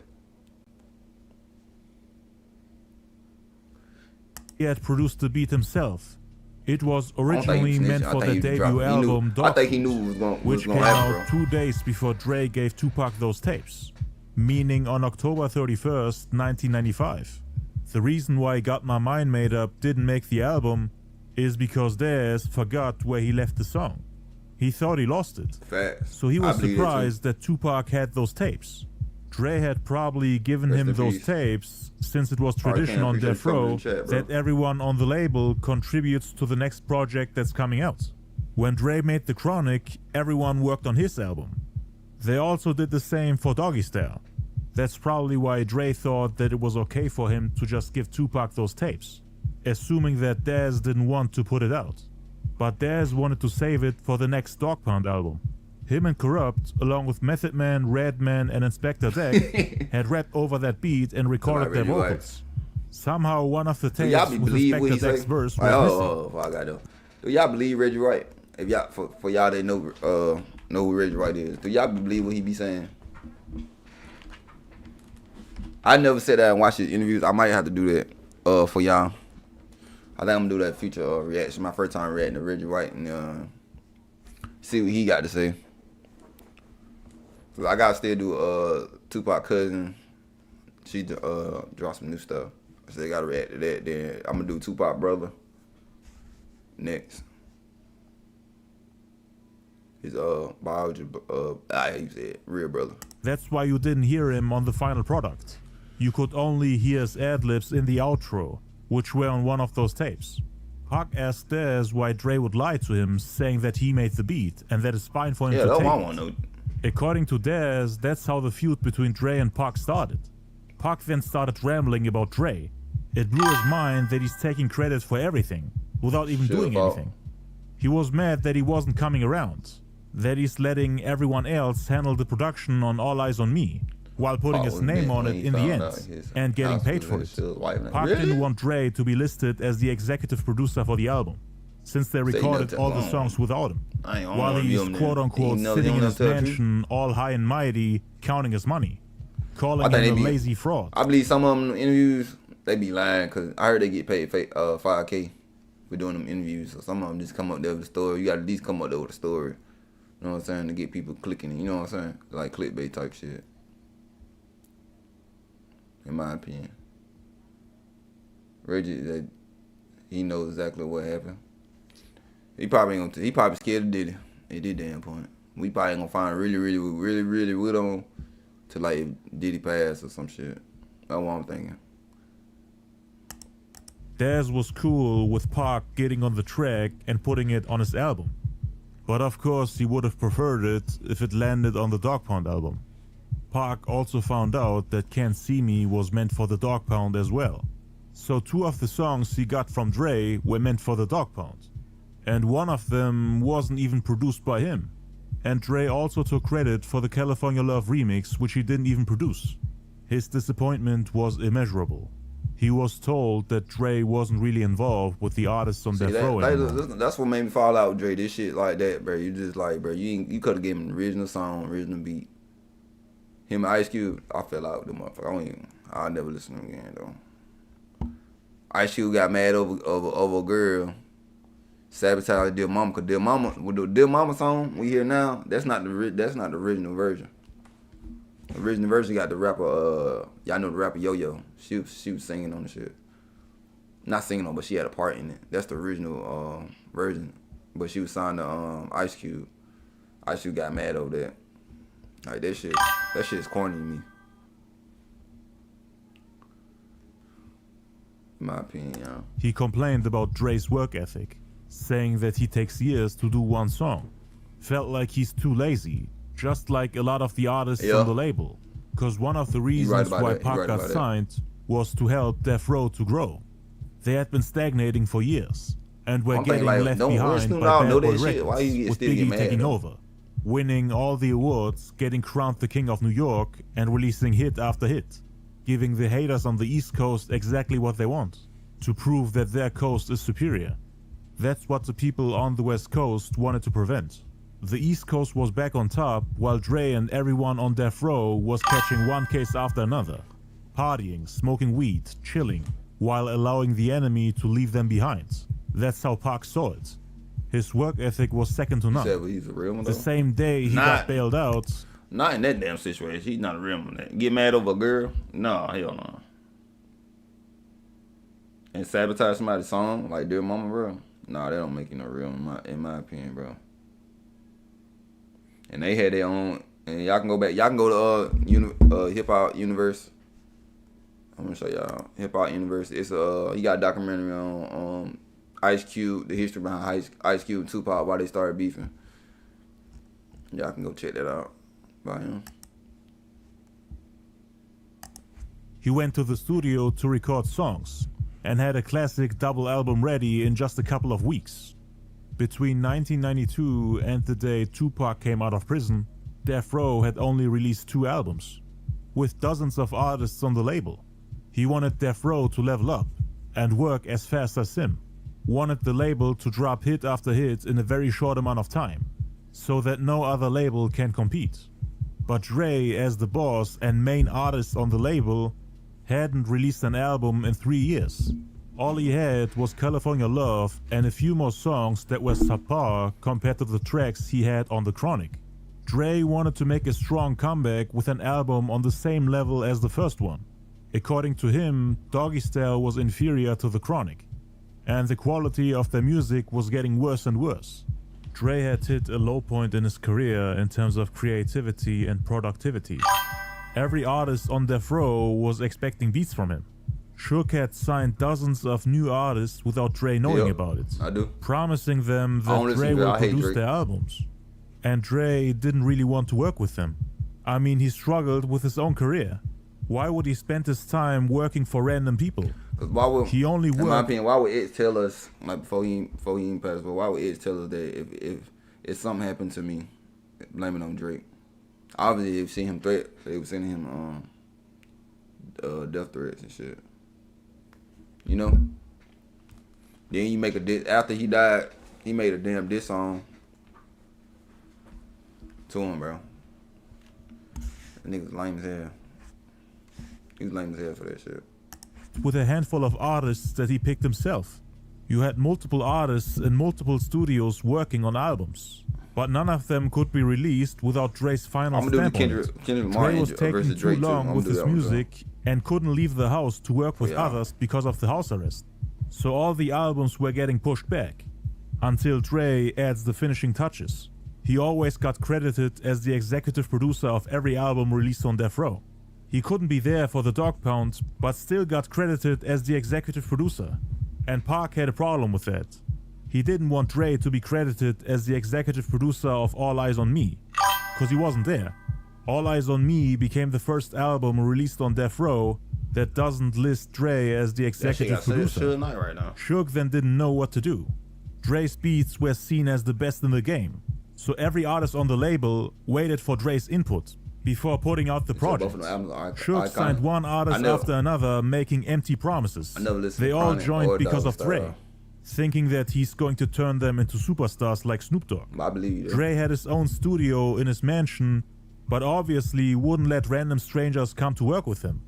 S2: He had produced the beat himself. It was originally meant for the debut album Dogg,
S1: I think he knew it was going
S2: which came out 2 days before Dre gave Tupac those tapes, meaning on October 31st, 1995. The reason why Got My Mind Made Up didn't make the album is because Dez forgot where he left the song. He thought he lost it.
S1: Facts.
S2: So he was surprised that Tupac had those tapes. Dre had probably given him those tapes, since it was tradition on Death Row that everyone on the label contributes to the next project that's coming out. When Dre made The Chronic, everyone worked on his album. They also did the same for Doggy Style. That's probably why Dre thought that it was okay for him to just give Tupac those tapes, assuming that Dez didn't want to put it out. But Dez wanted to save it for the next Dogg Pound album. Him and Corrupt, along with Method Man, Redman, and Inspector Deck, had rapped over that beat and recorded their vocals. Somehow one of the tapes with Inspector Deck's verse was missing.
S1: I got it. Do y'all believe Reggie Wright? If y'all, for y'all that know who Reggie Wright is, do y'all believe what he be saying? I never sat there and watched his interviews. I might have to do that for y'all. I think I'm gonna do that future reaction. My first time reacting to Reggie Wright and see what he got to say. So I gotta still do Tupac cousin. She dropped some new stuff. So they gotta react to that. Then I'm gonna do Tupac brother next. His biology, he said real brother.
S2: That's why you didn't hear him on the final product. You could only hear his ad-libs in the outro, which were on one of those tapes. Pac asked Dez why Dre would lie to him, saying that he made the beat and that it's fine for him to take it. According to Dez, that's how the feud between Dre and Pac started. Pac then started rambling about Dre. It blew his mind that he's taking credit for everything, without even doing anything. He was mad that he wasn't coming around, that he's letting everyone else handle the production on All Eyes on Me, while putting his name on it in the end, and getting paid for it. Pac didn't want Dre to be listed as the executive producer for the album, since they recorded all the songs without him, while he's quote-unquote sitting in his mansion all high and mighty, counting his money, calling him a lazy fraud.
S1: I believe some of them interviews, they be lying, because I heard they get paid $5K for doing them interviews, so some of them just come up there with a story. You got to at least come up there with a story, you know what I'm saying, to get people clicking it, you know what I'm saying, like clickbait type shit. In my opinion, Reggie, he knows exactly what happened. He probably ain't gonna. He probably scared of Diddy. At this damn point, we probably ain't gonna find really with on to like Diddy pass or some shit. That's what I'm thinking.
S2: Dez was cool with Pac getting on the track and putting it on his album, but of course he would have preferred it if it landed on the Dogg Pound album. Pac also found out that Can't See Me was meant for the Dogg Pound as well. So 2 of the songs he got from Dre were meant for the Dogg Pound. And one of them wasn't even produced by him. And Dre also took credit for the California Love remix, which he didn't even produce. His disappointment was immeasurable. He was told that Dre wasn't really involved with the artists on Death Row anymore.
S1: That's what made me fall out with Dre. This shit like that, bro. You just like, bro, you could have given him the original song, original beat. Him and Ice Cube, I fell out with the motherfucker. I'll never listen to him again though. Ice Cube got mad over a girl. Sabotage Dear Mama, cause Dear Mama, with the Dear Mama song we hear now, that's not the original version. The original version got the rapper, y'all know the rapper Yo-Yo. She was singing on the shit. Not singing on, but she had a part in it. That's the original version. But she was signed to Ice Cube. Ice Cube got mad over that. Like that shit's corny to me. In my opinion, y'all.
S2: He complained about Dre's work ethic, saying that he takes years to do one song. Felt like he's too lazy, just like a lot of the artists on the label. Cause one of the reasons why Pac got signed was to help Death Row to grow. They had been stagnating for years, and were getting left behind by Bad Boy Records, with Biggie taking over, winning all the awards, getting crowned the King of New York, and releasing hit after hit, giving the haters on the East Coast exactly what they want, to prove that their coast is superior. That's what the people on the West Coast wanted to prevent. The East Coast was back on top, while Dre and everyone on Death Row was catching one case after another, partying, smoking weed, chilling, while allowing the enemy to leave them behind. That's how Pac saw it. His work ethic was second to none.
S1: He's a real one,
S2: the same day he got bailed out.
S1: Not in that damn situation. He's not a real one. Get mad over a girl? No, hell no. And sabotage somebody's song like Dear Mama, bro? Nah, that don't make you no real in my opinion, bro. And they had their own, and y'all can go back. Y'all can go to Hip Hop Universe. I'm gonna show y'all Hip Hop Universe. It's he got a documentary on Ice Cube, the history behind Ice Cube and Tupac, why they started beefing. Y'all can go check that out by him.
S2: He went to the studio to record songs and had a classic double album ready in just a couple of weeks. Between 1992 and the day Tupac came out of prison, Death Row had only released 2 albums, with dozens of artists on the label. He wanted Death Row to level up and work as fast as him, wanted the label to drop hit after hit in a very short amount of time, so that no other label can compete. But Dre, as the boss and main artist on the label, hadn't released an album in 3 years. All he had was California Love and a few more songs that were subpar compared to the tracks he had on The Chronic. Dre wanted to make a strong comeback with an album on the same level as the first one. According to him, Doggy Style was inferior to The Chronic, and the quality of their music was getting worse and worse. Dre had hit a low point in his career in terms of creativity and productivity. Every artist on Death Row was expecting beats from him. Suge had signed dozens of new artists without Dre knowing about it, promising them that Dre will produce their albums. And Dre didn't really want to work with them. I mean, he struggled with his own career. Why would he spend his time working for random people?
S1: Why would,
S2: he only worked...
S1: In my opinion, why would it tell us, like before he even passed, but why would it tell us that if something happened to me, blame it on Drake? Obviously, they've seen him threat. They were sending him death threats and shit. You know? Then you make a diss. After he died, he made a damn diss song to him, bro. That nigga's lame as hell. He was lame as hell for that shit.
S2: With a handful of artists that he picked himself. You had multiple artists in multiple studios working on albums, but none of them could be released without Dre's final stamp on it. Dre was taking too long with his music and couldn't leave the house to work with others because of the house arrest. So all the albums were getting pushed back, until Dre adds the finishing touches. He always got credited as the executive producer of every album released on Death Row. He couldn't be there for the Dog Pound, but still got credited as the executive producer. And Pac had a problem with that. He didn't want Dre to be credited as the executive producer of All Eyes on Me, cause he wasn't there. All Eyes on Me became the first album released on Death Row that doesn't list Dre as the executive producer.
S1: Suge Knight right now.
S2: Suge then didn't know what to do. Dre's beats were seen as the best in the game, so every artist on the label waited for Dre's input, before putting out the project. Suge signed one artist after another, making empty promises. They all joined because of Dre, thinking that he's going to turn them into superstars like Snoop Dogg.
S1: I believe
S2: Dre had his own studio in his mansion, but obviously wouldn't let random strangers come to work with him.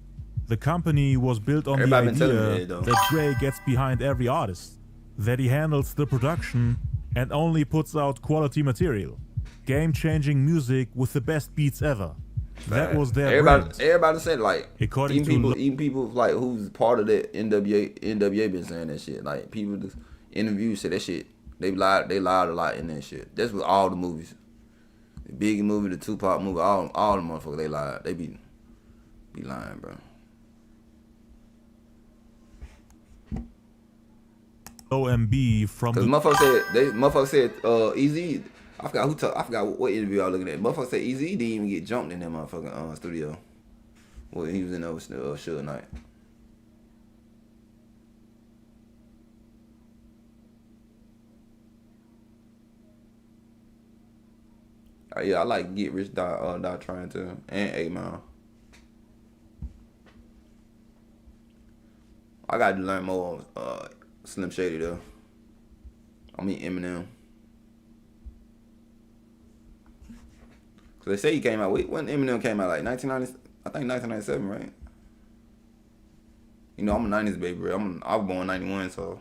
S2: The company was built on the idea that Dre gets behind every artist, that he handles the production and only puts out quality material. Game-changing music with the best beats ever. That was their brand.
S1: Everybody said, like, even people like who's part of that NWA been saying that shit. Like, people just interviews say that shit. They lied a lot in that shit. That's with all the movies. The Biggie movie, the Tupac movie, all the motherfuckers, they lied. They be lying, bro.
S2: OMB from
S1: the motherfucker said Easy. I forgot what interview I was looking at. Motherfucker said Easy didn't even get jumped in that motherfucking studio. Well, he was in there with Suge Knight. Yeah, I like Get Rich Die Trying to, and 8 Mile. I got to learn more Slim Shady though. I mean Eminem. Cause they say he came out. When Eminem came out, like 1990, I think 1997, right? You know, I'm a 90s baby. I was born 91, so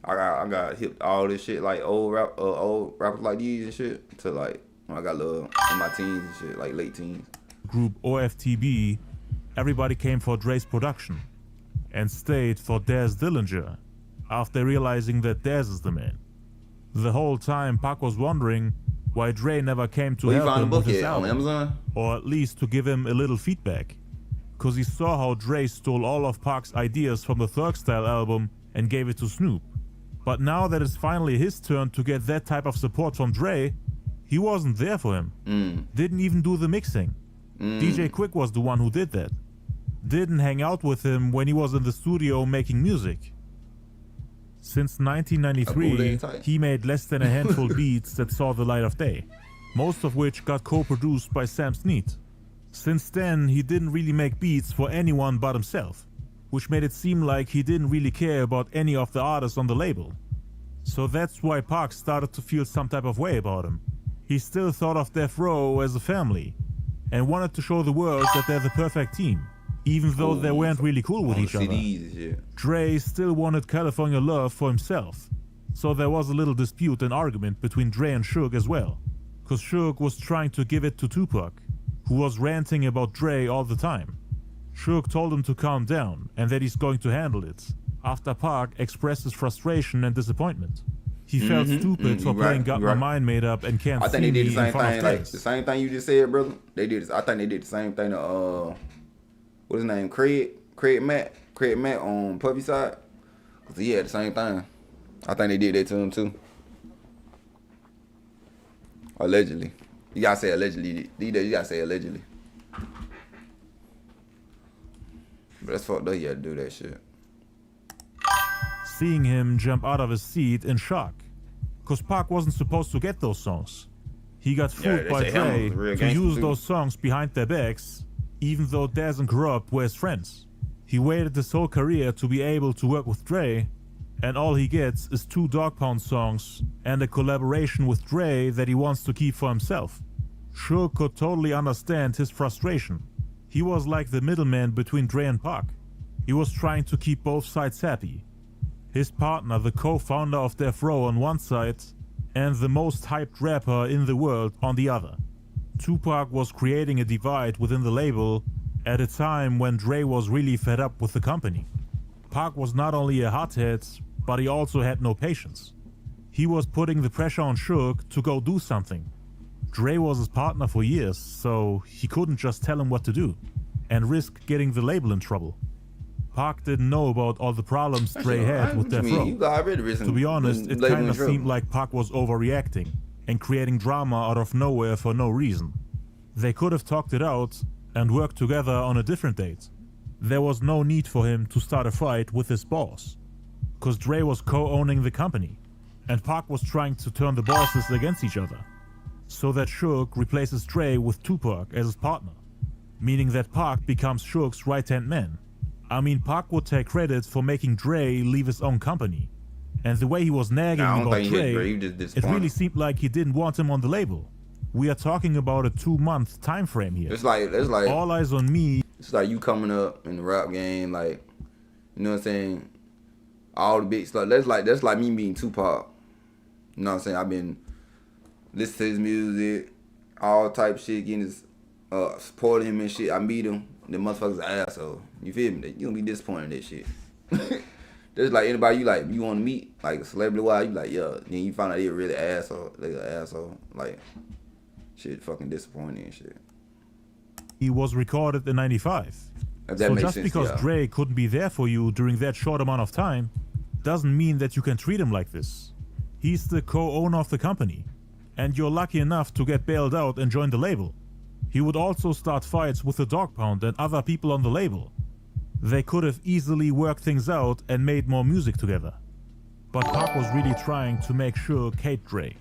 S1: I got hip all this shit like old rappers like these and shit to like when I got little in my teens and shit, like late teens.
S2: Group OFTB, everybody came for Dre's production and stayed for Daz Dillinger after realizing that Daz is the man. The whole time Pac was wondering why Dre never came to help him with his album, on Amazon? Or at least to give him a little feedback, cause he saw how Dre stole all of Pac's ideas from the Thug Style album and gave it to Snoop. But now that it's finally his turn to get that type of support from Dre, he wasn't there for him. Didn't even do the mixing. DJ Quick was the one who did that. Didn't hang out with him when he was in the studio making music. Since 1993, he made less than a handful beats that saw the light of day, most of which got co-produced by Sam Snead. Since then, he didn't really make beats for anyone but himself, which made it seem like he didn't really care about any of the artists on the label. So that's why Pac started to feel some type of way about him. He still thought of Death Row as a family, and wanted to show the world that they're the perfect team, even though they weren't really cool with each other. Dre still wanted California Love for himself, so there was a little dispute and argument between Dre and Suge as well, cause Suge was trying to give it to Tupac, who was ranting about Dre all the time. Suge told him to calm down and that he's going to handle it, after Pac expressed his frustration and disappointment. He felt stupid for playing Got My Mind Made Up and Can't See Me in front of
S1: thing, like the same thing you just said, brother. I think they did the same thing to what's his name? Craig Matt on Puffy side. Cause he had the same thing. I think they did that to him too. Allegedly. You gotta say allegedly. These days you gotta say allegedly. But that's fucked up, you had to do that shit.
S2: Seeing him jump out of his seat in shock, cause Pac wasn't supposed to get those songs. He got fooled by Dre to use those songs behind their backs, even though Daz and Corrupt were his friends. He waited his whole career to be able to work with Dre, and all he gets is 2 Dog Pound songs and a collaboration with Dre that he wants to keep for himself. Suge could totally understand his frustration. He was like the middleman between Dre and Pac. He was trying to keep both sides happy. His partner, the co-founder of Death Row on one side, and the most hyped rapper in the world on the other. Tupac was creating a divide within the label at a time when Dre was really fed up with the company. Pac was not only a hothead, but he also had no patience. He was putting the pressure on Suge to go do something. Dre was his partner for years, so he couldn't just tell him what to do and risk getting the label in trouble. Pac didn't know about all the problems Dre had with Death Row. To be honest, it kinda seemed like Pac was overreacting and creating drama out of nowhere for no reason. They could have talked it out and worked together on a different date. There was no need for him to start a fight with his boss, cause Dre was co-owning the company, and Pac was trying to turn the bosses against each other. so that Suge replaces Dre with Tupac as his partner, meaning that Pac becomes Suge's right-hand man. I mean, Pac would take credit for making Dre leave his own company, and the way he was nagging about Dre, it really seemed like he didn't want him on the label. We are talking about a 2-month time frame here.
S1: It's like
S2: All Eyes on Me.
S1: It's like you coming up in the rap game, like, you know what I'm saying? All the big stuff. That's like me meeting Tupac. You know what I'm saying? I've been listening to his music, all type of shit, getting his supporting him and shit. I meet him, the motherfucker's an asshole. You feel me? You gonna be disappointed in that shit. There's like anybody you want to meet, like celebrity wise, you like, yeah. Then you find out they're really asshole. They an asshole. Like, shit fucking disappointing and shit.
S2: He was recorded in '95.
S1: So
S2: just because Dre couldn't be there for you during that short amount of time, doesn't mean that you can treat him like this. He's the co-owner of the company, and you're lucky enough to get bailed out and join the label. He would also start fights with the Dogg Pound and other people on the label. They could have easily worked things out and made more music together. But Pac was really trying to make sure hate Dre,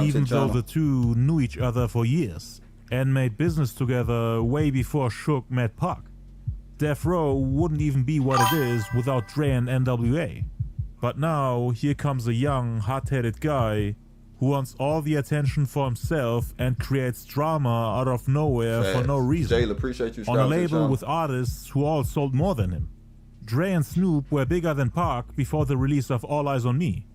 S2: even though the two knew each other for years and made business together way before Suge met Pac. Death Row wouldn't even be what it is without Dre and NWA. But now, here comes a young, hot-headed guy who wants all the attention for himself and creates drama out of nowhere for no reason.
S1: Jayla, appreciate you
S2: on a label with artists who all sold more than him. Dre and Snoop were bigger than Pac before the release of All Eyes on Me,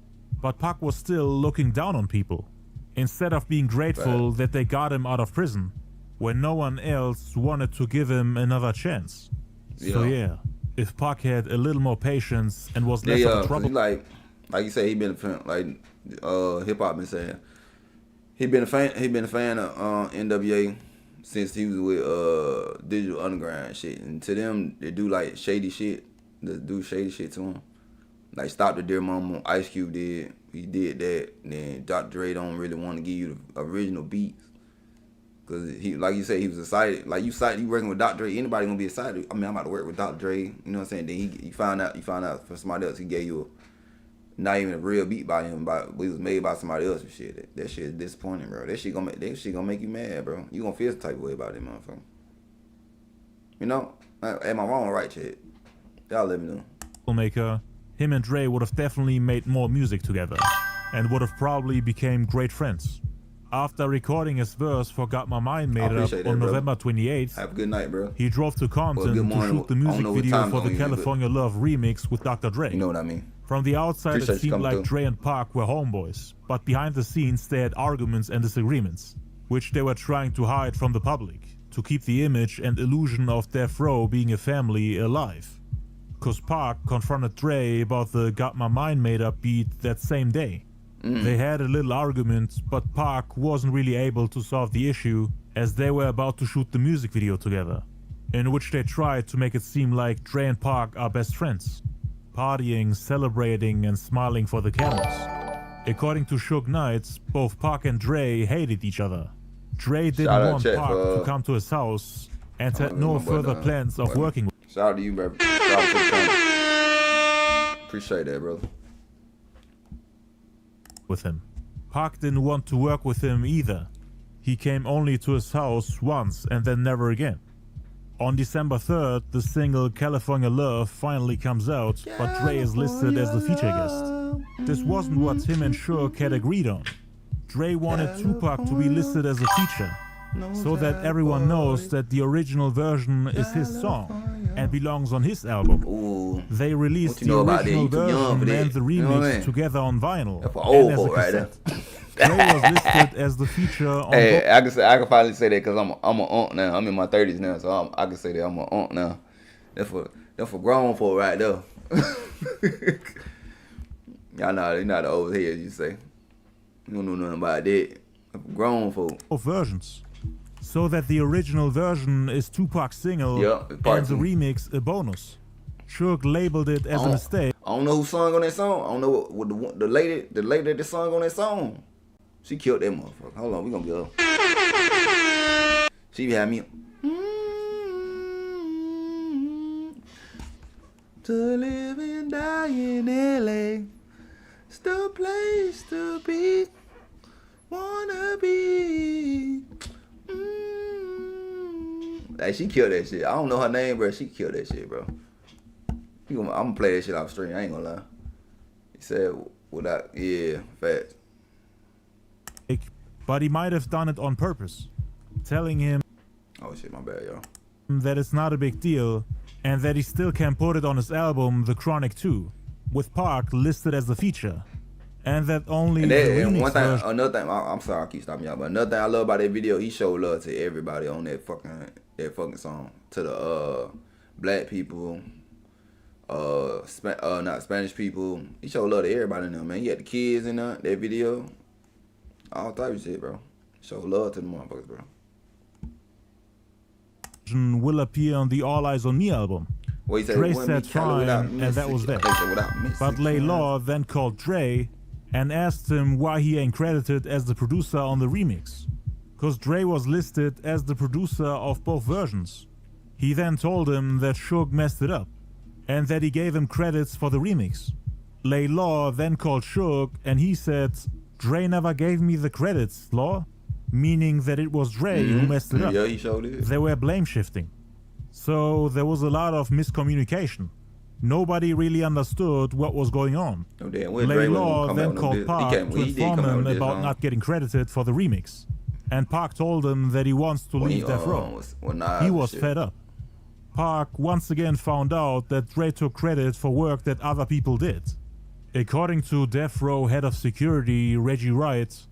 S2: but Pac was still looking down on people, instead of being grateful that they got him out of prison, when no one else wanted to give him another chance. So yeah, if Pac had a little more patience and was less of a trouble,
S1: like you say, he been a fan, like hip hop been saying, he been a fan of NWA since he was with Digital Underground and shit. And to them, they do like shady shit. They do shady shit to him. Like Stop the Dear Mama, Ice Cube did. He did that. And then Dr. Dre don't really want to give you the original beats. Cause he, like you said, he was excited. Like you working with Dr. Dre, anybody gonna be excited. I mean, I'm about to work with Dr. Dre. You know what I'm saying? Then you found out for somebody else, he gave you not even a real beat by him, but it was made by somebody else and shit. That shit is disappointing, bro. That shit gonna make you mad, bro. You gonna feel the type of way about it, motherfucker. You know? Am I wrong or right, shit? Y'all let me know.
S2: Maker, him and Dre would have definitely made more music together, and would have probably became great friends. After recording his verse for Got My Mind Made Up on November 28th,
S1: have a good night, bro.
S2: He drove to Compton to shoot the music video for the California Love remix with Dr. Dre.
S1: You know what I mean?
S2: From the outside, it seemed like Dre and Pac were homeboys, but behind the scenes they had arguments and disagreements, which they were trying to hide from the public, to keep the image and illusion of Death Row being a family alive. Cause Pac confronted Dre about the Got My Mind Made Up beat that same day. They had a little argument, but Pac wasn't really able to solve the issue as they were about to shoot the music video together, in which they tried to make it seem like Dre and Pac are best friends, partying, celebrating, and smiling for the cameras. According to Suge Knight, both Pac and Dre hated each other. Dre didn't want Pac to come to his house and had no further plans of working with him.
S1: Shout out to you, bro. Shout out to the channel. Appreciate that, brother.
S2: With him. Pac didn't want to work with him either. He came only to his house once and then never again. On December 3rd, the single California Love finally comes out, but Dre is listed as the feature guest. This wasn't what him and Suge had agreed on. Dre wanted Tupac to be listed as a feature, so that everyone knows that the original version is his song and belongs on his album.
S1: Ooh.
S2: They released the original version and the remix together on vinyl.
S1: That's for old folk right there.
S2: Dre was listed as the feature on
S1: I can finally say that because I'm an aunt now. I'm in my 30s now, so I can say that I'm an aunt now. That's for grown folk right there. Y'all know you're not the old head, you say. You don't know nothing about that. That's for grown folk.
S2: Versions. So that the original version is Tupac's single and the remix a bonus. Suge labeled it as a mistake.
S1: I don't know who sung on that song. I don't know what the lady that sung on that song. She killed that motherfucker. Hold on, we gonna get her. She had me. To live and die in LA, still place to be, wanna be. Hey, she killed that shit. I don't know her name, bro. She killed that shit, bro. I'm gonna play that shit off stream. I ain't gonna lie. He said without, yeah, facts.
S2: But he might have done it on purpose, telling him,
S1: oh shit, my bad, y'all,
S2: that it's not a big deal and that he still can put it on his album The Chronic 2, with Pac listed as the feature, and that only
S1: and
S2: the
S1: and
S2: remix
S1: one thing,
S2: version.
S1: another thing, I'm sorry I keep stopping y'all, but another thing I love about that video, he showed love to everybody on that fucking song, to the black people, not Spanish people. He showed love to everybody in there, man. He had the kids in that video. All type of shit, bro. Show love to the motherfuckers, bro.
S2: Will appear on the All Eyes on Me album.
S1: Well,
S2: Dre said fine, and that was that. But Lay Law then called Dre and asked him why he ain't credited as the producer on the remix, cause Dre was listed as the producer of both versions. He then told him that Suge messed it up, and that he gave him credits for the remix. Lay Law then called Suge and he said, Dre never gave me the credits, Law, meaning that it was Dre who messed it up.
S1: Yeah, he showed it.
S2: They were blame shifting. So there was a lot of miscommunication. Nobody really understood what was going on. Lay Law then called Pac to inform him about not getting credited for the remix. And Pac told him that he wants to leave Death Row. He was fed up. Pac once again found out that Dre took credit for work that other people did. According to Death Row head of security Reggie Wright,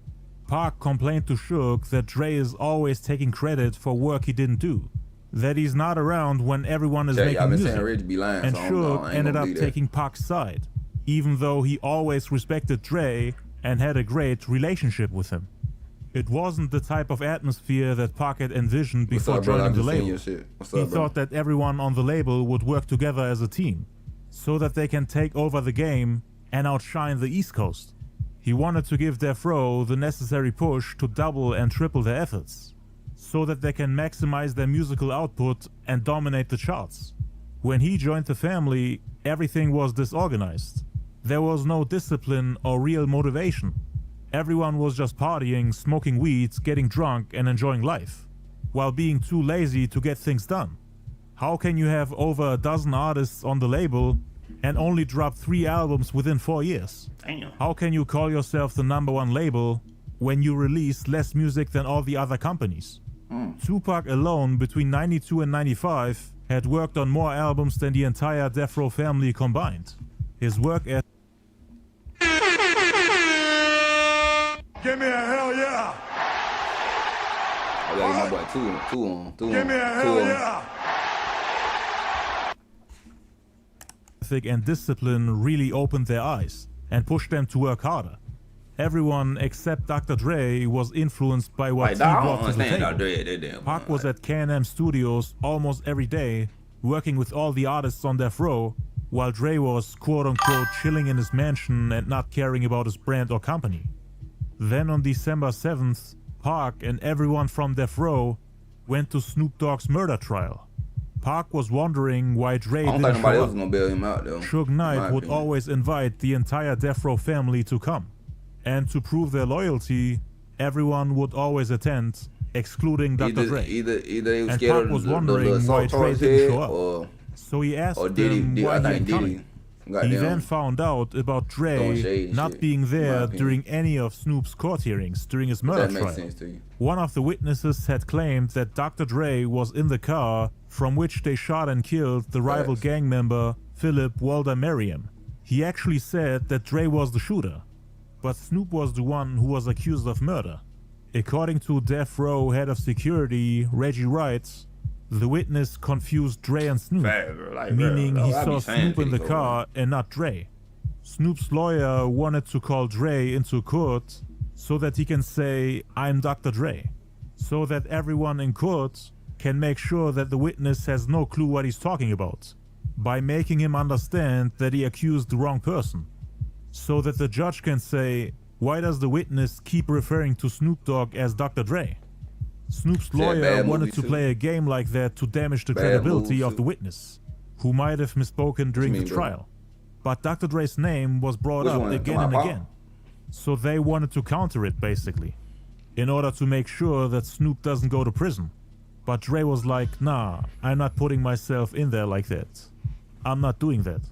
S2: Pac complained to Suge that Dre is always taking credit for work he didn't do, that he's not around when everyone is making music, and Suge ended up taking Pac's side, even though he always respected Dre and had a great relationship with him. It wasn't the type of atmosphere that Pac had envisioned before joining the label. He thought that everyone on the label would work together as a team, so that they can take over the game and outshine the East Coast. He wanted to give Death Row the necessary push to double and triple their efforts, so that they can maximize their musical output and dominate the charts. When he joined the family, everything was disorganized. There was no discipline or real motivation. Everyone was just partying, smoking weed, getting drunk and enjoying life, while being too lazy to get things done. How can you have over a dozen artists on the label and only drop 3 albums within 4 years?
S1: Damn.
S2: How can you call yourself the #1 label when you release less music than all the other companies? Tupac alone between 92 and 95 had worked on more albums than the entire Death Row family combined. His work ethic.
S9: Give me a hell yeah!
S1: I got my boy two on.
S9: Give me a hell yeah!
S2: And discipline really opened their eyes and pushed them to work harder. Everyone except Dr. Dre was influenced by what he brought to the table. Pac was at K&M Studios almost every day, working with all the artists on Death Row, while Dre was quote-unquote chilling in his mansion and not caring about his brand or company. Then on December 7th, Pac and everyone from Death Row went to Snoop Dogg's murder trial. Pac was wondering why Dre didn't show up. Suge Knight would always invite the entire Death Row family to come. And to prove their loyalty, everyone would always attend, excluding Dr. Dre. And Pac was wondering why Dre didn't show up. So he asked him why he ain't coming. He then found out about Dre not being there during any of Snoop's court hearings during his murder trial. One of the witnesses had claimed that Dr. Dre was in the car from which they shot and killed the rival gang member Philip Walder Merriam. He actually said that Dre was the shooter, but Snoop was the one who was accused of murder. According to Death Row head of security Reggie Wright, the witness confused Dre and Snoop, meaning he saw Snoop in the car and not Dre. Snoop's lawyer wanted to call Dre into court so that he can say, "I'm Dr. Dre," so that everyone in court can make sure that the witness has no clue what he's talking about, by making him understand that he accused the wrong person, so that the judge can say, "Why does the witness keep referring to Snoop Dogg as Dr. Dre?" Snoop's lawyer wanted to play a game like that to damage the credibility of the witness, who might have misspoken during the trial. But Dr. Dre's name was brought up again and again, so they wanted to counter it basically, in order to make sure that Snoop doesn't go to prison. But Dre was like, nah, I'm not putting myself in there like that. I'm not doing that.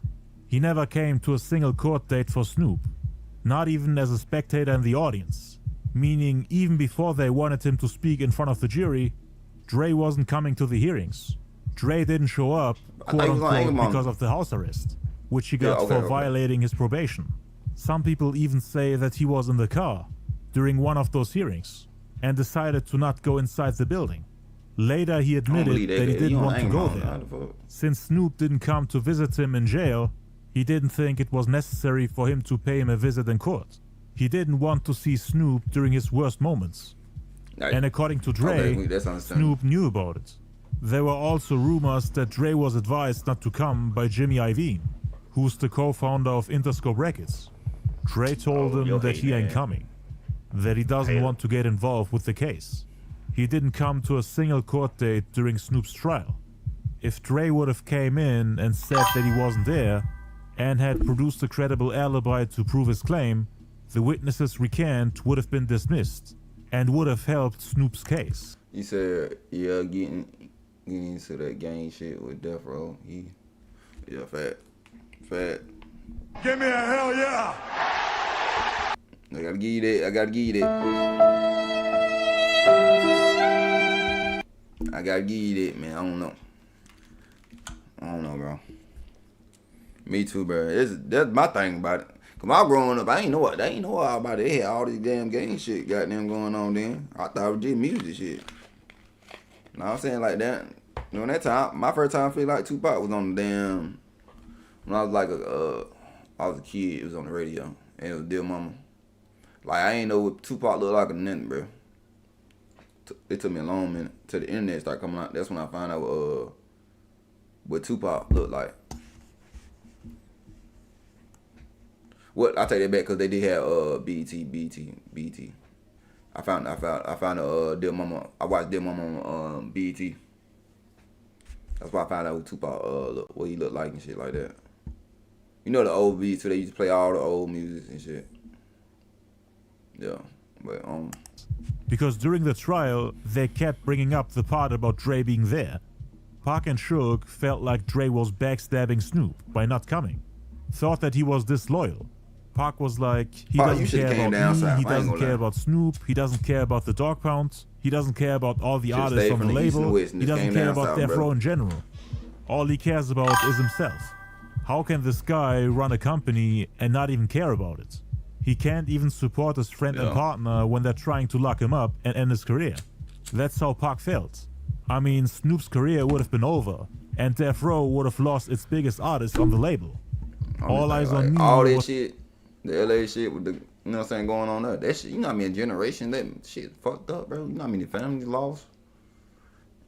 S2: He never came to a single court date for Snoop, not even as a spectator in the audience. Meaning, even before they wanted him to speak in front of the jury, Dre wasn't coming to the hearings. Dre didn't show up, quote-unquote, because of the house arrest, which he got for violating his probation. Some people even say that he was in the car during one of those hearings and decided to not go inside the building. Later, he admitted that he didn't want to go there. Since Snoop didn't come to visit him in jail, he didn't think it was necessary for him to pay him a visit in court. He didn't want to see Snoop during his worst moments. And according to Dre, Snoop knew about it. There were also rumors that Dre was advised not to come by Jimmy Iovine, who's the co-founder of Interscope Records. Dre told him that he ain't coming, that he doesn't want to get involved with the case. He didn't come to a single court date during Snoop's trial. If Dre would have came in and said that he wasn't there and had produced a credible alibi to prove his claim, the witnesses' recant would have been dismissed and would have helped Snoop's case.
S1: He said, yeah, getting into that gang shit with Death Row. Fat.
S9: Give me a hell yeah.
S1: I gotta give you that. I gotta give you that, man. I don't know, bro. Me too, bro. That's my thing about it. Cause I growing up, I ain't know all about it. They had all this damn gang shit goddamn going on then. I thought it was just music shit. You know what I'm saying? Like that. You know, that time, my first time feeling like Tupac was on the damn, when I was like I was a kid, it was on the radio. And it was Dear Mama. Like, I ain't know what Tupac looked like or nothing, bro. It took me a long minute till the internet started coming out. That's when I found out what Tupac looked like. What I take that back because they did have BET. I found Dear Mama. I watched Dear Mama on BET. That's why I found out what Tupac what he looked like and shit like that. You know the old beats, so they used to play all the old music and shit. Yeah, but
S2: because during the trial, they kept bringing up the part about Dre being there. Pac and Suge felt like Dre was backstabbing Snoop by not coming. Thought that he was disloyal. Pac was like, he doesn't care about me, he doesn't care about Snoop, he doesn't care about the Dog Pound, he doesn't care about all the artists on the label, he doesn't care about Death Row in general. All he cares about is himself. How can this guy run a company and not even care about it? He can't even support his friend and partner when they're trying to lock him up and end his career. That's how Pac felt. I mean, Snoop's career would have been over, and Death Row would have lost its biggest artist on the label. All eyes on me.
S1: All that shit, the LA shit with the, you know what I'm saying, going on there. That shit, you know what I mean, a generation, that shit fucked up, bro. You know what I mean, the families lost.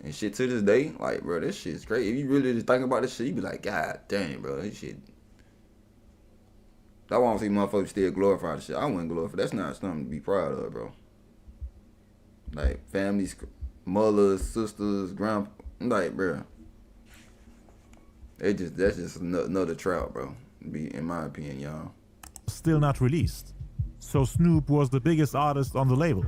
S1: And shit to this day, like, bro, this shit's crazy. If you really just think about this shit, you be like, God damn, bro, this shit. I want to see motherfuckers still glorify the shit. I wouldn't glorify. That's not something to be proud of, bro. Like, families, mothers, sisters, grandpa, like, bro. That's just another trout, bro. In my opinion, y'all.
S2: Still not released. So Snoop was the biggest artist on the label.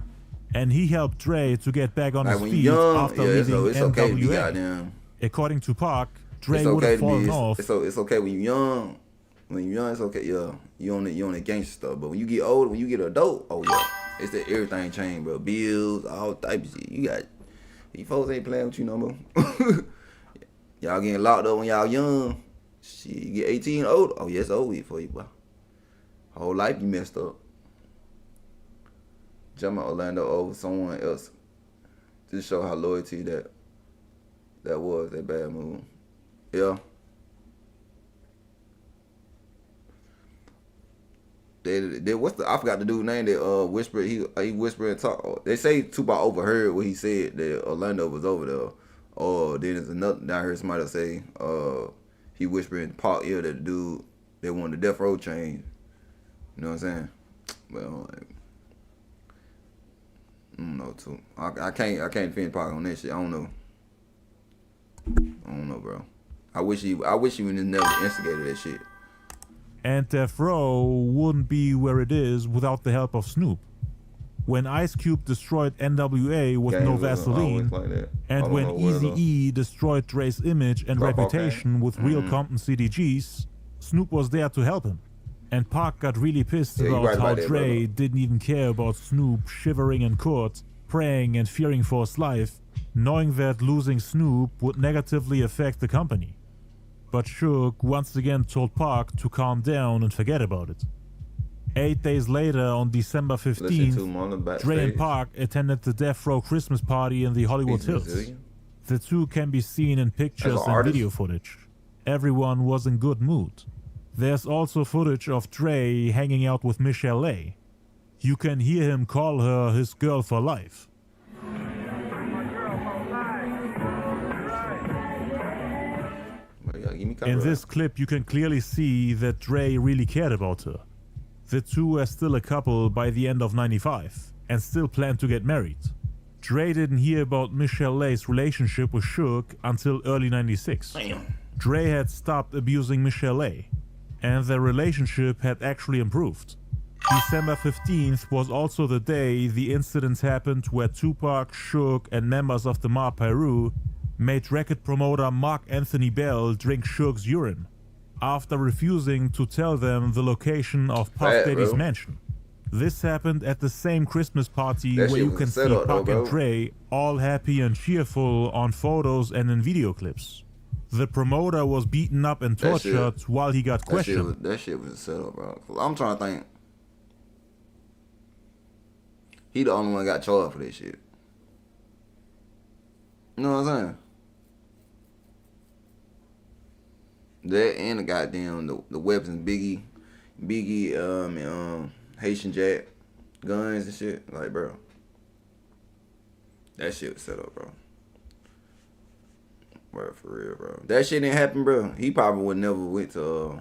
S2: And he helped Dre to get back on his feet after leaving NWA. According to Pac, Dre would have fallen off.
S1: It's okay when you're young. When you're young, it's okay. Yeah, you on the gangster stuff. But when you get older, when you get adult, oh yeah, it's that everything changed, bro. Bills, all types of shit. You got these folks ain't playing with you no more. Y'all getting locked up when y'all young. Shit, you get 18 and older. Oh yeah, it's over for you, boy. Whole life you messed up. Jumping Orlando over someone else. Just show how loyalty that was, that bad move. Yeah. I forgot the dude's name that whispered, he whispered and talked. They say Tupac overheard what he said that Orlando was over there. Or then there's another, I heard somebody say he whispered in Pac ear that the dude that won the Death Row change. You know what I'm saying? Well, like, I don't know too. I can't defend Pac on that shit. I don't know, bro. I wish he would have never instigated that shit.
S2: And Death Row wouldn't be where it is without the help of Snoop. when Ice Cube destroyed NWA with
S1: Gang
S2: no
S1: was
S2: Vaseline,
S1: always like that. I
S2: and
S1: don't
S2: when
S1: know where
S2: Eazy-E destroyed Dre's image and
S1: Drop off
S2: reputation
S1: gang?
S2: with real Compton CDGs, Snoop was there to help him. And Pac got really pissed
S1: Yeah, you
S2: about
S1: right
S2: how
S1: about that,
S2: Dre
S1: brother.
S2: didn't even care about Snoop shivering in court, praying and fearing for his life, knowing that losing Snoop would negatively affect the company. But Suge once again told Pac to calm down and forget about it. 8 days later, on December 15th, Dre and Pac attended the Death Row Christmas party in the Hollywood Hills. The two can be seen in pictures and video footage. Everyone was in good mood. There's also footage of Dre hanging out with Michelle A. You can hear him call her his girl for life. In this clip, you can clearly see that Dre really cared about her. The two were still a couple by the end of '95 and still planned to get married. Dre didn't hear about Michelle A's relationship with Suge until early '96. Dre had stopped abusing Michelle A, and their relationship had actually improved. December 15th was also the day the incident happened where Tupac, Suge, and members of the Mob Piru made record promoter Mark Anthony Bell drink Suge's urine after refusing to tell them the location of Puff Daddy's mansion. This happened at the same Christmas party where you can see Pac and Dre all happy and cheerful on photos and in video clips. The promoter was beaten up and tortured while he got questioned.
S1: That shit was a setup, bro. I'm trying to think. He the only one that got charged for this shit. You know what I'm saying? That and the goddamn the weapons, Biggie, and Haitian Jack, guns and shit. Like, bro, that shit was set up, bro. Bro, for real, bro. That shit didn't happen, bro. He probably would never went to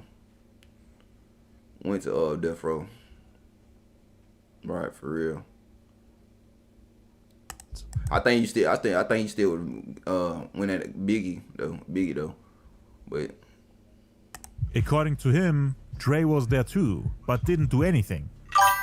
S1: Death Row. Right, for real. I think he still would win at Biggie though. But
S2: according to him, Dre was there too, but didn't do anything.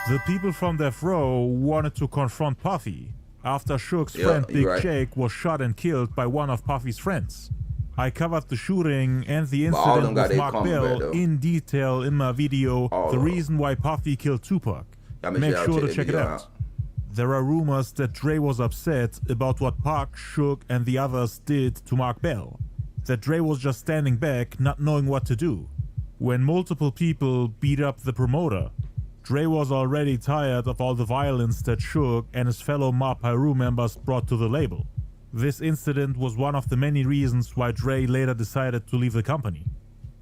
S2: The people from Death Row wanted to confront Puffy after Suge's friend Big Jake was shot and killed by one of Puffy's friends. I covered the shooting and the incident with Mark Bell in detail in my video, The Reason Why Puffy Killed Tupac. Make sure to check it out. There are rumors that Dre was upset about what Pac, Suge, and the others did to Mark Bell. That Dre was just standing back, not knowing what to do. When multiple people beat up the promoter, Dre was already tired of all the violence that Suge and his fellow Mob Piru members brought to the label. This incident was one of the many reasons why Dre later decided to leave the company.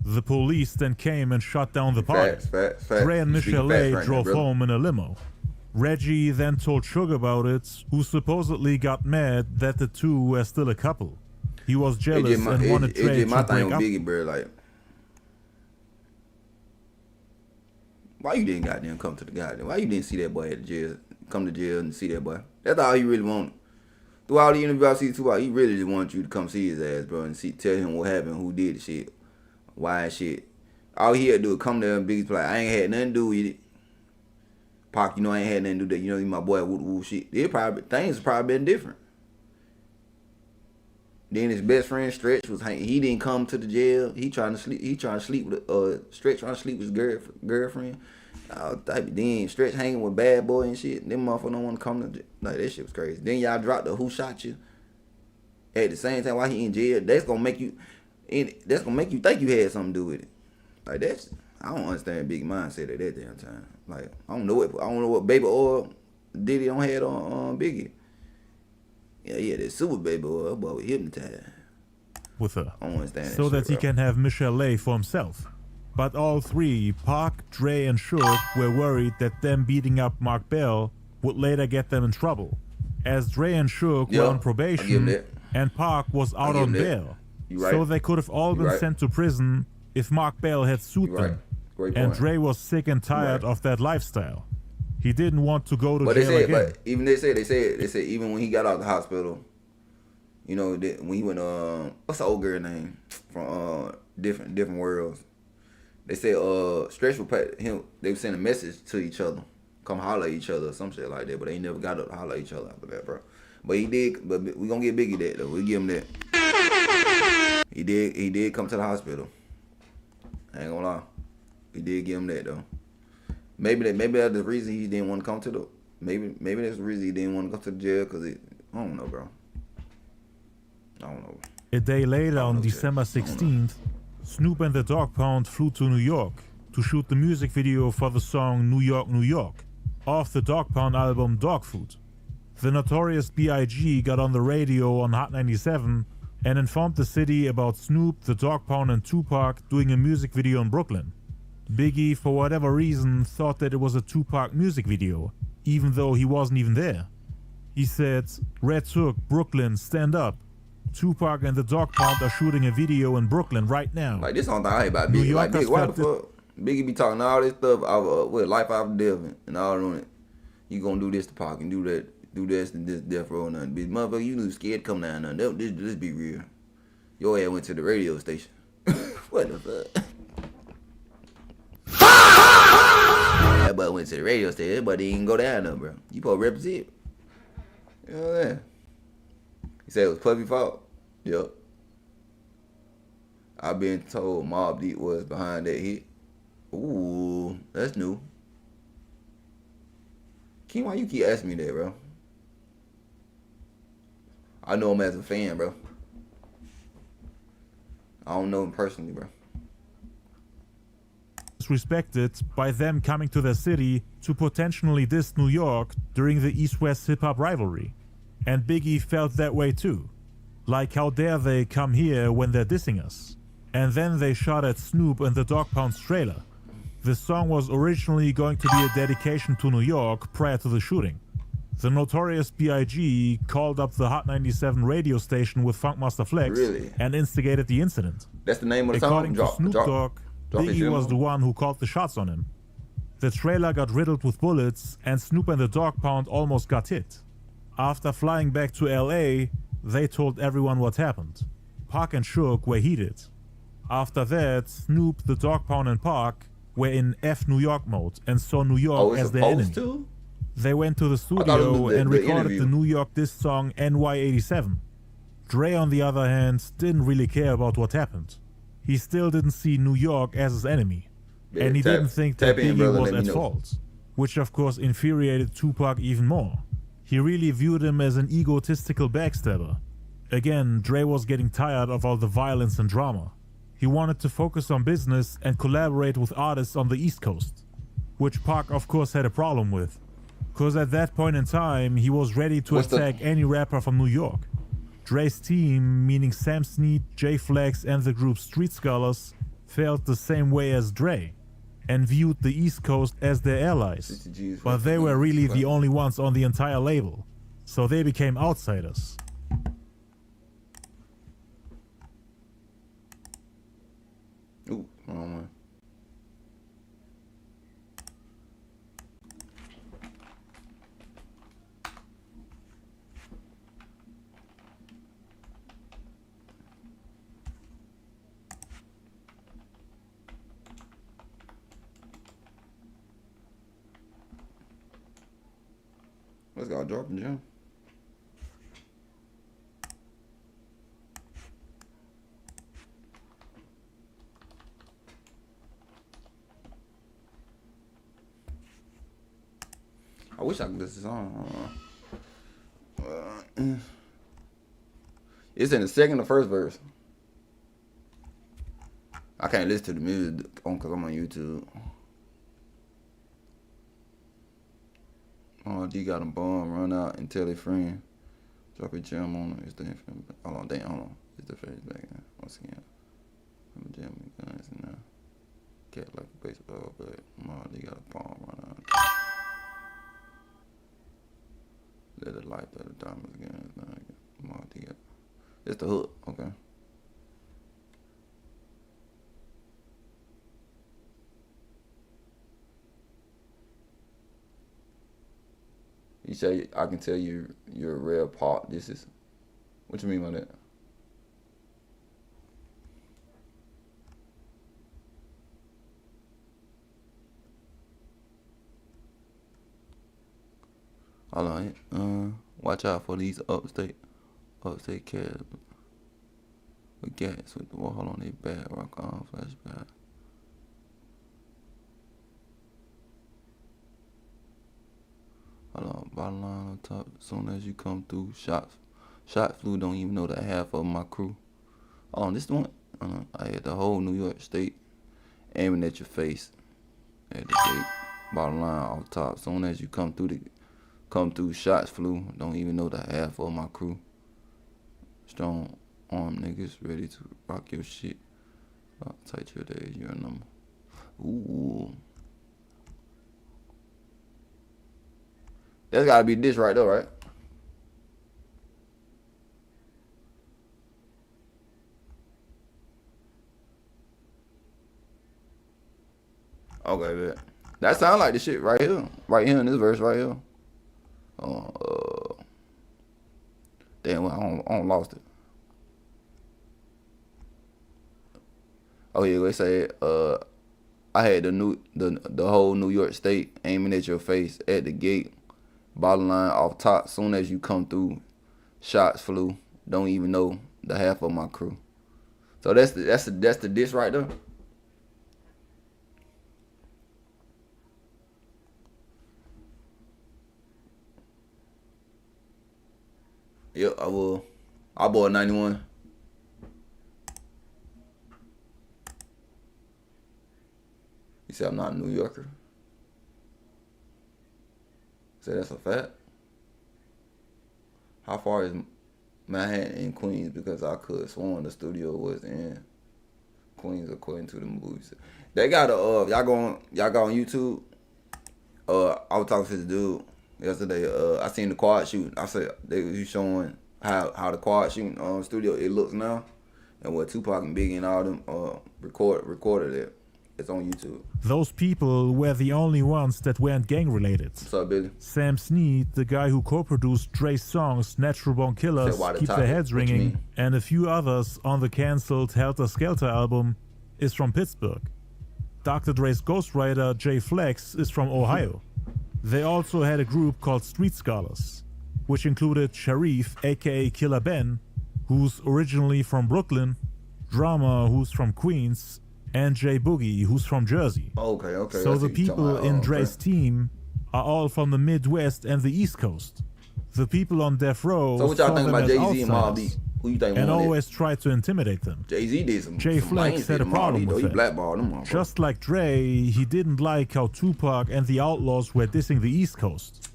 S2: The police then came and shut down the party. Dre and Michelle A drove home in a limo. Reggie then told Suge about it, who supposedly got mad that the two were still a couple. He was jealous and wanted Dre to break up.
S1: Biggie, bro, like, why you didn't goddamn come to the goddamn? Why you didn't see that boy at the jail? Come to jail and see that boy. That's all he really wanted. Through all the interviews I see Tupac, he really just wanted you to come see his ass, bro, and tell him what happened, who did the shit, why shit. All he had to do was come there and Biggie's like, I ain't had nothing to do with it. Pac, I ain't had nothing to do with that. You know, he my boy, woo shit. Things probably been different. Then his best friend Stretch he didn't come to the jail. He trying to sleep with Stretch trying to sleep with his girlfriend. Then Stretch hanging with Bad Boy and shit. Them motherfuckers don't want to come to jail. Like, that shit was crazy. Then y'all dropped the who shot you at the same time while he in jail. That's gonna make you think you had something to do with it. Like, I don't understand Big mindset at that damn time. Like, I don't know what Baby Oil Diddy don't had on Biggie. Yeah, that super Baby Oil, that boy was hypnotized
S2: with her.
S1: I don't understand
S2: so that he can have Michelle A for himself. But all three, Pac, Dre, and Suge, were worried that them beating up Mark Bell would later get them in trouble, as Dre and Suge were on probation and Pac was out on bail. So they could have all been sent to prison if Mark Bell had sued them. And Dre was sick and tired of that lifestyle. He didn't want to go to jail again.
S1: But even they said even when he got out of the hospital, you know, when he went what's the old girl name from different worlds? They said Stretch would pay him. They would send a message to each other. come holler at each other or some shit like that. But they never got up to holler at each other after that, bro. But he did. But we gonna get Biggie that though. We give him that. He did come to the hospital. I ain't gonna lie. We did give him that though. Maybe that's the reason he didn't want to come to the. Maybe that's the reason he didn't want to go to the jail because I don't know, bro. I don't know.
S2: A day later, on December 16th, Snoop and the Dogg Pound flew to New York to shoot the music video for the song New York, New York, off the Dogg Pound album Dog Food. The Notorious B.I.G. got on the radio on Hot 97 and informed the city about Snoop, the Dogg Pound and Tupac doing a music video in Brooklyn. Biggie, for whatever reason, thought that it was a Tupac music video, even though he wasn't even there. He said, "Red Hook, Brooklyn, stand up. Tupac and the Dogg Pound are shooting a video in Brooklyn right now."
S1: Like, this on the hype about Biggie. Like, Biggie, why the fuck? Biggie be talking all this stuff with life after death and all on it. You gonna do this to Pac and do this and this death row and nothing. Bitch, motherfucker, you scared to come down nothing. This be real. Your ass went to the radio station. What the fuck? That boy went to the radio station. That boy didn't even go down though, bro. You supposed to represent. You know what I'm saying? He said it was Puffy fault. Yup. I've been told Mobb Deep was behind that hit. Ooh, that's new. King, why you keep asking me that, bro? I know him as a fan, bro. I don't know him personally, bro.
S2: Respected by them coming to their city to potentially diss New York during the East-West hip-hop rivalry. And Biggie felt that way too. Like, how dare they come here when they're dissing us? And then they shot at Snoop and the Dogg Pound's trailer. The song was originally going to be a dedication to New York prior to the shooting. The Notorious B.I.G. called up the Hot 97 radio station with Funkmaster Flex and instigated the incident.
S1: That's the name of the
S2: According
S1: song?
S2: to Snoop Dogg, Biggie was the one who called the shots on him. The trailer got riddled with bullets and Snoop and the Dogg Pound almost got hit. After flying back to LA, they told everyone what happened. Pac and Suge were heated. After that, Snoop, the Dogg Pound and Pac were in F New York mode and saw New York as their enemy. They went to the studio and recorded the New York diss song NY87. Dre, on the other hand, didn't really care about what happened. He still didn't see New York as his enemy. And he didn't think that Biggie was at fault, which of course infuriated Tupac even more. He really viewed him as an egotistical backstabber. Again, Dre was getting tired of all the violence and drama. He wanted to focus on business and collaborate with artists on the East Coast, which Pac of course had a problem with, because at that point in time he was ready to attack any rapper from New York. Dre's team, meaning Sam Snead, J Flex and the group Street Scholars, felt the same way as Dre and viewed the East Coast as their allies, but they were really the only ones on the entire label, so they became outsiders.
S1: Ooh, wrong one. Let's go dropping jump. I wish I could listen to this song. It's in the second or first verse. I can't listen to the music because I'm on YouTube. Oh, D got a bomb, run out and tell a friend. Drop a gem on him. It's the infant. Hold on, damn, hold on. It's the face back in. Once again. I'm a gem with guns and now. Cat like a baseball, but oh, D got a bomb, run out. Let the light, let the diamonds again. Now, D got. It's the hook, okay. You say, I can tell you you're a rare part. This is, what you mean by that? Hold on. Watch out for these upstate cats with gas with the wall on their back. Rock on, flashback. Hold on, bottom line on top. As soon as you come through, shot flew. Don't even know the half of my crew. Hold on, this one. I had the whole New York State aiming at your face at the gate. Bottom line off top. As soon as you come through, shots flew. Don't even know the half of my crew. Strong arm niggas ready to rock your shit. Tight your days, your number. Ooh. That's gotta be this right there, right? Okay, bet. That sound like the shit right here. Right here in this verse right here. Damn, I don't lost it. Oh yeah, they say I had the whole New York State aiming at your face at the gate. Bottom line off top. Soon as you come through, shots flew. Don't even know the half of my crew. So that's the diss right there. Yep, I will. I bought 91. You say I'm not a New Yorker? Say that's a fact. How far is Manhattan in Queens? Because I could have sworn the studio was in Queens according to the movies. They got a y'all go on YouTube. I was talking to this dude yesterday. I seen the quad shoot. I said they was showing how the quad shooting studio it looks now, and what Tupac and Biggie and all them recorded it. It's on YouTube.
S2: Those people were the only ones that weren't gang related.
S1: What's up, Billy?
S2: Sam Snead, the guy who co-produced Dre's songs Natural Born Killers, Keep Their Heads Ringing, and a few others on the cancelled Helter Skelter album, is from Pittsburgh. Dr. Dre's ghostwriter Jay Flex is from Ohio. They also had a group called Street Scholars, which included Sharif, aka Killer Ben, who's originally from Brooklyn, Drama, who's from Queens, and Jay Boogie, who's from Jersey.
S1: Okay.
S2: So the people in Dre's team are all from the Midwest and the East Coast. The people on Death Row
S1: so what y'all think about Jay-Z and Mobb Deep? Who you think
S2: and always try to intimidate them.
S1: Jay-Z did some
S2: Jay Flex had a problem with
S1: it. Blackballed them,
S2: just like Dre, he didn't like how Tupac and the Outlaws were dissing the East Coast.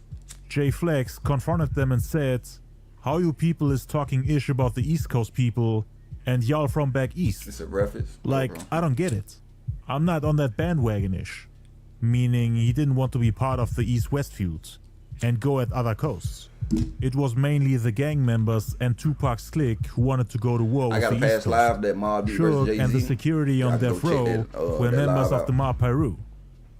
S2: Jay Flex confronted them and said, "How you people is talking ish about the East Coast people, and y'all from back east.
S1: It's a reference.
S2: Like, I don't get it. I'm not on that bandwagon-ish." Meaning he didn't want to be part of the East-West feud and go at other coasts. It was mainly the gang members and Tupac's clique who wanted to go to war with the East Coast.
S1: Live that Mobb Deep versus Jay-Z.
S2: And the security on Death Row were members of the Mob Piru,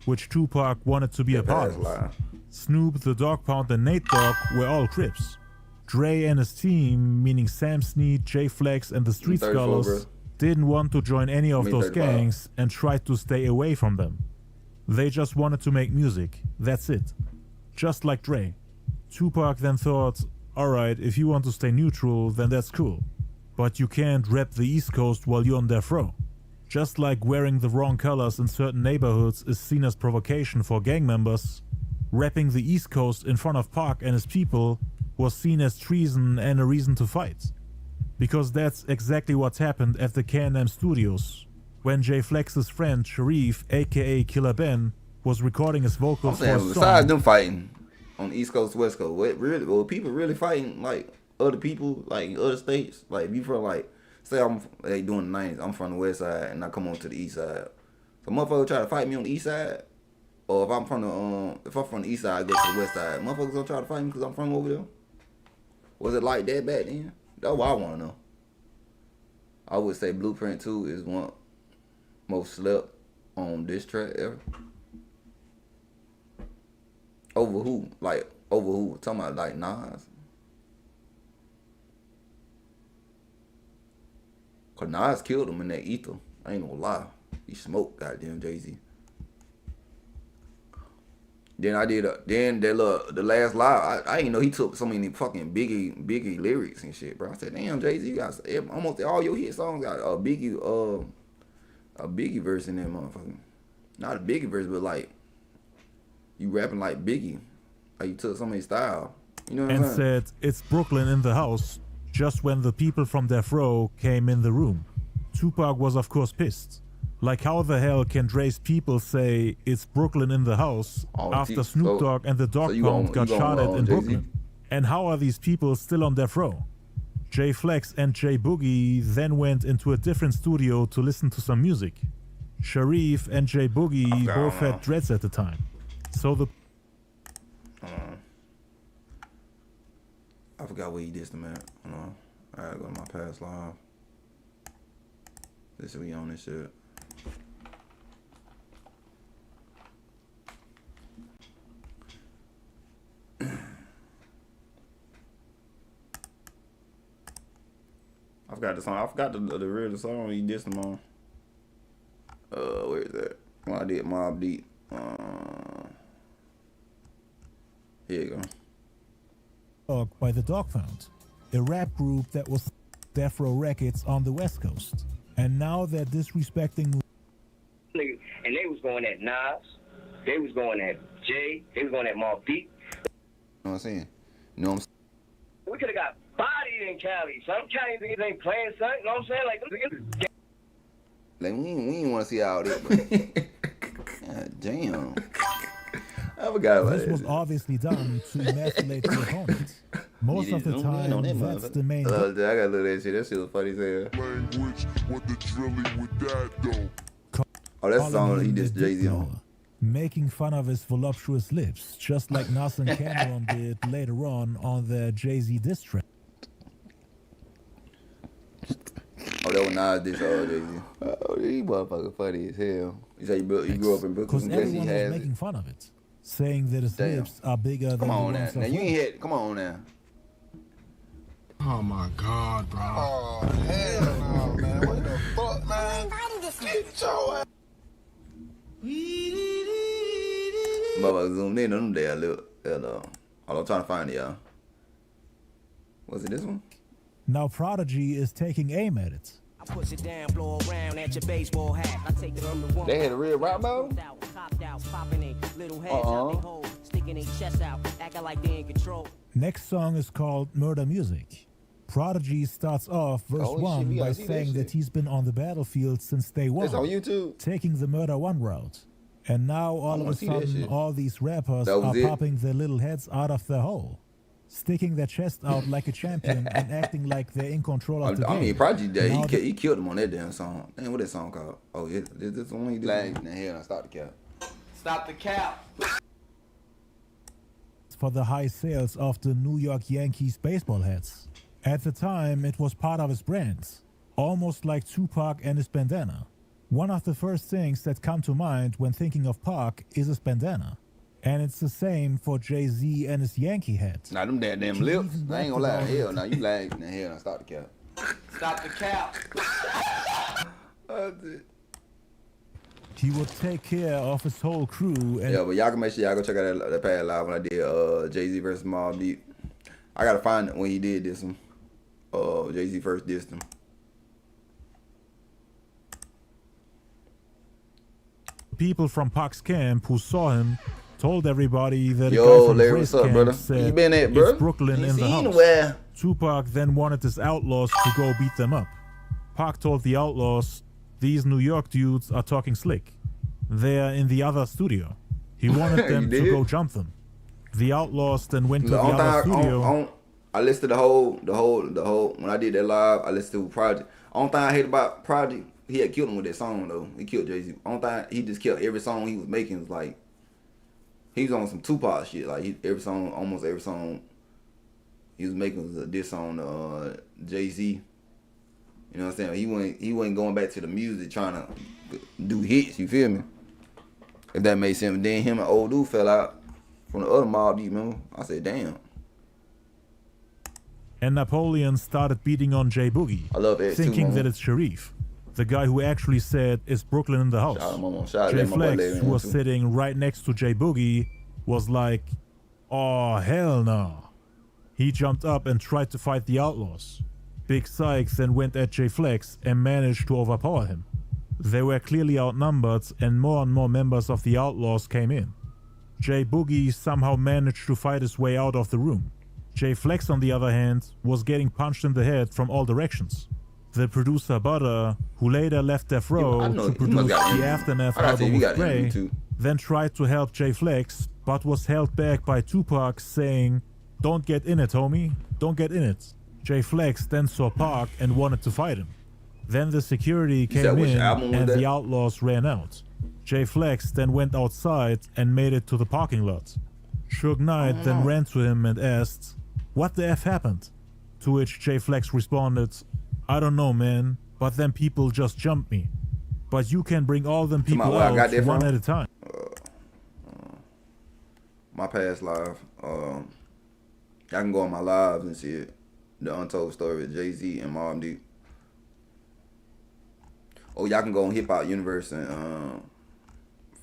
S2: which Tupac wanted to be a part of. Snoop, the Dogg Pound, and Nate Dogg were all Crips. Dre and his team, meaning Sam Snead, Jay Flex, and the Street Scholars, didn't want to join any of those gangs and tried to stay away from them. They just wanted to make music, that's it. Just like Dre. Tupac then thought, alright, if you want to stay neutral, then that's cool. But you can't rep the East Coast while you're on Death Row. Just like wearing the wrong colors in certain neighborhoods is seen as provocation for gang members, repping the East Coast in front of Pac and his people was seen as treason and a reason to fight. Because that's exactly what happened at the K&M studios, when Jay Flex's friend Sharif, aka Killer Ben, was recording his vocals for a song.
S1: Besides them fighting on the East Coast, West Coast, were people really fighting like other people, like other states? Like if you from like, say I'm doing the 90s, I'm from the West Side and I come on to the East Side. So motherfuckers try to fight me on the East Side, or if I'm from the East Side, I go to the West Side. Motherfuckers gonna try to fight me because I'm from over there. Was it like that back then? That's what I want to know. I would say Blueprint 2 is one most slept on this track ever. Over who? Like, over who? Talking about like Nas? Cause Nas killed him in that ether. I ain't gonna lie. He smoked goddamn Jay-Z. Then I did then the last live. I didn't know he took so many fucking Biggie lyrics and shit, bro. I said, damn, Jay-Z, you got almost all your hit songs got a Biggie verse in that motherfucker. Not a Biggie verse, but like you rapping like Biggie. Like you took somebody's style. You know what I'm saying?
S2: And said it's Brooklyn in the house just when the people from Death Row came in the room. Tupac was of course pissed. Like, how the hell can Dre's people say it's Brooklyn in the house after Snoop Dogg and the Dogg Pound got shot at in Brooklyn? And how are these people still on Death Row? J Flex and J Boogie then went into a different studio to listen to some music. Sharif and J Boogie both had dreads at the time. So the...
S1: I forgot where he dissed him at. I gotta go to my past live. This is we on this shit. I forgot the song. I forgot the real song he dissed him on. Where is that? When I did Mobb Deep. Here you go.
S2: By the Dogg Pound, a rap group that was Death Row Records on the West Coast. And now they're disrespecting...
S12: And they was going at Nas, they was going at Jay, they was going at Mobb Deep.
S1: You know what I'm saying? You know what I'm saying?
S12: We could have got bodied in Cali. Some Cali niggas ain't playing something, you know what I'm saying?
S1: Like, we ain't want to see all this. God damn. I forgot about
S2: this. This was obviously done to emasculate the opponent. Most of the time, that's the main...
S1: I gotta look at that shit. That shit was funny as hell.
S9: Language, what the drilling with that, though?
S1: Oh, that's the song he did Jay-Z on.
S2: Making fun of his voluptuous lips, just like Nas and Cameron did later on their Jay-Z diss track.
S1: Oh, that was Nas diss Jay-Z. Oh, he motherfucker funny as hell. You say you grew up in Brooklyn.
S2: Because everyone was making fun of it, saying that his lips are bigger than the ones of...
S1: Now you ain't hit. Come on now.
S4: Oh my God, bro. Oh hell no, man. What the fuck, man? Get your ass.
S1: Motherfucker zoomed in on them there a little. Hold on, I'm trying to find it, y'all. Was it this one?
S2: Now Prodigy is taking aim at it.
S5: I push it down, blow around at your baseball hat. I take it on the one.
S1: They had a real rap battle?
S5: Sticking their chest out, acting like they in control.
S2: Next song is called Murder Music. Prodigy starts off verse 1 by saying that he's been on the battlefield since day one.
S1: It's on YouTube.
S2: Taking the Murder One route. And now all of a sudden, all these rappers are popping their little heads out of the hole. Sticking their chest out like a champion and acting like they're in control of the game.
S1: I mean, Prodigy, he killed him on that damn song. Damn, what that song called? Oh, yeah, this one he did. Now, here, stop the cap.
S8: Stop the cap.
S2: For the high sales of the New York Yankees baseball hats. At the time, it was part of his brand, almost like Tupac and his bandana. One of the first things that come to mind when thinking of Pac is his bandana. And it's the same for Jay-Z and his Yankee hat.
S1: Now, them damn lips, I ain't gonna lie. Hell, now you lag. Now, hell, now stop the cap.
S8: Stop the cap.
S2: He would take care of his whole crew. And
S1: yeah, but y'all can make sure y'all go check out that past live when I did Jay-Z versus Mobb Deep. I gotta find it when he did this one. Jay-Z first dissed him.
S2: People from Pac's camp who saw him told everybody that
S1: Yo,
S2: a guy from
S1: Larry,
S2: Dre's
S1: what's up,
S2: camp
S1: brother?
S2: said,
S1: You been at, bro?
S2: It's Brooklyn in the house.
S1: Anywhere.
S2: Tupac then wanted his outlaws to go beat them up. Pac told the outlaws, these New York dudes are talking slick. They're in the other studio. He wanted them to go jump them. The outlaws then went to the other studio.
S1: I listened to the whole, when I did that live, I listened to Project. Only thing I hate about Project, he had killed him with that song though. He killed Jay-Z. Only thing, he just killed every song he was making was like, he was on some Tupac shit. Like almost every song he was making was a diss on Jay-Z. You know what I'm saying? He wasn't going back to the music trying to do hits, you feel me? If that makes sense. Then him and old dude fell out from the other Mobb Deep, remember? I said, damn.
S2: And Napoleon started beating on J Boogie, thinking that it's Sharif, the guy who actually said it's Brooklyn in the house. J Flex, who was sitting right next to J Boogie, was like, "Oh, hell no." He jumped up and tried to fight the Outlaws. Big Sykes then went at J Flex and managed to overpower him. They were clearly outnumbered and more members of the Outlaws came in. J Boogie somehow managed to fight his way out of the room. J Flex, on the other hand, was getting punched in the head from all directions. The producer Butter, who later left Death Row to produce the Aftermath album with Dre, then tried to help J Flex, but was held back by Tupac saying, "Don't get in it, homie, don't get in it." J Flex then saw Pac and wanted to fight him. Then the security came in and the Outlaws ran out. J Flex then went outside and made it to the parking lot. Suge Knight then ran to him and asked, "What the F happened?" To which J Flex responded, "I don't know, man, but then people just jumped me. But you can bring all them people out one at a time."
S1: My past live. Y'all can go on my lives and see it. The Untold Story of Jay-Z and Mobb Deep. Oh, y'all can go on Hip Hop Universe and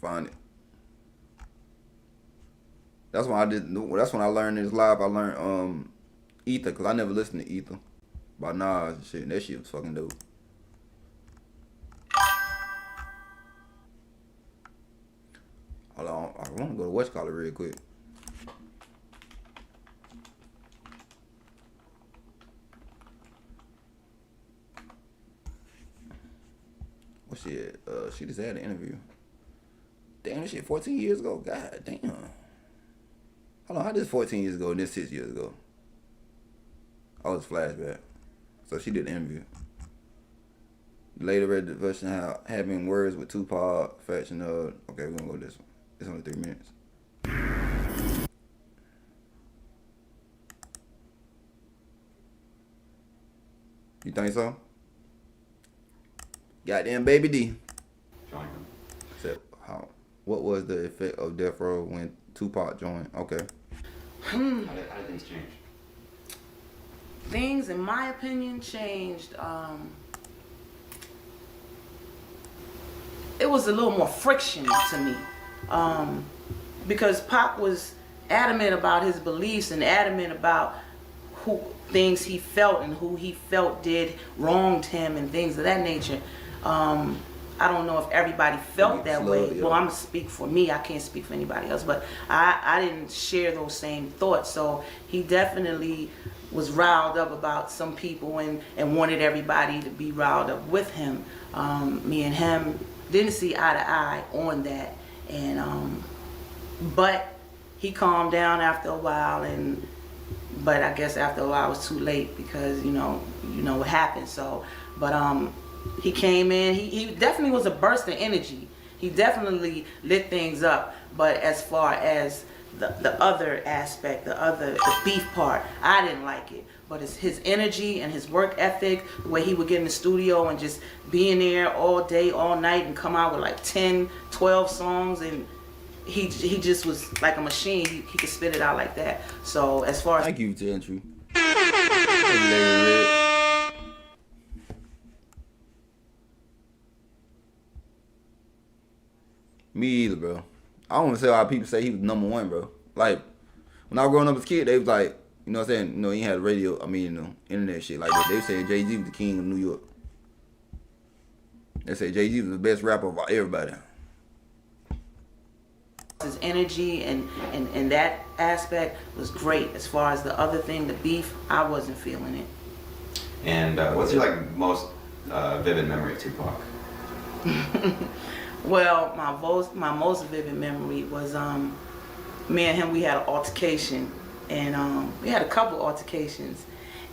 S1: find it. That's when I did. That's when I learned this live. I learned Ether, cause I never listened to Ether by Nas and shit. And that shit was fucking dope. Hold on, I want to go to whatchamacallit real quick. What shit? She just had an interview. Damn, this shit 14 years ago. God damn. Hold on, how this 14 years ago and this 6 years ago? Oh, it's flashback. So she did an interview. Later read the version having words with Tupac, fashion of. Okay, we're gonna go this one. It's only 3 minutes. You think so? Goddamn Baby D. Said, how? What was the effect of Death Row when Tupac joined? Okay.
S13: How did things change? Things, in my opinion, changed. It was a little more friction to me. Because Pac was adamant about his beliefs and adamant about who things he felt and who he felt did wronged him and things of that nature. I don't know if everybody felt that way. Well, I'm gonna speak for me. I can't speak for anybody else, but I didn't share those same thoughts. So he definitely was riled up about some people and wanted everybody to be riled up with him. Me and him didn't see eye to eye on that, and but he calmed down after a while, but I guess after a while it was too late because you know what happened. So, but he came in. He definitely was a burst of energy. He definitely lit things up. But as far as the other aspect, the beef part, I didn't like it. But it's his energy and his work ethic, the way he would get in the studio and just be in there all day, all night, and come out with like 10, 12 songs, and he just was like a machine. He could spit it out like that. So as far as
S1: thank you, Gentry. Me either, bro. I don't want to say how people say he was #1, bro. Like, when I was growing up as a kid, they was like, you know what I'm saying? You know, he had radio, internet shit like that. They said Jay-Z was the king of New York. They said Jay-Z was the best rapper of everybody.
S13: His energy and that aspect was great. As far as the other thing, the beef, I wasn't feeling it.
S14: And what's your most vivid memory of Tupac?
S13: Well, my most vivid memory was me and him. We had an altercation, and we had a couple altercations.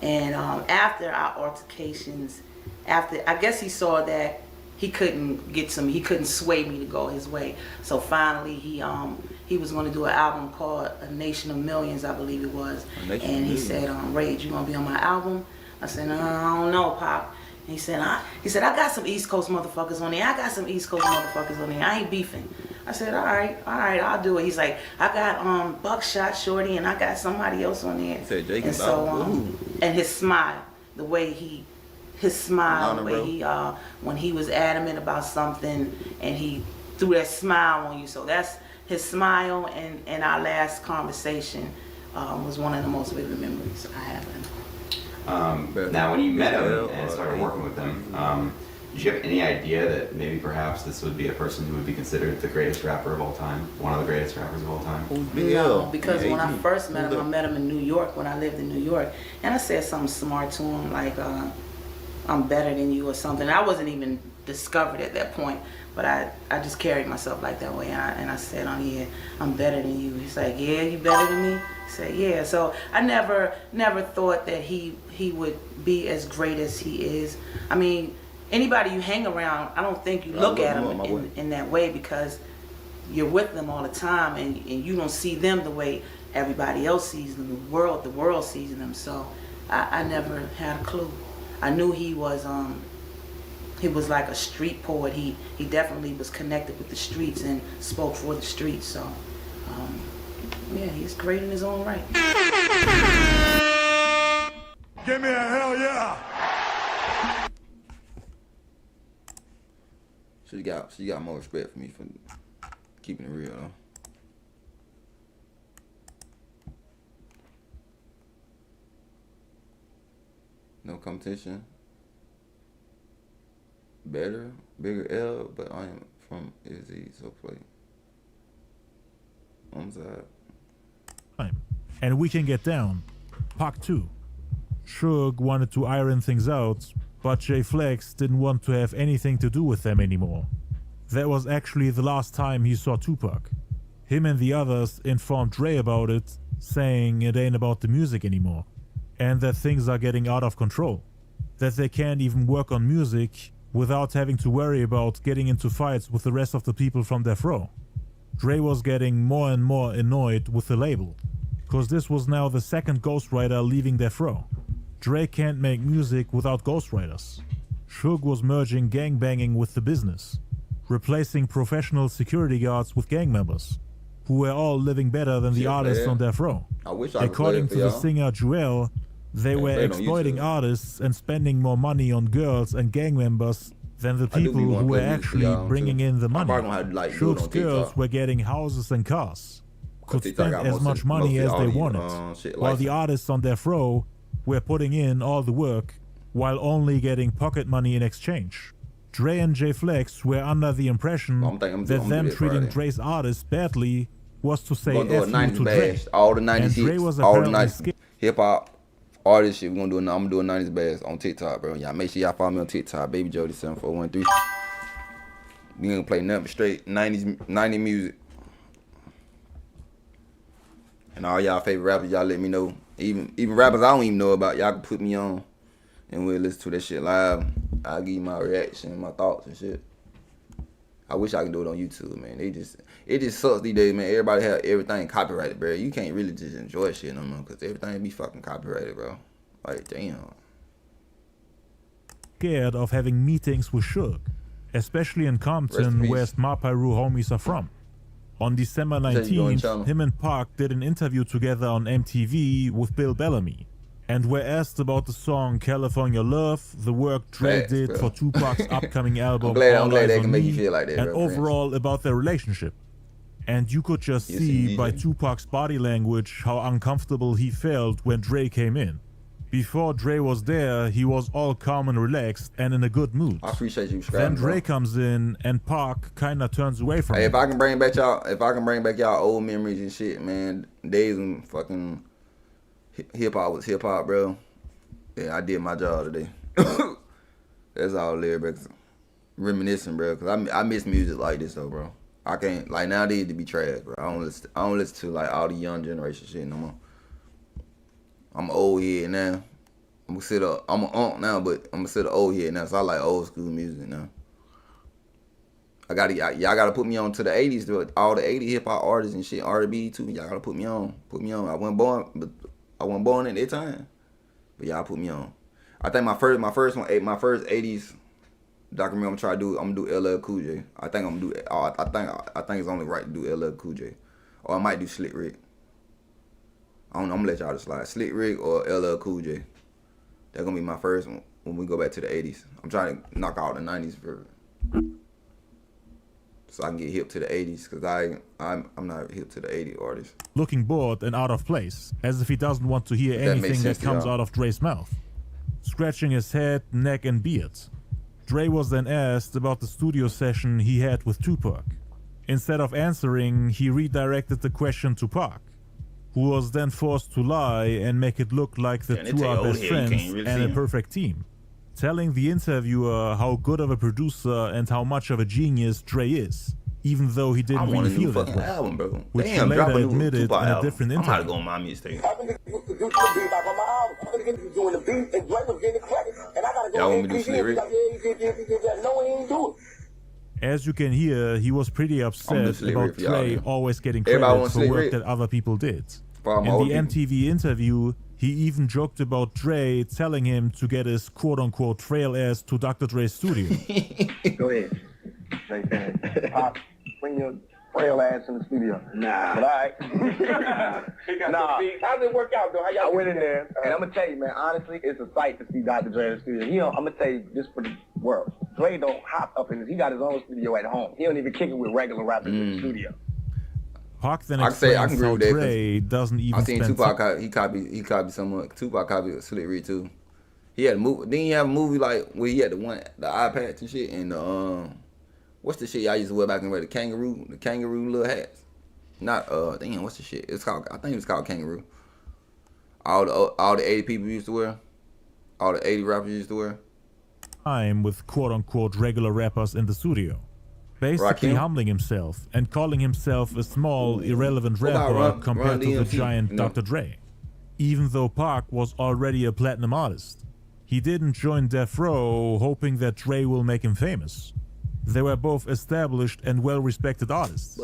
S13: And after our altercations, I guess he saw that he couldn't sway me to go his way. So finally, he was going to do an album called A Nation of Millions, I believe it was. And he said, "Rage, you gonna be on my album?" I said, "No, I don't know, Pop." And he said, I got some East Coast motherfuckers on there. I ain't beefing. I said, all right, I'll do it. He's like, I got Buckshot Shorty and I got somebody else on there.
S1: Said Jake
S13: and so and his smile, the way he when he was adamant about something and he threw that smile on you. So that's his smile and our last conversation was one of the most vivid memories I have.
S14: Now, when you met him and started working with him, did you have any idea that maybe perhaps this would be a person who would be considered the greatest rapper of all time? One of the greatest rappers of all time?
S13: No, because when I first met him in New York when I lived in New York, and I said something smart to him like, I'm better than you or something. I wasn't even discovered at that point, but I just carried myself like that way, and I said, oh yeah, I'm better than you. He's like, yeah, you better than me? I said, yeah. So I never thought that he would be as great as he is. I mean, anybody you hang around, I don't think you look at them in that way because you're with them all the time and you don't see them the way everybody else sees them, the world sees them. So I never had a clue. I knew he was like a street poet. He definitely was connected with the streets and spoke for the streets. So yeah, he's great in his own right.
S9: Give me a hell yeah!
S1: She got more respect for me for keeping it real though. No competition. Better, bigger L, but I am from Izzy, so play. On side.
S2: And we can get down. Part 2. Suge wanted to iron things out, but J Flex didn't want to have anything to do with them anymore. That was actually the last time he saw Tupac. Him and the others informed Dre about it, saying it ain't about the music anymore, and that things are getting out of control. That they can't even work on music without having to worry about getting into fights with the rest of the people from Death Row. Dre was getting more and more annoyed with the label, cause this was now the second ghostwriter leaving Death Row. Dre can't make music without ghostwriters. Suge was merging gangbanging with the business, replacing professional security guards with gang members, who were all living better than the artists on Death Row. According to the singer Joel, they were exploiting artists and spending more money on girls and gang members than the people who were actually bringing in the money. Suge's girls were getting houses and cars, could spend as much money as they wanted, while the artists on Death Row were putting in all the work while only getting pocket money in exchange. Dre and J Flex were under the impression that them treating Dre's artists badly was to say F you to Dre.
S1: All the 90s
S2: and Dre
S1: hits,
S2: was
S1: all the
S2: apparently
S1: 90s hip-hop, all this shit. I'm doing 90s bass on TikTok, bro. Y'all make sure y'all follow me on TikTok, Baby Jody 7413. We gonna play nothing but straight 90 music. And all y'all favorite rappers, y'all let me know. Even rappers I don't even know about, y'all can put me on and we'll listen to that shit live. I'll give you my reaction, my thoughts and shit. I wish I could do it on YouTube, man. It just sucks these days, man. Everybody have everything copyrighted, bro. You can't really just enjoy shit no more because everything be fucking copyrighted, bro. Like, damn.
S2: Scared of having meetings with Suge, especially in Compton, where Smart Pyru homies are from. On December 19th, him and Pac did an interview together on MTV with Bill Bellamy, and were asked about the song California Love, the work Dre did for Tupac's upcoming album
S1: I'm glad they can make you feel like that,
S2: and overall about their relationship. And you could just see by Tupac's body language how uncomfortable he felt when Dre came in. Before Dre was there, he was all calm and relaxed and in a good mood.
S1: I appreciate you.
S2: Then Dre comes in and Pac kinda turns away from him.
S1: If I can bring back y'all old memories and shit, man, days when fucking hip hop was hip hop, bro. Yeah, I did my job today. That's all there, bro. Reminiscing, bro, cause I miss music like this though, bro. I can't like nowadays to be trash, bro. I don't listen to like all the young generation shit no more. I'm old head now. I'm an aunt now, but I'm considered old head now, so I like old school music now. Y'all gotta put me on to the 80s, though. All the 80 hip hop artists and shit, R&B too. Y'all gotta put me on. I wasn't born at that time, but y'all put me on. I think my first 80s documentary I'm trying to do. I'm gonna do LL Cool J. I think I'm gonna do. I think it's only right to do LL Cool J, or I might do Slick Rick. I don't know, I'm gonna let y'all slide. Slick Rick or LL Cool J. That's gonna be my first one when we go back to the 80s. I'm trying to knock out the 90s for so I can get hip to the 80s, because I'm not hip to the 80 artists.
S2: Looking bored and out of place, as if he doesn't want to hear anything that comes out of Dre's mouth. Scratching his head, neck and beard. Dre was then asked about the studio session he had with Tupac. Instead of answering, he redirected the question to Pac, who was then forced to lie and make it look like the two are best friends and a perfect team, telling the interviewer how good of a producer and how much of a genius Dre is, even though he didn't really feel that way,
S1: album, bro.
S2: which he later admitted in a different interview.
S1: I'm about to go on my mixtape. Y'all want me to do Slick Rick?
S2: As you can hear, he was pretty upset about Dre always getting credit for work that other people did. In the MTV interview, he even joked about Dre telling him to get his quote-unquote frail ass to Dr. Dre's studio.
S3: Go ahead. Pop, bring your frail ass in the studio. Nah. But all right. Nah. How did it work out, though? How y'all went in there, and I'm going to tell you, man, honestly, it's a sight to see Dr. Dre in the studio. You know, I'm going to tell you this for the world. Dre don't hop up in this. He got his own studio at home. He don't even kick it with regular rappers in the studio.
S2: Pac then explains how Dre doesn't even
S1: I seen Tupac, he copied someone. Tupac copied Slick Rick too. He had a movie. Didn't he have a movie like where he had the eye patch and shit, and what's the shit y'all used to wear back in the day? The kangaroo little hats. Not what's the shit? It's called, I think it's called kangaroo. All the 80 people used to wear. All the 80 rappers used to wear.
S2: Time with quote-unquote regular rappers in the studio, basically humbling himself and calling himself a small, irrelevant rapper compared to the giant Dr. Dre. Even though Pac was already a platinum artist, he didn't join Death Row hoping that Dre will make him famous. They were both established and well-respected artists,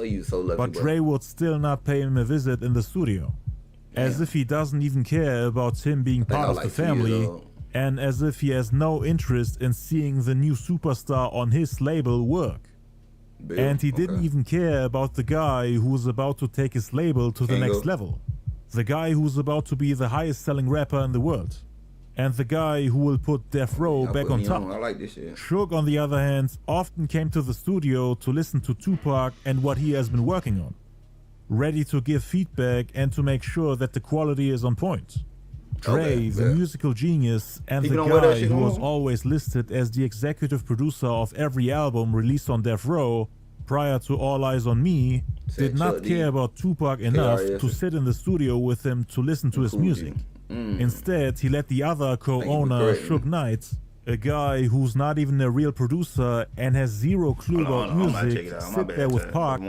S2: but Dre would still not pay him a visit in the studio, as if he doesn't even care about him being part of the family, and as if he has no interest in seeing the new superstar on his label work. And he didn't even care about the guy who was about to take his label to the next level. The guy who's about to be the highest selling rapper in the world. And the guy who will put Death Row back on top.
S1: I like this shit.
S2: Suge, on the other hand, often came to the studio to listen to Tupac and what he has been working on, ready to give feedback and to make sure that the quality is on point. Dre, the musical genius, and the guy who was always listed as the executive producer of every album released on Death Row prior to All Eyes on Me, did not care about Tupac enough to sit in the studio with him to listen to his music. Instead, he let the other co-owner, Suge Knight, a guy who's not even a real producer and has zero clue about music, sit there with Pac.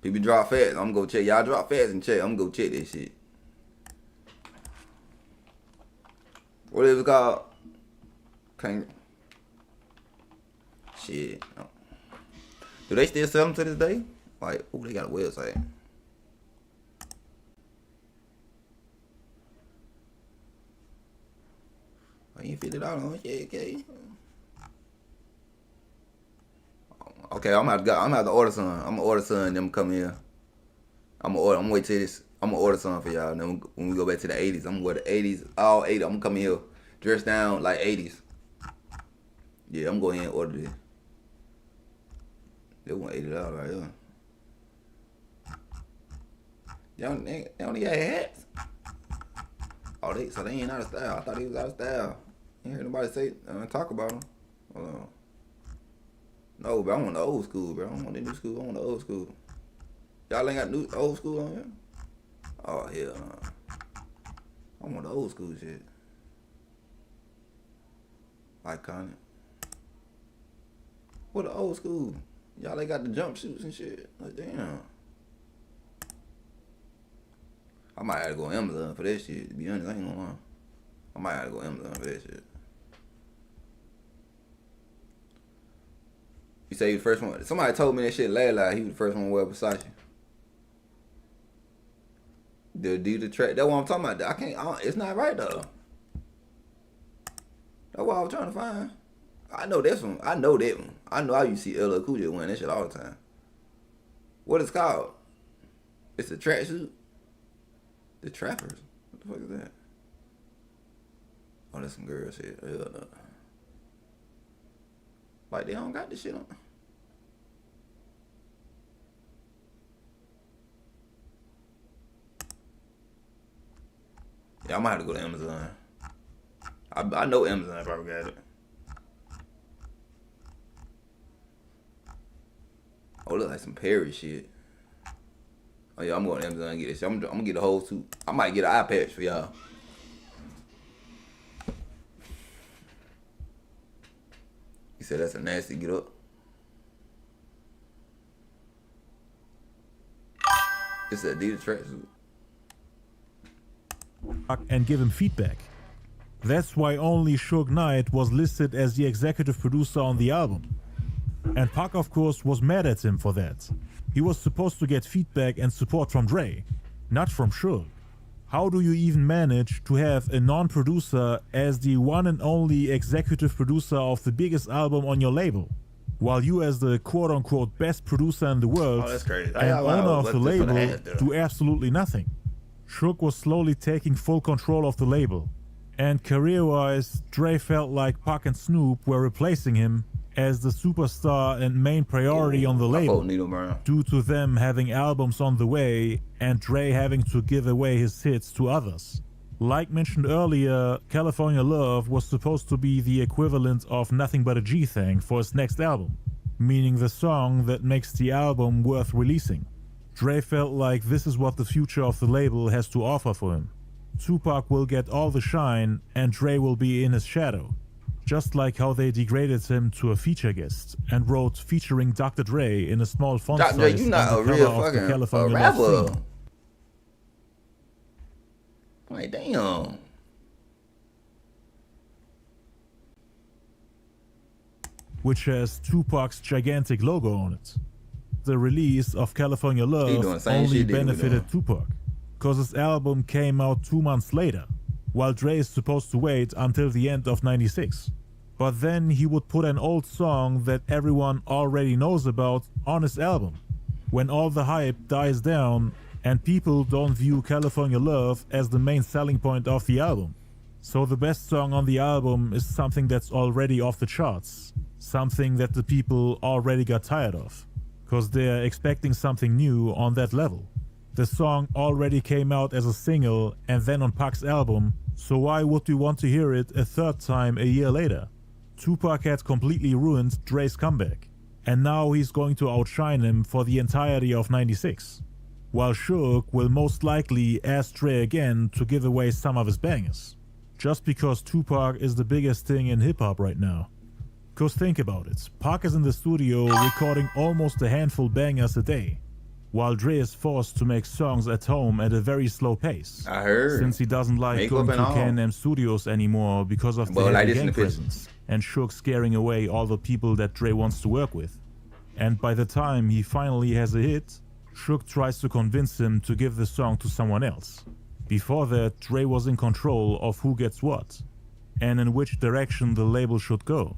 S1: People drop fast. I'm gonna go check. Y'all drop fast and check. I'm gonna go check this shit. What is it called? Shit. Do they still sell them to this day? Like, oh, they got a website. I ain't $50 on it. Yeah, okay. Okay, I'm gonna have to order some. I'm gonna order some and them come here. I'm gonna wait till this. I'm gonna order some for y'all. And then when we go back to the 80s, I'm gonna wear the 80s, all 80. I'm gonna come in here, dress down like 80s. Yeah, I'm going ahead and order this. They want $80 right here. They only got hats. Oh, so they ain't out of style. I thought he was out of style. You hear nobody say talk about them. Hold on. No, bro, I want the old school, bro. I don't want the new school. I want the old school. Y'all ain't got old school on here? Oh, hell no. I want the old school shit. Iconic. What the old school? Y'all ain't got the jumpsuits and shit. Like, damn. I might have to go Amazon for that shit. To be honest, I ain't gonna lie. I might have to go Amazon for that shit. You say you the first one. Somebody told me that shit last. He was the first one to wear Versace. The Adidas track. That's what I'm talking about. It's not right though. That's what I was trying to find. I know this one. I know that one. I know how you see LL Cool J wearing that shit all the time. What it's called? It's a tracksuit. The Trappers. What the fuck is that? Oh, that's some girl shit. Hell no. Like they don't got this shit on. Yeah, I might have to go to Amazon. I know Amazon probably got it. Oh, look like some Perry shit. Oh yeah, I'm going to Amazon and get this. I'm gonna get the whole suit. I might get an eye patch for y'all. He said that's a nasty get up. It's an Adidas tracksuit.
S2: And give him feedback. That's why only Suge Knight was listed as the executive producer on the album. And Pac, of course, was mad at him for that. He was supposed to get feedback and support from Dre, not from Suge. How do you even manage to have a non-producer as the one and only executive producer of the biggest album on your label, while you as the quote-unquote best producer in the world and owner of the label do absolutely nothing? Suge was slowly taking full control of the label, and career-wise, Dre felt like Pac and Snoop were replacing him as the superstar and main priority on the label, due to them having albums on the way and Dre having to give away his hits to others. Like mentioned earlier, California Love was supposed to be the equivalent of Nothing But a G-Thing for his next album, meaning the song that makes the album worth releasing. Dre felt like this is what the future of the label has to offer for him. Tupac will get all the shine and Dre will be in his shadow. Just like how they degraded him to a feature guest and wrote featuring Dr. Dre in a small font size
S1: Dre, you not a real fucking
S2: California
S1: rapper. Like, damn.
S2: Which has Tupac's gigantic logo on it. The release of California Love only benefited Tupac, cause his album came out 2 months later, while Dre is supposed to wait until the end of '96. But then he would put an old song that everyone already knows about on his album, when all the hype dies down and people don't view California Love as the main selling point of the album. So the best song on the album is something that's already off the charts, something that the people already got tired of, cause they're expecting something new on that level. The song already came out as a single and then on Pac's album, so why would we want to hear it a third time a year later? Tupac had completely ruined Dre's comeback, and now he's going to outshine him for the entirety of '96. While Suge will most likely ask Dre again to give away some of his bangers, just because Tupac is the biggest thing in hip-hop right now. Cause think about it, Pac is in the studio recording almost a handful bangers a day, while Dre is forced to make songs at home at a very slow pace.
S1: I heard.
S2: Since he doesn't like going to K&M Studios anymore because of the heavy gang presence, and Suge scaring away all the people that Dre wants to work with. And by the time he finally has a hit, Suge tries to convince him to give the song to someone else. Before that, Dre was in control of who gets what, and in which direction the label should go.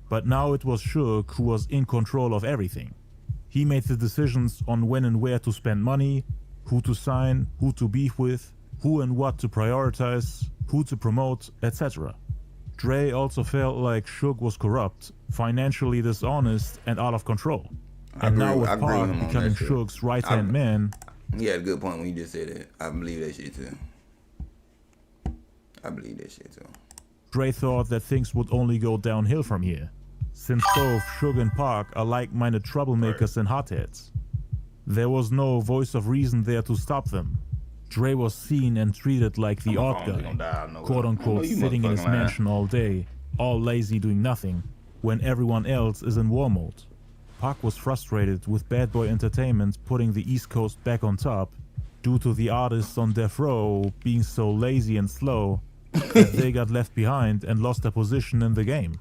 S2: But now it was Suge who was in control of everything. He made the decisions on when and where to spend money, who to sign, who to beef with, who and what to prioritize, who to promote, etc. Dre also felt like Suge was corrupt, financially dishonest, and out of control. And now with Pac becoming Suge's right-hand man...
S1: He had a good point when you just said that. I believe that shit too. I believe that shit too.
S2: Dre thought that things would only go downhill from here, since both Suge and Pac are like-minded troublemakers and hotheads. There was no voice of reason there to stop them. Dre was seen and treated like the odd guy, quote-unquote sitting in his mansion all day, all lazy doing nothing, when everyone else is in war mode. Pac was frustrated with Bad Boy Entertainment putting the East Coast back on top due to the artists on death row being so lazy and slow that they got left behind and lost their position in the game.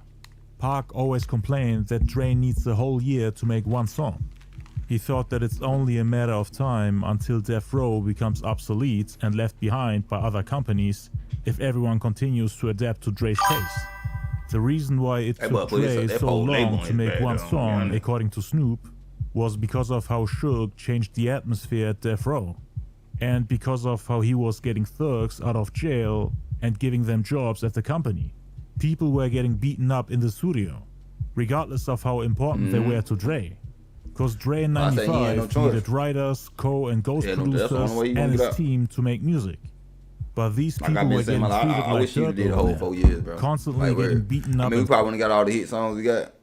S2: Pac always complained that Dre needs a whole year to make one song. He thought that it's only a matter of time until Death Row becomes obsolete and left behind by other companies if everyone continues to adapt to Dre's pace. The reason why it took Dre so long to make one song, according to Snoop, was because of how Suge changed the atmosphere at Death Row, and because of how he was getting thugs out of jail and giving them jobs at the company. People were getting beaten up in the studio, regardless of how important they were to Dre. Cause Dre in '95 needed writers, co- and ghost producers and his team to make music. But these
S1: Like
S2: people
S1: I've
S2: were
S1: been saying,
S2: getting treated
S1: I
S2: like
S1: wish you
S2: dirt
S1: did the
S2: over
S1: whole
S2: there,
S1: 4 years, bro.
S2: constantly
S1: Like,
S2: getting beaten up.
S1: I mean, we probably wouldn't got all the hit songs we got.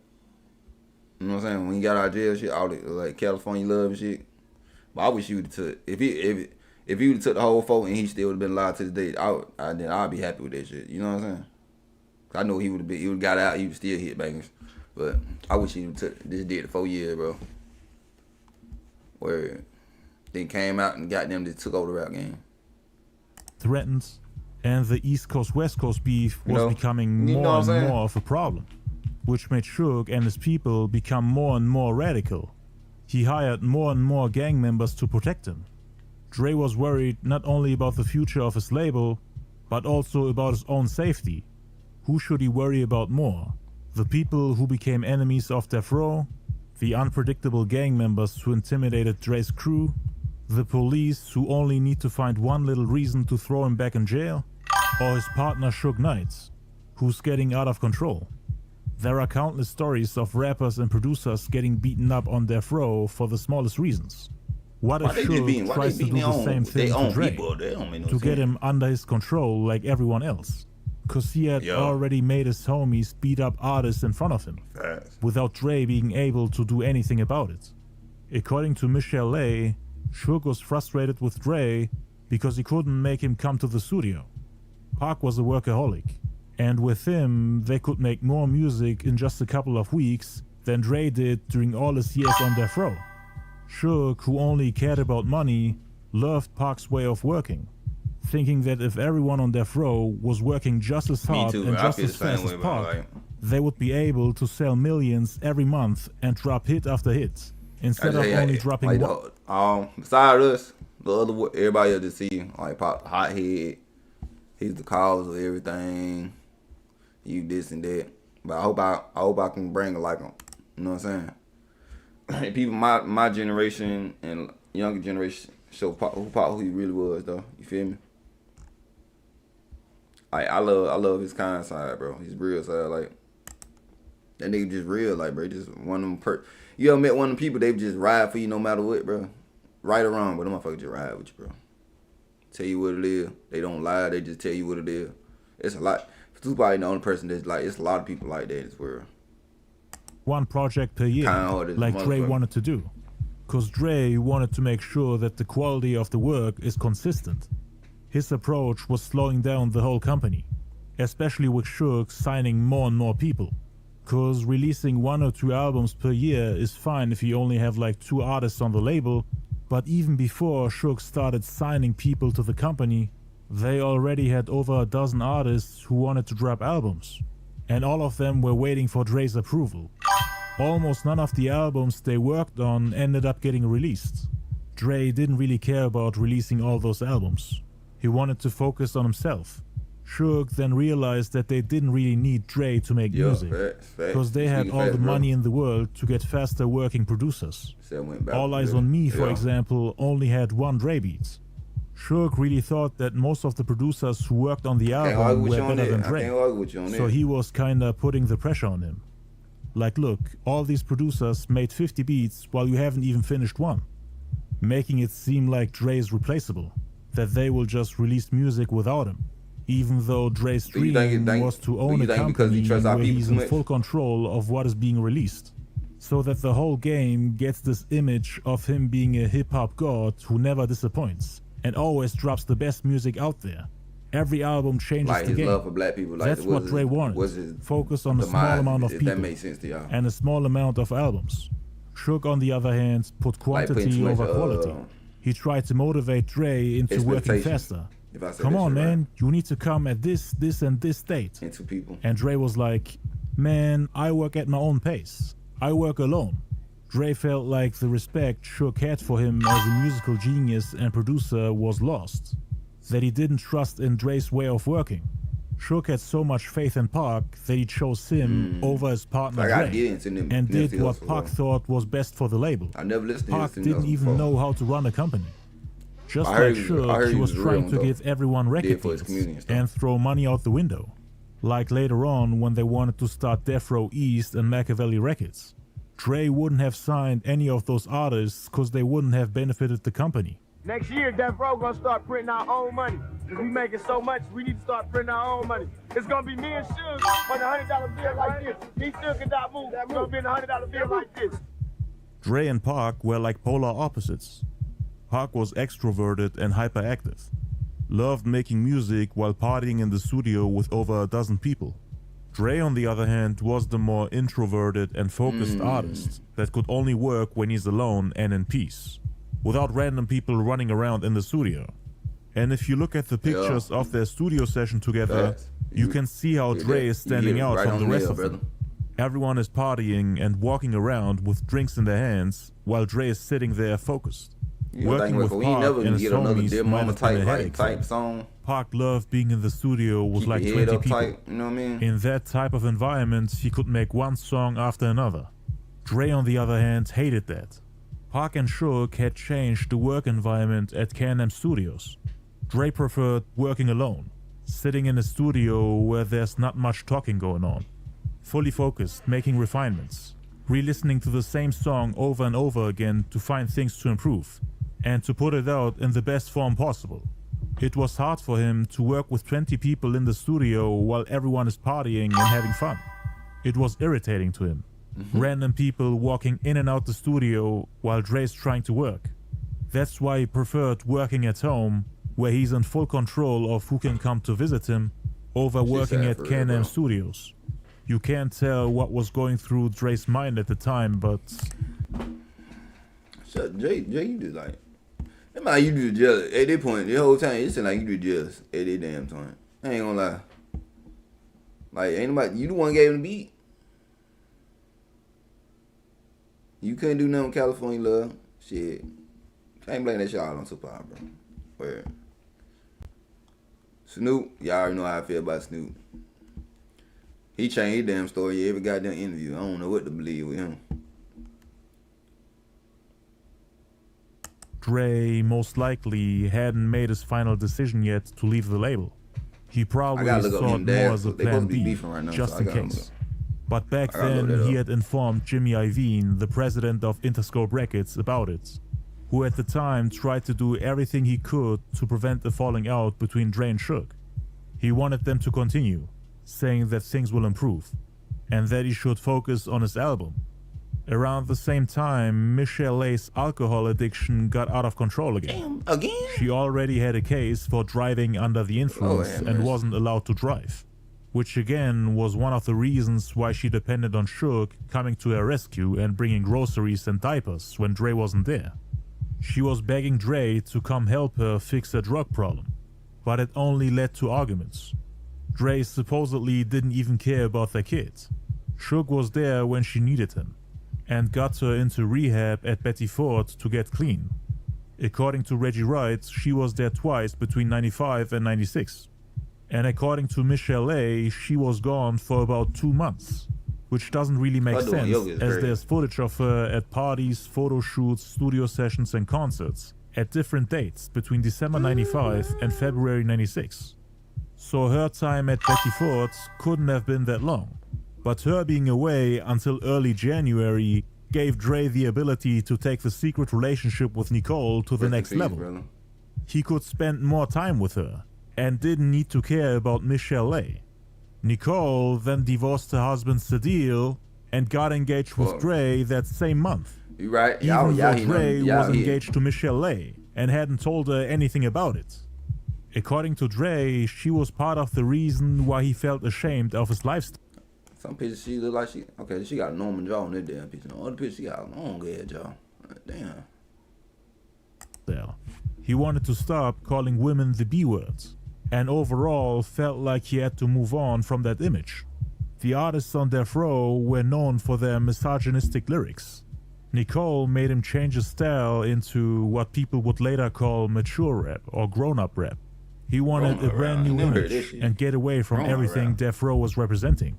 S1: You know what I'm saying? When he got out of jail, shit, all the like California Love and shit. But I wish you would have took if he would have took the whole 4 and he still would have been alive to this day. Then I'd be happy with that shit. You know what I'm saying? I know he would have got out. He would still hit bangers. But I wish he would have took this did the 4 years, bro. Where then came out and goddamn just took over the rap game.
S2: Threatens, and the East Coast West Coast beef was becoming more and more of a problem, which made Suge and his people become more and more radical. He hired more and more gang members to protect him. Dre was worried not only about the future of his label, but also about his own safety. Who should he worry about more? The people who became enemies of Death Row? The unpredictable gang members who intimidated Dre's crew? The police who only need to find one little reason to throw him back in jail? Or his partner Suge Knight, who's getting out of control? There are countless stories of rappers and producers getting beaten up on Death Row for the smallest reasons. What if Suge tries to do the same thing to Dre, to get him under his control like everyone else? Cause he had already made his homies beat up artists in front of him, without Dre being able to do anything about it. According to Michelle Lay, Suge was frustrated with Dre because he couldn't make him come to the studio. Pac was a workaholic, and with him they could make more music in just a couple of weeks than Dre did during all his years on Death Row. Suge, who only cared about money, loved Pac's way of working, thinking that if everyone on Death Row was working just as hard and just as fast as Pac, they would be able to sell millions every month and drop hit after hit, instead of only dropping one.
S1: Besides us, the other everybody else just see like Pac hothead. He's the cause of everything. You this and that. But I hope I can bring like him. You know what I'm saying? People my generation and younger generation show Pac who he really was though. You feel me? I love his kind side, bro. His real side, like that nigga just real, like bro. Just one of them you ever met one of them people? They just ride for you no matter what, bro. Right or wrong, but them motherfuckers just ride with you, bro. Tell you what it is. They don't lie. They just tell you what it is. It's a lot. Tupac ain't the only person that's like. It's a lot of people like that in this world.
S2: One project per year, like Dre wanted to do, cause Dre wanted to make sure that the quality of the work is consistent. His approach was slowing down the whole company, especially with Suge signing more and more people. Cause releasing 1 or 2 albums per year is fine if you only have like 2 artists on the label, but even before Suge started signing people to the company, they already had over a dozen artists who wanted to drop albums, and all of them were waiting for Dre's approval. Almost none of the albums they worked on ended up getting released. Dre didn't really care about releasing all those albums. He wanted to focus on himself. Suge then realized that they didn't really need Dre to make music, because they had all the money in the world to get faster working producers. All Eyes on Me, for example, only had 1 Dre beat. Suge really thought that most of the producers who worked on the album were better than Dre, so he was kinda putting the pressure on him. Like, look, all these producers made 50 beats while you haven't even finished one, making it seem like Dre is replaceable, that they will just release music without him, even though Dre's dream was to own a company where he's in full control of what is being released, so that the whole game gets this image of him being a hip-hop god who never disappoints and always drops the best music out there. Every album changes
S1: like
S2: the game.
S1: Love for black people. Like,
S2: that's what Dre wanted. Focus on a small amount of people
S1: that makes sense to y'all.
S2: And a small amount of albums. Suge, on the other hand, put quantity over quality. He tried to motivate Dre into working faster. Come on, man, you need to come at this, and this date.
S1: Into people.
S2: And Dre was like, man, I work at my own pace. I work alone. Dre felt like the respect Suge had for him as a musical genius and producer was lost. That he didn't trust in Dre's way of working. Suge had so much faith in Pac that he chose him over his partner Dre, and did what Pac thought was best for the label.
S1: I never listened to
S2: Pac didn't even know how to run a company. Just like Suge, he was trying to give everyone record deals and throw money out the window. Like later on when they wanted to start Death Row East and Machiavelli Records. Dre wouldn't have signed any of those artists because they wouldn't have benefited the company.
S3: Next year, Death Row gonna start printing our own money. Cause we making so much, we need to start printing our own money. It's gonna be me and Suge on a $100 bill like this. Me, Suge, and Dot Move. We're gonna be in a $100 bill like this.
S2: Dre and Pac were like polar opposites. Pac was extroverted and hyperactive, loved making music while partying in the studio with over a dozen people. Dre, on the other hand, was the more introverted and focused artist that could only work when he's alone and in peace, without random people running around in the studio. And if you look at the pictures of their studio session together, you can see how Dre is standing out from the rest of them. Everyone is partying and walking around with drinks in their hands, while Dre is sitting there focused, working with Pac and his homies minus a headache song. Pac loved being in the studio with like 20 people.
S1: You know what I mean?
S2: In that type of environment, he could make one song after another. Dre, on the other hand, hated that. Pac and Suge had changed the work environment at K&M Studios. Dre preferred working alone, sitting in a studio where there's not much talking going on, fully focused, making refinements, re-listening to the same song over and over again to find things to improve, and to put it out in the best form possible. It was hard for him to work with 20 people in the studio while everyone is partying and having fun. It was irritating to him. Random people walking in and out the studio while Dre's trying to work. That's why he preferred working at home, where he's in full control of who can come to visit him, over working at K&M Studios. You can't tell what was going through Dre's mind at the time, but...
S1: Shut Jay, you do like... That man, you do just at that point, the whole time, it seemed like you do just at that damn time. I ain't gonna lie. Like, ain't nobody, you the one gave him the beat. You couldn't do nothing with California Love. Shit. Can't blame that shit all on Tupac, bro. Where? Snoop, y'all already know how I feel about Snoop. He changed his damn story every goddamn interview. I don't know what to believe with him.
S2: Dre most likely hadn't made his final decision yet to leave the label. He probably thought more as a plan B, just in case. But back then, he had informed Jimmy Iovine, the president of Interscope Records, about it, who at the time tried to do everything he could to prevent the falling out between Dre and Suge. He wanted them to continue, saying that things will improve, and that he should focus on his album. Around the same time, Michelle A's alcohol addiction got out of control again.
S1: Again?
S2: She already had a case for driving under the influence and wasn't allowed to drive, which again was one of the reasons why she depended on Suge coming to her rescue and bringing groceries and diapers when Dre wasn't there. She was begging Dre to come help her fix her drug problem, but it only led to arguments. Dre supposedly didn't even care about their kids. Suge was there when she needed him, and got her into rehab at Betty Ford to get clean. According to Reggie Wright, she was there twice between 95 and 96. And according to Michelle A, she was gone for about 2 months, which doesn't really make sense, as there's footage of her at parties, photo shoots, studio sessions and concerts at different dates between December 95 and February 96. So her time at Betty Ford's couldn't have been that long. But her being away until early January gave Dre the ability to take the secret relationship with Nicole to the next level. He could spend more time with her and didn't need to care about Michelle A. Nicole then divorced her husband Sadil and got engaged with Dre that same month.
S1: You right?
S2: Even though Dre was engaged to Michelle A and hadn't told her anything about it. According to Dre, she was part of the reason why he felt ashamed of his lifestyle.
S1: Some pictures she look like she got a normal jaw on that damn picture. On the other picture she got a long ass jaw. Damn.
S2: He wanted to stop calling women the B-words, and overall felt like he had to move on from that image. The artists on Death Row were known for their misogynistic lyrics. Nicole made him change his style into what people would later call mature rap or grown-up rap. He wanted a brand new image and get away from everything Death Row was representing.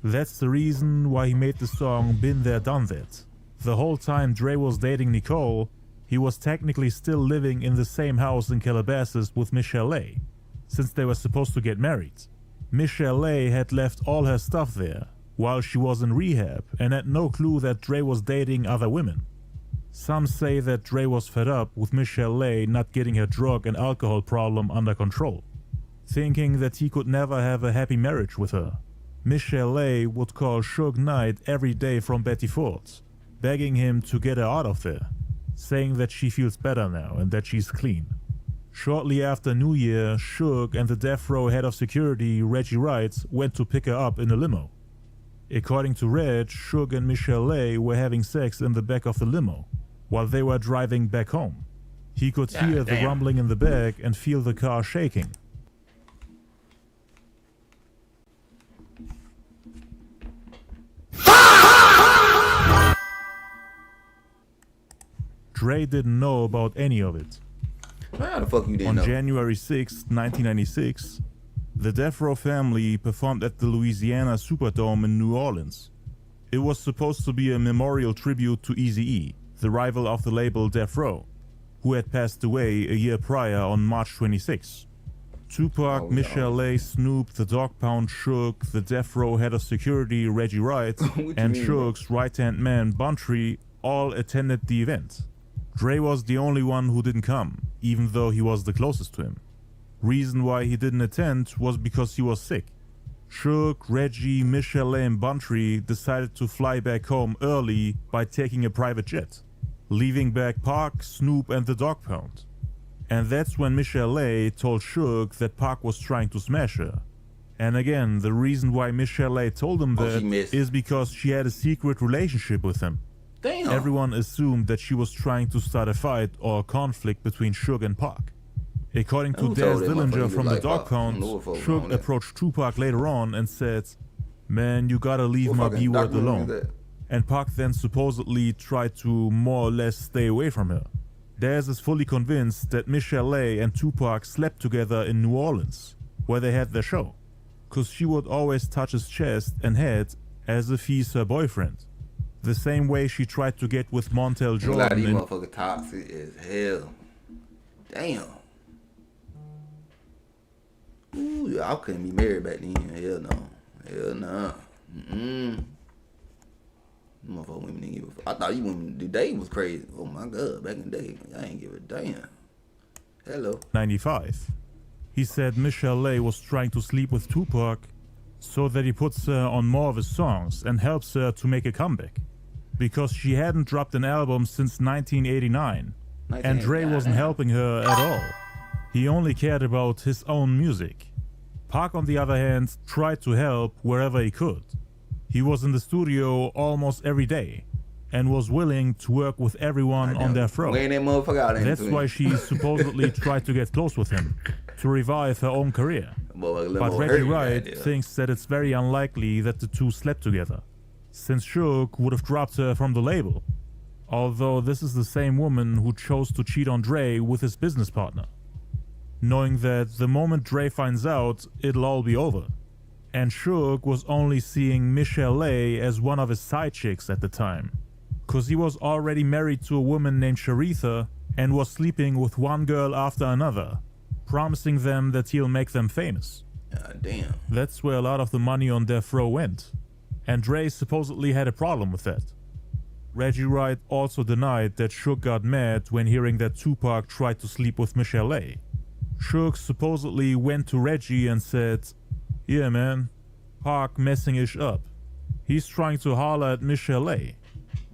S2: That's the reason why he made the song Been There Done That. The whole time Dre was dating Nicole, he was technically still living in the same house in Calabasas with Michelle A, since they were supposed to get married. Michelle A had left all her stuff there while she was in rehab and had no clue that Dre was dating other women. Some say that Dre was fed up with Michelle not getting her drug and alcohol problem under control, thinking that he could never have a happy marriage with her. Michelle would call Suge Knight every day from Betty Ford's, begging him to get her out of there, saying that she feels better now and that she's clean. Shortly after New Year, Suge and the Death Row head of security, Reggie Wright, went to pick her up in a limo. According to Reg, Suge and Michelle were having sex in the back of the limo while they were driving back home. He could hear the rumbling in the back and feel the car shaking. Dre didn't know about any of it.
S1: How the fuck you didn't know?
S2: On January 6, 1996, the Death Row family performed at the Louisiana Superdome in New Orleans. It was supposed to be a memorial tribute to Eazy-E, the rival of the label Death Row, who had passed away a year prior on March 26. Tupac, Michelle, Snoop, the Dogg Pound, Suge, the Death Row head of security Reggie Wright, and Suge's right-hand man Buntry all attended the event. Dre was the only one who didn't come, even though he was the closest to him. Reason why he didn't attend was because he was sick. Suge, Reggie, Michelle and Buntry decided to fly back home early by taking a private jet, leaving back Pac, Snoop and the Dogg Pound. And that's when Michelle told Suge that Pac was trying to smash her. And again, the reason why Michelle told him that is because she had a secret relationship with him.
S1: Damn.
S2: Everyone assumed that she was trying to start a fight or a conflict between Suge and Pac. According to Daz Dillinger from the Dogg Pound, Suge approached Tupac later on and said, "Man, you gotta leave my B-word alone." And Pac then supposedly tried to more or less stay away from her. Daz is fully convinced that Michelle and Tupac slept together in New Orleans, where they had their show, cause she would always touch his chest and head as if he's her boyfriend. The same way she tried to get with Montel Jordan.
S1: These motherfuckers toxic as hell. Damn. Ooh, I couldn't be married back then. Hell no. Hell no. Motherfucker women didn't give a fuck. I thought you women, the day was crazy. Oh my God, back in the day, I ain't give a damn. Hello.
S2: 95. He said Michelle was trying to sleep with Tupac so that he puts her on more of his songs and helps her to make a comeback. Because she hadn't dropped an album since 1989, and Dre wasn't helping her at all. He only cared about his own music. Pac, on the other hand, tried to help wherever he could. He was in the studio almost every day and was willing to work with everyone on Death Row. That's why she supposedly tried to get close with him, to revive her own career. But Reggie Wright thinks that it's very unlikely that the two slept together, since Suge would have dropped her from the label. Although this is the same woman who chose to cheat on Dre with his business partner, knowing that the moment Dre finds out, it'll all be over. And Suge was only seeing Michelle as one of his side chicks at the time, cause he was already married to a woman named Sharitha and was sleeping with one girl after another, promising them that he'll make them famous.
S1: Damn.
S2: That's where a lot of the money on Death Row went, and Dre supposedly had a problem with that. Reggie Wright also denied that Suge got mad when hearing that Tupac tried to sleep with Michelle. Suge supposedly went to Reggie and said, "Yeah man, Pac messing ish up. He's trying to holler at Michelle.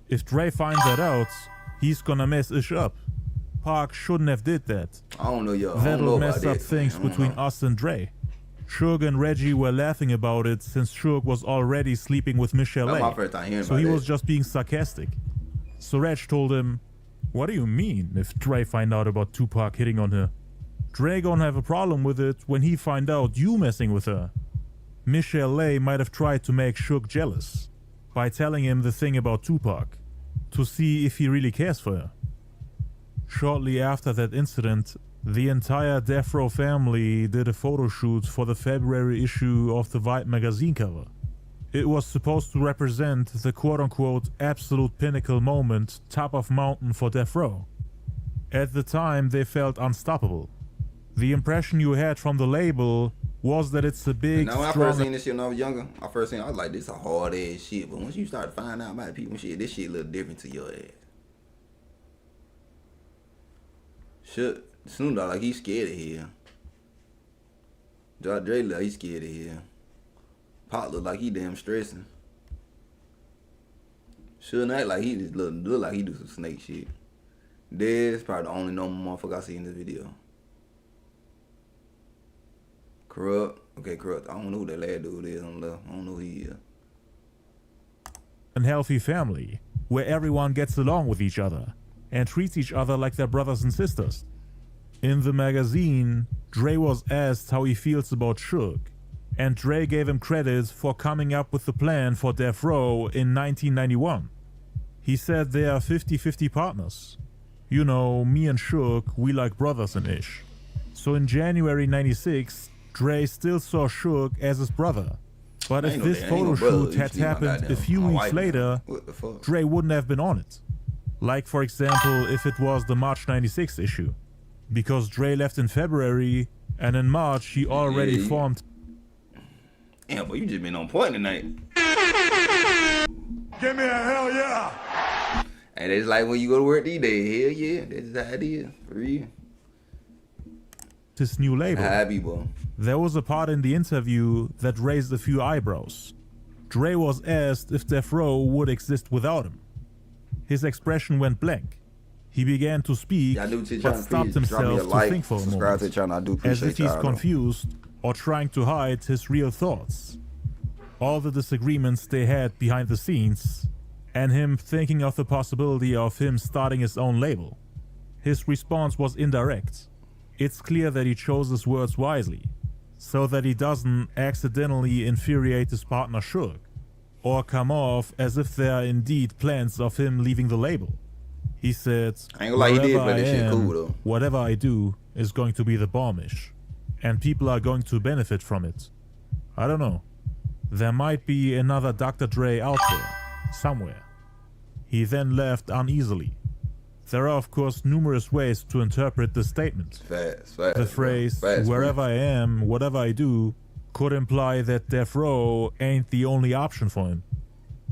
S2: If Dre finds that out, he's gonna mess ish up. Pac shouldn't have did that.
S1: I don't know y'all.
S2: That'll mess up things between us and Dre." Suge and Reggie were laughing about it since Suge was already sleeping with Michelle.
S1: That's my first time hearing
S2: so he was just being sarcastic. So Reg told him, "What do you mean if Dre find out about Tupac hitting on her? Dre gonna have a problem with it when he find out you messing with her." Michelle might have tried to make Suge jealous by telling him the thing about Tupac, to see if he really cares for her. Shortly after that incident, the entire Death Row family did a photo shoot for the February issue of the Vibe magazine cover. It was supposed to represent the quote-unquote absolute pinnacle moment, top of mountain for Death Row. At the time, they felt unstoppable. The impression you had from the label was that it's a big,
S1: now, when I first seen this shit when I was younger, I was like, this a hard ass shit. But once you start finding out about people shit, this shit look different to your ass. Snoop Dogg like he's scared of here. Dre like he's scared of here. Pop look like he damn stressing. Suge Knight like he just look like he do some snake shit. Dez probably the only normal motherfucker I see in this video. Corrupt. Okay, Corrupt. I don't know who that lad dude is on the left. I don't know who he is.
S2: A healthy family where everyone gets along with each other and treats each other like their brothers and sisters. In the magazine, Dre was asked how he feels about Suge, and Dre gave him credit for coming up with the plan for Death Row in 1991. He said they are 50-50 partners. You know, me and Suge, we like brothers and ish. So in January 96, Dre still saw Suge as his brother. But if this photo shoot had happened a few weeks later, Dre wouldn't have been on it. Like for example, if it was the March 96 issue. Because Dre left in February, and in March he already formed...
S1: Yeah, but you just been on point tonight.
S9: Give me a hell yeah!
S1: And it's like when you go to work these days, hell yeah, that's the idea, for real.
S2: His new label. There was a part in the interview that raised a few eyebrows. Dre was asked if Death Row would exist without him. His expression went blank. He began to speak, but stopped himself to think for a moment, as if he's confused or trying to hide his real thoughts. All the disagreements they had behind the scenes, and him thinking of the possibility of him starting his own label. His response was indirect. It's clear that he chose his words wisely, so that he doesn't accidentally infuriate his partner Suge, or come off as if there are indeed plans of him leaving the label. He said, whatever I do is going to be the bombish, and people are going to benefit from it. I don't know. There might be another Dr. Dre out there, somewhere. He then left uneasily. There are of course numerous ways to interpret the statement. The phrase, wherever I am, whatever I do, could imply that Death Row ain't the only option for him.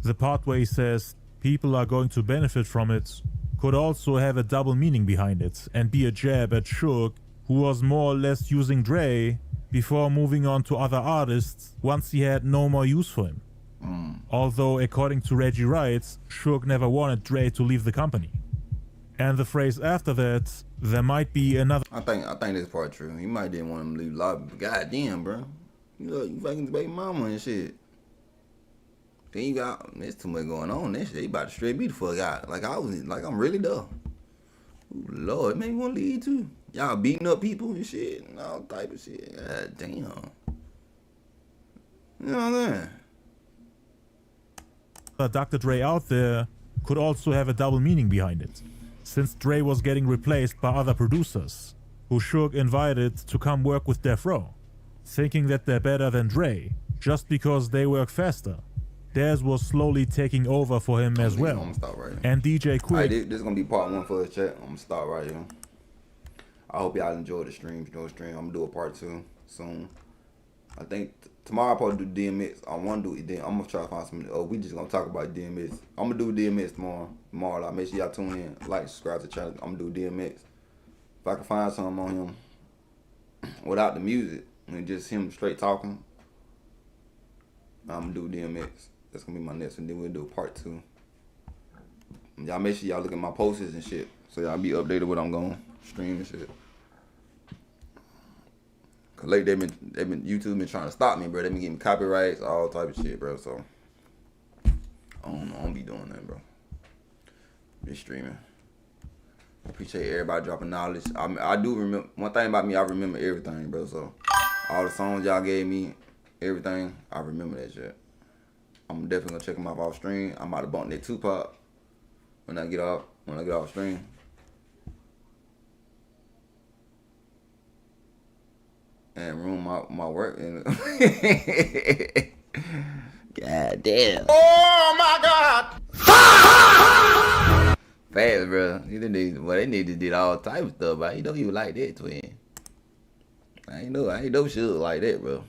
S2: The part where he says, people are going to benefit from it, could also have a double meaning behind it and be a jab at Suge, who was more or less using Dre before moving on to other artists once he had no more use for him. Although according to Reggie Wright, Suge never wanted Dre to leave the company. And the phrase after that, there might be another...
S1: I think this part true. He might didn't want him to leave lobby, but goddamn, bro. You look, you fucking baby mama and shit. Then you got, there's too much going on. That shit, he about to straight me the fuck out. Like I'm really dumb. Ooh, Lord, it made me want to leave too. Y'all beating up people and shit and all type of shit. God damn. You know what I'm saying?
S2: Dr. Dre out there could also have a double meaning behind it, since Dre was getting replaced by other producers, who Suge invited to come work with Death Row, thinking that they're better than Dre, just because they work faster. Dez was slowly taking over for him as well, and DJ Quick...
S1: This is going to be part 1 for the chat. I'm going to start right here. I hope y'all enjoyed the stream. If you know the stream, I'm going to do a part 2 soon. I think tomorrow I'll probably do DMX. I want to do it then. I'm going to try to find some... Oh, we just going to talk about DMX. I'm going to do DMX tomorrow. Like, make sure y'all tune in. Like, subscribe to the channel. I'm going to do DMX. If I can find something on him without the music and just him straight talking, I'm going to do DMX. That's going to be my next one. Then we'll do a part 2. Y'all make sure y'all look at my posts and shit, so y'all be updated what I'm going to stream and shit. Cause like YouTube been trying to stop me, bro. They been getting copyrights, all type of shit, bro. So I don't know. I don't be doing that, bro. Be streaming. Appreciate everybody dropping knowledge. I do remember one thing about me. I remember everything, bro. So all the songs y'all gave me, everything, I remember that shit. I'm definitely gonna check them out off stream. I'm about to bump that Tupac when I get off stream. And ruin my work. God damn.
S9: Oh my God!
S1: Fast, bro. They need to do all type of stuff, but you know you like that, twin. I ain't know shit like that, bro.